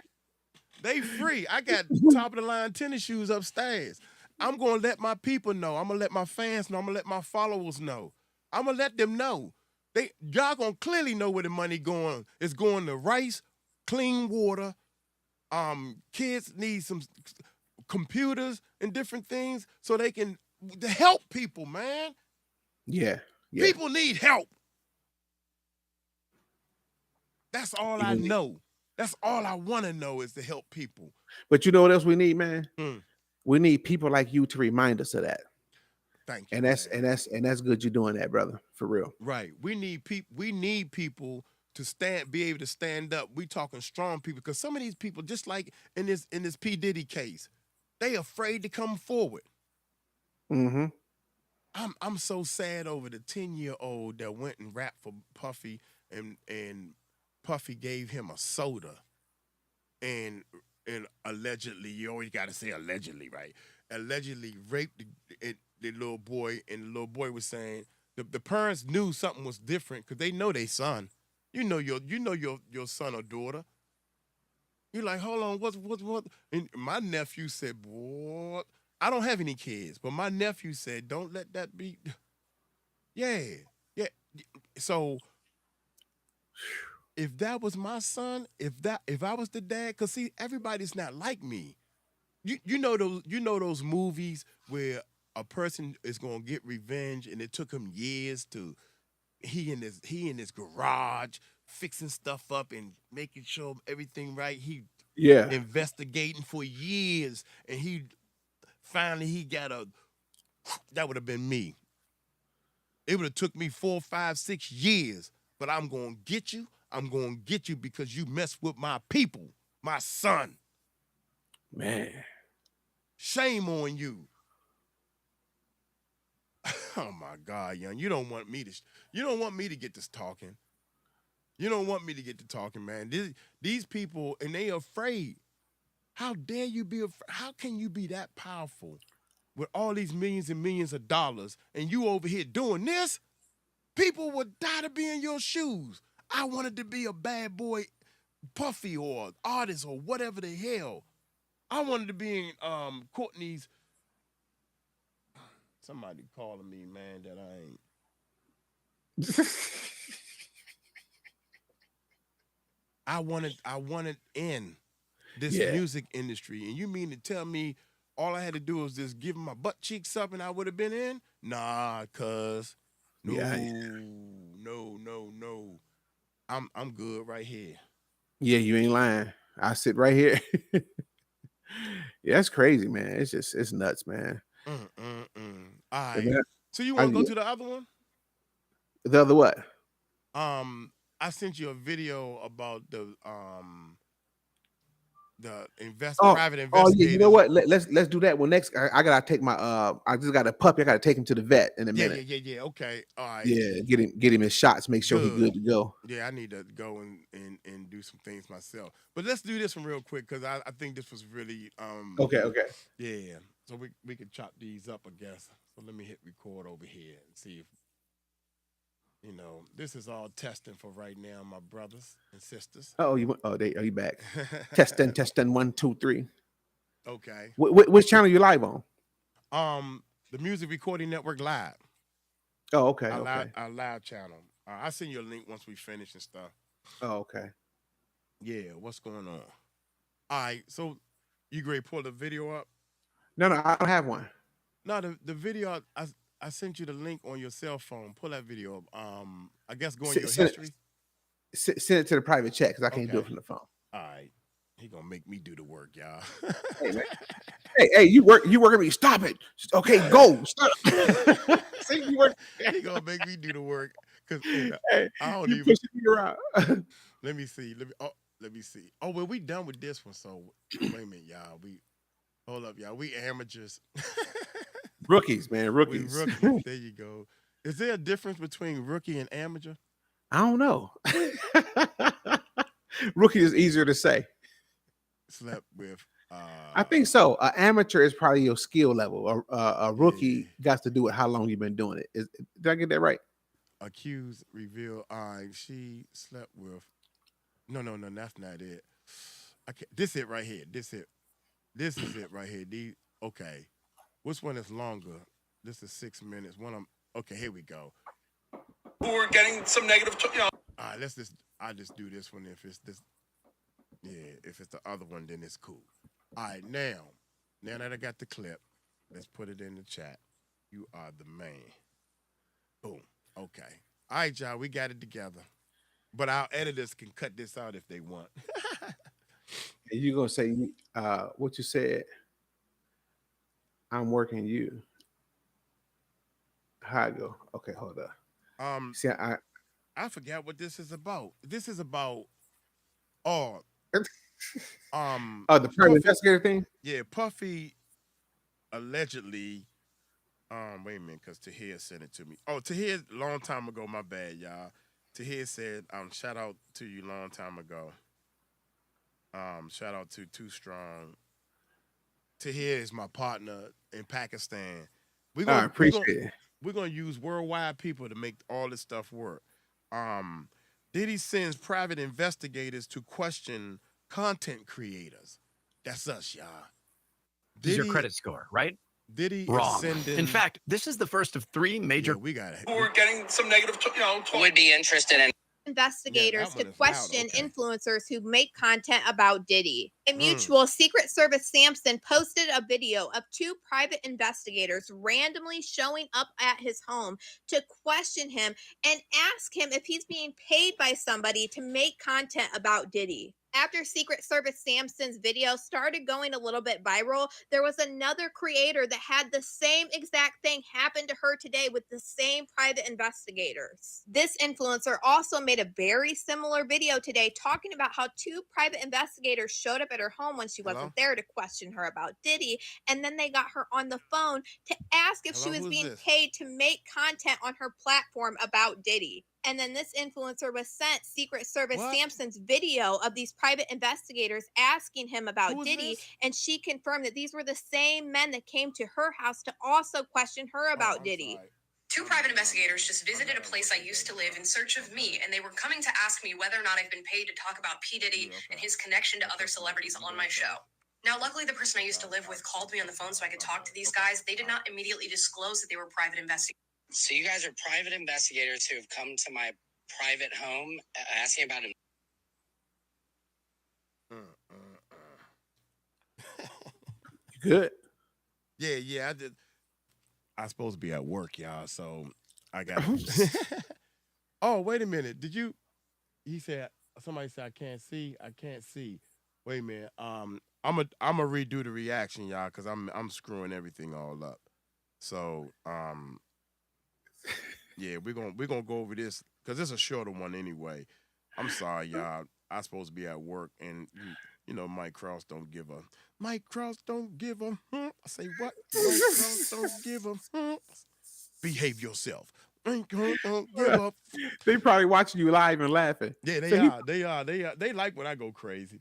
They free. I got top of the line tennis shoes upstairs. I'm gonna let my people know. I'm gonna let my fans know. I'm gonna let my followers know. I'm gonna let them know. Y'all gonna clearly know where the money going. It's going to rice, clean water. Kids need some computers and different things so they can to help people, man. Yeah. People need help. That's all I know. That's all I want to know is to help people. But you know what else we need, man? Mm. We need people like you to remind us of that. Thank you. And that's good you're doing that, brother. For real. Right. We need people to be able to stand up. We talking strong people because some of these people, just like in this P. Diddy case, they afraid to come forward. Mm-hmm. I'm so sad over the 10-year-old that went and rapped for Puffy and Puffy gave him a soda and allegedly, you always got to say allegedly, right? Allegedly raped the little boy, and the little boy was saying the parents knew something was different because they know their son. You know your son or daughter. You're like, hold on, what? And my nephew said, boy, I don't have any kids, but my nephew said, don't let that be. Yeah. So if that was my son, if I was the dad, because see, everybody's not like me. You know those movies where a person is gonna get revenge and it took him years to he in his garage fixing stuff up and making sure everything right. He investigating for years and he finally got that would have been me. It would have took me 4, 5, 6 years, but I'm gonna get you. I'm gonna get you because you mess with my people, my son. Man. Shame on you. Oh my God, young. You don't want me to get this talking. You don't want me to get to talking, man. These people, and they afraid. How dare you be afraid? How can you be that powerful with all these millions and millions of dollars and you over here doing this? People would die to be in your shoes. I wanted to be a bad boy Puffy or artist or whatever the hell. I wanted to be in Courtney's. Somebody calling me, man, that I ain't. I wanted in this music industry. And you mean to tell me all I had to do was just give my butt cheeks up and I would have been in? Nah, cuz. No. I'm good right here. Yeah, you ain't lying. I sit right here. Yeah, that's crazy, man. It's nuts, man. All right. So you want to go to the other one? The other what? I sent you a video about the private investigators. Oh yeah, you know what? Let's do that one next. I gotta take my I just got a puppy. I gotta take him to the vet in a minute. Yeah. Okay. All right. Yeah, get him his shots, make sure he's good to go. Yeah, I need to go and do some things myself. But let's do this one real quick because I think this was really Okay. Yeah. So we could chop these up, I guess. So let me hit record over here and see if this is all testing for right now, my brothers and sisters. Oh, you back? testing 1, 2, 3. Okay. Which channel you live on? The Music Recording Network Live. Oh, okay. Our live channel. I'll send you a link once we finish and stuff. Oh, okay. Yeah, what's going on? All right, so you great pull the video up? No, I don't have one. No, the video I sent you the link on your cell phone. Pull that video up. I guess go in your history. Send it to the private chat because I can't do it from the phone. All right. He gonna make me do the work, y'all. Hey, man. Hey, you working me? Stop it. Okay, go. Stop. See, you work. He gonna make me do the work because Hey, I don't you even. pushing me around. Let me see. Let me see. Oh, well, we done with this one. So wait a minute, y'all. Hold up, y'all. We amateurs. Rookies, man. We Rookies. rookies. There you go. Is there a difference between rookie and amateur? I don't know. Rookie is easier to say. Slept with. I think so. An amateur is probably your skill level. A rookie got to do it how long you've been doing it. Did I get that right? Accused reveal she slept with. No, that's not it. This it right here. This is it right here. Okay. Which one is longer? This is 6 minutes. Okay, here we go. We're getting some negative, All right, I'll just do this one. If it's this, if it's the other one, then it's cool. All right, now that I got the clip, let's put it in the chat. You are the man. Boom. Okay. All right, y'all, we got it together. But our editors can cut this out if they want. And you gonna say what you said? I'm working you. How I go? Okay, hold up. See, I forgot what this is about. This is about the private investigator thing. Yeah, Puffy allegedly. Wait a minute, because Tahir sent it to me. Oh, Tahir, long time ago. My bad, y'all. Tahir said, shout out to you long time ago. Shout out to Too Strong. Tahir is my partner in Pakistan. I appreciate it. We're gonna use worldwide people to make all this stuff work. Diddy sends private investigators to question content creators. That's us, y'all. This is your credit score, right? Diddy Wrong. is sending. In fact, this is the first of 3 major. We got it. we're getting some negative, would be interested in investigators that one to is question loud, okay. influencers who make content about Diddy. A mutual Secret Service Sampson posted a video of 2 private investigators randomly showing up at his home to question him and ask him if he's being paid by somebody to make content about Diddy. After Secret Service Sampson's video started going a little bit viral, there was another creator that had the same exact thing happen to her today with the same private investigators. This influencer also made a very similar video today talking about how 2 private investigators showed up at her home when she wasn't there to question her about Diddy, and then they got her on the phone to ask if she was being paid to make content on her platform about Diddy. And then this influencer was sent Secret Service Sampson's video of these private investigators asking him about Diddy, and she confirmed that these were the same men that came to her house to also question her about Diddy. 2 private investigators just visited a place I used to live in search of me, and they were coming to ask me whether or not I've been paid to talk about P. Diddy and his connection to other celebrities on my show. Now, luckily, the person I used to live with called me on the phone so I could talk to these guys. They did not immediately disclose that they were private investigators. So you guys are private investigators who have come to my private home asking about him. Good. Yeah, I did. I supposed to be at work, y'all, so I got. Oh, wait a minute. He said somebody said I can't see. Wait a minute. I'm a redo the reaction, y'all, because I'm screwing everything all up. So yeah, we're gonna go over this because it's a shorter one anyway. I'm sorry, y'all. I supposed to be at work, and you know Mike Cross don't give a. Mike Cross don't give a. I say what? Mike Cross don't give a. Behave yourself. Mike Cross don't give a. They probably watching you live and laughing. Yeah, they are. They like when I go crazy.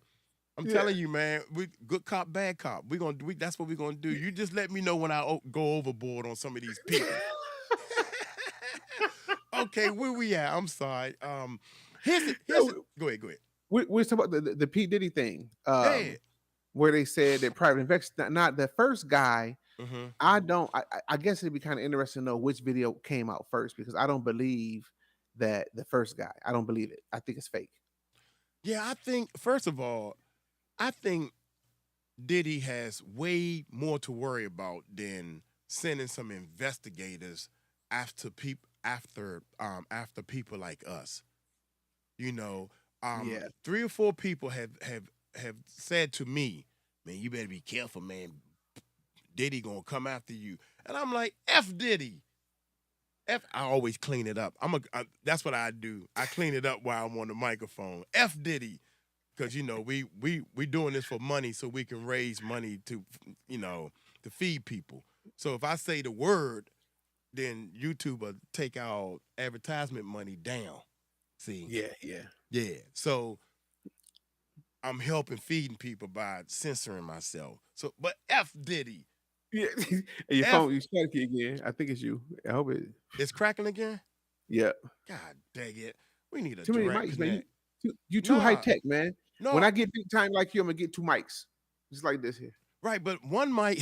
I'm telling you, man. We good cop, bad cop. That's what we're gonna do. You just let me know when I go overboard on some of these people. Okay, where we at? I'm sorry. Go ahead. We're talking about the P. Diddy thing, where they said that private investigators, not the first guy. I guess it'd be kind of interesting to know which video came out first, because I don't believe that the first guy. I don't believe it. I think it's fake. Yeah, I think first of all, Diddy has way more to worry about than sending some investigators after people like us. You know, 3 or 4 people have have said to me, man, you better be careful, man. Diddy gonna come after you. And I'm like, F Diddy. I always clean it up. That's what I do. I clean it up while I'm on the microphone. F Diddy. Because, you know, we doing this for money so we can raise money to, you know, to feed people. So if I say the word, then YouTube will take our advertisement money down. See? Yeah. So I'm helping feeding people by censoring myself. So, but F Diddy. Yeah. Your phone, you started again. I think it's you. I hope it's cracking again. Yeah. God dang it. We need a too many direct mics, connect. man. You too high tech, man. No. When I get big time like you, I'm gonna get 2 mics, just like this here. Right, but one mic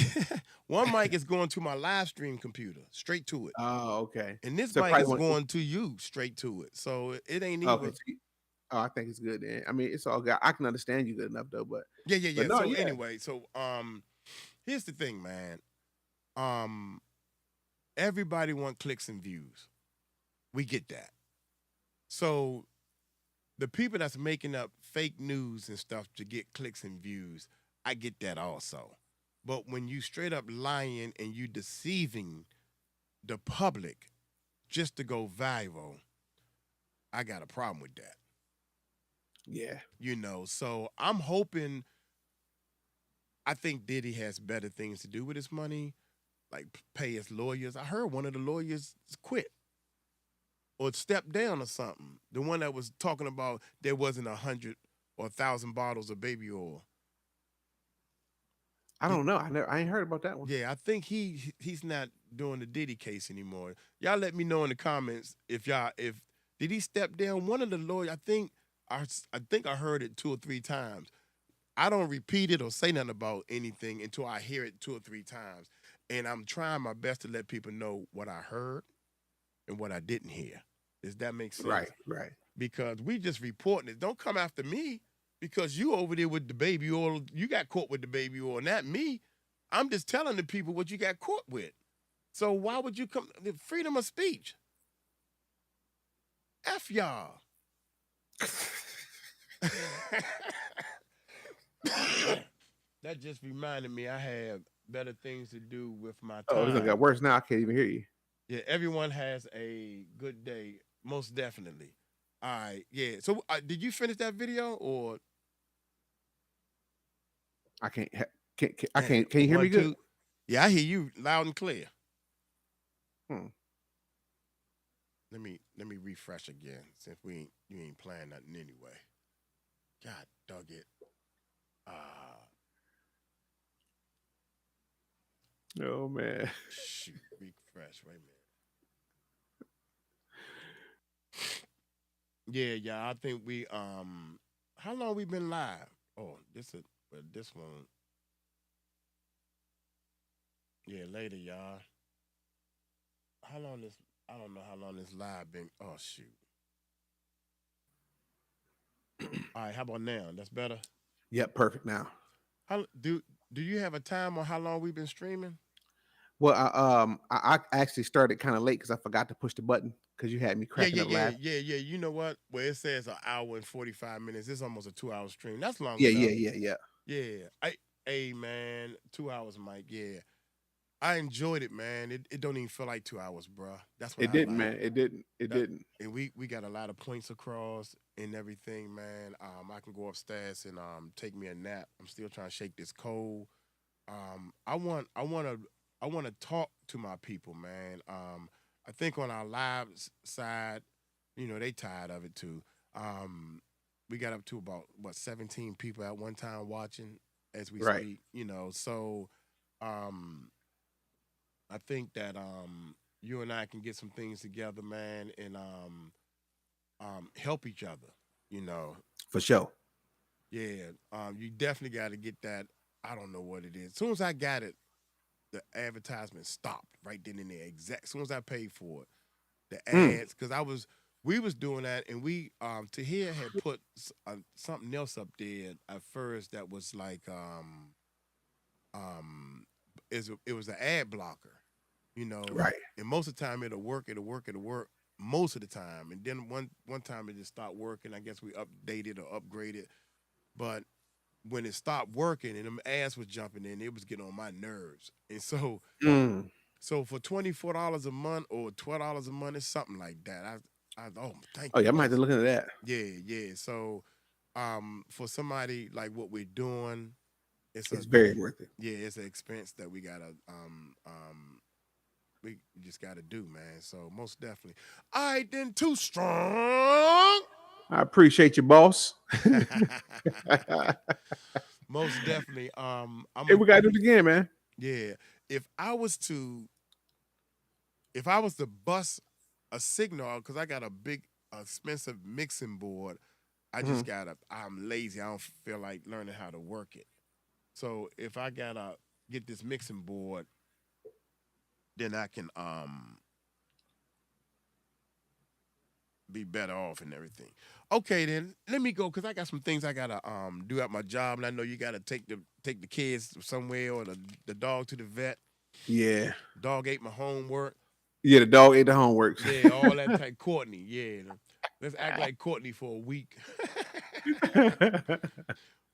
is going to my live stream computer, straight to it. Oh, okay. And this So mic probably is one- going to you, straight to it. So it ain't even. Okay. Oh, I think it's good then. I mean, it's all good. I can understand you good enough though, but Yeah. But no, So yeah. anyway, here's the thing, man. Everybody want clicks and views. We get that. So the people that's making up fake news and stuff to get clicks and views, I get that also. But when you straight up lying and you deceiving the public just to go viral, I got a problem with that. Yeah. You know, so I'm hoping, I think Diddy has better things to do with his money, like pay his lawyers. I heard one of the lawyers quit or stepped down or something. The one that was talking about there wasn't 100 or 1,000 bottles of baby oil. I don't know. I ain't heard about that one. Yeah, I think he's not doing the Diddy case anymore. Y'all let me know in the comments if did he step down? One of the lawyers, I think I heard it 2 or 3 times. I don't repeat it or say nothing about anything until I hear it 2 or 3 times. And I'm trying my best to let people know what I heard and what I didn't hear. Does that make sense? Right. Because we just reporting it. Don't come after me because you over there with the baby oil. You got caught with the baby oil, not me. I'm just telling the people what you got caught with. So why would you come? The freedom of speech. F y'all. That just reminded me I have better things to do with my time. Oh, this got worse now. I can't even hear you. Yeah, everyone has a good day, most definitely. All right, yeah. So did you finish that video or? I can't. Can you hear me good? Yeah, I hear you loud and clear. Let me refresh again since you ain't playing nothing anyway. God dug it. Oh man. Shoot, refresh. Wait a minute. Yeah, I think we how long we been live? Oh, this one. Yeah, later, y'all. I don't know how long this live been. Oh shoot. All right, how about now? That's better? Yep, perfect now. How do you have a time on how long we've been streaming? Well, I actually started kind of late because I forgot to push the button because you had me cracking up laughing. Yeah. You know what? Well, it says 1 hour and 45 minutes. It's almost a 2-hour stream. That's long enough. Yeah. Hey, man, 2 hours, Mike. Yeah. I enjoyed it, man. It don't even feel like 2 hours, bro. That's what it didn't, man. It didn't. It didn't. And we got a lot of points across and everything, man. I can go upstairs and take me a nap. I'm still trying to shake this cold. I want to talk to my people, man. I think on our live side, you know, they tired of it too. We got up to about 17 people at one time watching as we speak, you know. So I think that you and I can get some things together, man, and help each other, you know. For sure. Yeah. You definitely got to get that. I don't know what it is. As soon as I got it, the advertisement stopped right then and there. As soon as I paid for it, the ads, because we was doing that, and we Tahir had put something else up there at first that was like it was an ad blocker, you know. Right. And most of the time it'll work most of the time, and then one time it just stopped working. I guess we updated or upgraded, but when it stopped working and them ads was jumping in, it was getting on my nerves. And so, so for $24 a month or $12 a month, it's something like that. Thank Oh you. yeah, I might have to look into that. Yeah. So, for somebody like what we're doing, it's very worth it. Yeah, it's an expense that we gotta we just gotta do, man. So most definitely. All right, then, Too Strong. I appreciate you, boss. Most definitely. Hey, we gotta do it again, man. Yeah. If I was to bust a signal, because I got a big expensive mixing board, I just I'm lazy. I don't feel like learning how to work it. So if I gotta get this mixing board, then I can be better off and everything. Okay, then let me go, because I got some things I gotta do at my job, and I know you gotta take the kids somewhere or the dog to the vet. Yeah. Dog ate my homework. Yeah, the dog ate the homework. Yeah, all that type. Courtney, yeah. Let's act like Courtney for a week.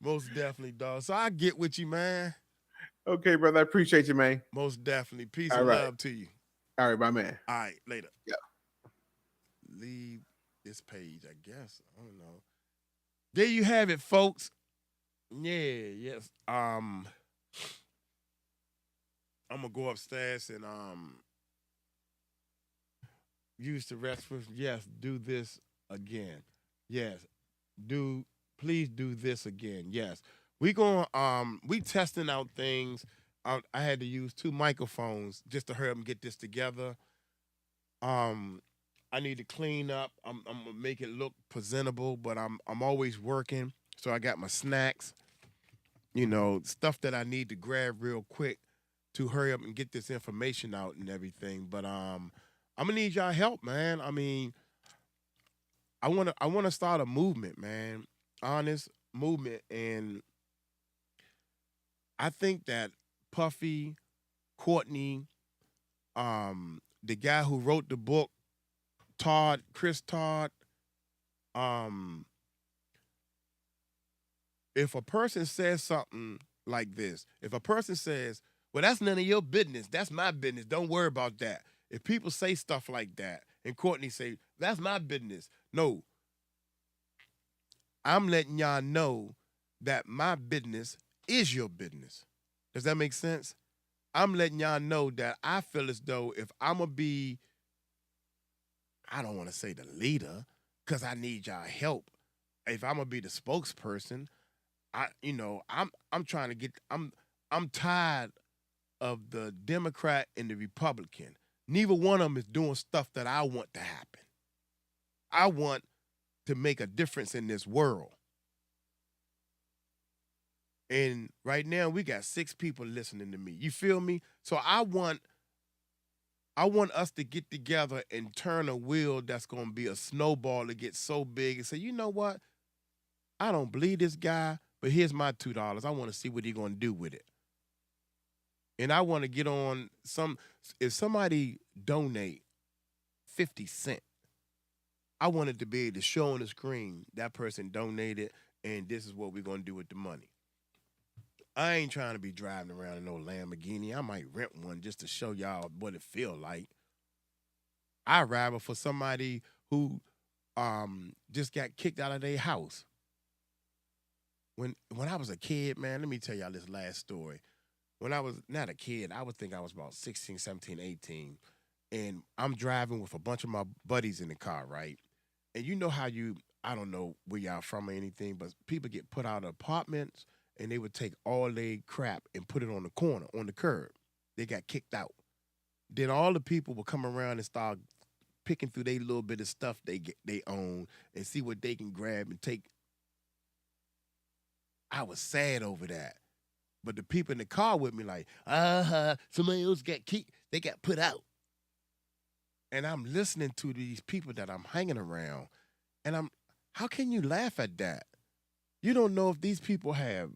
Most definitely, dog. So I get with you, man. Okay, brother. I appreciate you, man. Most definitely. Peace All and right. love to you. All right, my man. All right, later. Yeah. Leave this page, I guess. I don't know. There you have it, folks. Yeah, yes. I'm gonna go upstairs and use the rest for do this again. Yes. Please do this again. Yes. We testing out things. I had to use 2 microphones just to hurry up and get this together. I need to clean up. I'm gonna make it look presentable, but I'm always working. So I got my snacks, stuff that I need to grab real quick to hurry up and get this information out and everything. But I'm gonna need y'all help, man. I mean, I wanna start a movement, man. Honest movement. And I think that Puffy, Courtney, the guy who wrote the book, Chris Todd, if a person says something like this, if a person says, well, that's none of your business, that's my business, don't worry about that. If people say stuff like that, and Courtney say, that's my business, no. I'm letting y'all know that my business is your business. Does that make sense? I'm letting y'all know that I feel as though if I'm going to be, I don't want to say the leader, because I need y'all help. If I'm going to be the spokesperson, I'm trying to get, I'm tired of the Democrat and the Republican. Neither one of them is doing stuff that I want to happen. I want to make a difference in this world. And right now we got 6 people listening to me. You feel me? So I want us to get together and turn a wheel that's going to be a snowball that gets so big and say, you know what? I don't believe this guy, but here's my $2. I want to see what he's going to do with it. And I want to get on if somebody donate 50 cents, I wanted to be able to show on the screen that person donated and this is what we're going to do with the money. I ain't trying to be driving around in no Lamborghini. I might rent one just to show y'all what it feel like. I'd rather for somebody who just got kicked out of their house. When I was a kid, man, let me tell y'all this last story. When I was not a kid, I would think I was about 16, 17, 18. And I'm driving with a bunch of my buddies in the car, right? And you know how I don't know where y'all from or anything, but people get put out of apartments and they would take all their crap and put it on the corner, on the curb. They got kicked out. Then all the people would come around and start picking through their little bit of stuff they own and see what they can grab and take. I was sad over that. But the people in the car with me like, somebody else got kicked. They got put out. And I'm listening to these people that I'm hanging around. And how can you laugh at that? You don't know if these people have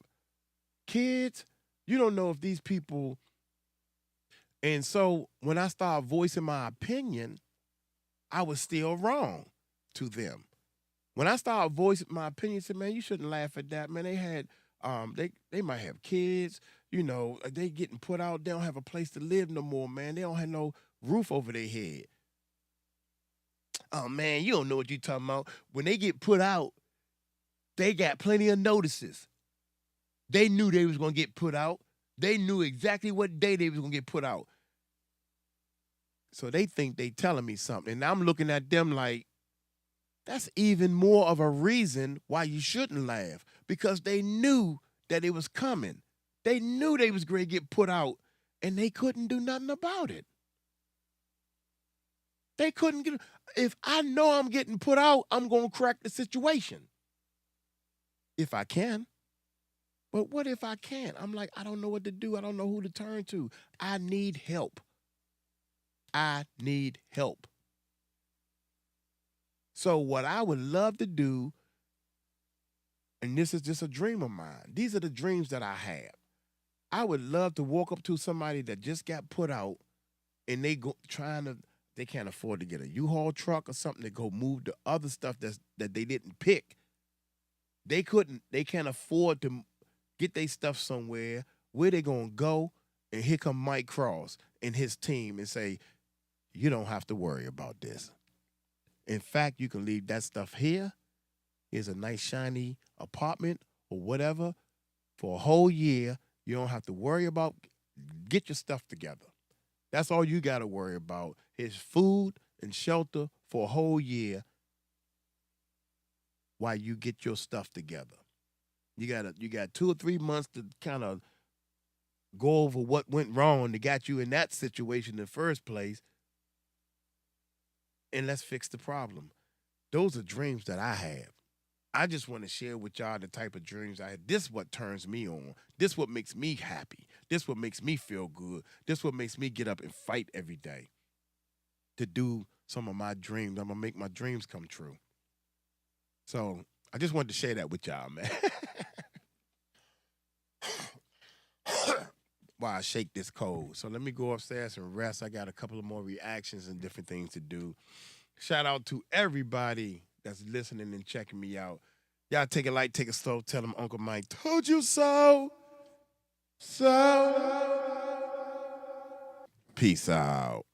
kids. You don't know if these people. And so when I started voicing my opinion, I was still wrong to them. When I started voicing my opinion, I said, man, you shouldn't laugh at that. Man, they had They might have kids, you know, they getting put out. They don't have a place to live no more, man. They don't have no roof over their head. Oh, man, you don't know what you're talking about. When they get put out, they got plenty of notices. They knew they was going to get put out. They knew exactly what day they was going to get put out. So they think they telling me something. And I'm looking at them like, that's even more of a reason why you shouldn't laugh, because they knew that it was coming. They knew they was going to get put out, and they couldn't do nothing about it. They couldn't get. If I know I'm getting put out, I'm going to correct the situation. If I can. But what if I can't? I'm like, I don't know what to do. I don't know who to turn to. I need help. I need help. So what I would love to do, and this is just a dream of mine. These are the dreams that I have. I would love to walk up to somebody that just got put out, and they can't afford to get a U-Haul truck or something to go move the other stuff that they didn't pick. They can't afford to get their stuff somewhere. Where they gonna go? And here come Mike Cross and his team and say, you don't have to worry about this. In fact, you can leave that stuff here. Here's a nice shiny apartment or whatever for a whole year. You don't have to worry about, get your stuff together. That's all you got to worry about is food and shelter for a whole year while you get your stuff together. You got 2 or 3 months to kind of go over what went wrong that got you in that situation in the first place, and let's fix the problem. Those are dreams that I have. I just want to share with y'all the type of dreams I have. This is what turns me on. This is what makes me happy. This is what makes me feel good. This is what makes me get up and fight every day to do some of my dreams. I'm going to make my dreams come true. So I just wanted to share that with y'all, man. While I shake this cold. So let me go upstairs and rest. I got a couple of more reactions and different things to do. Shout out to everybody that's listening and checking me out. Y'all take it light, take it slow. Tell them Uncle Mike told you so. So. Peace out.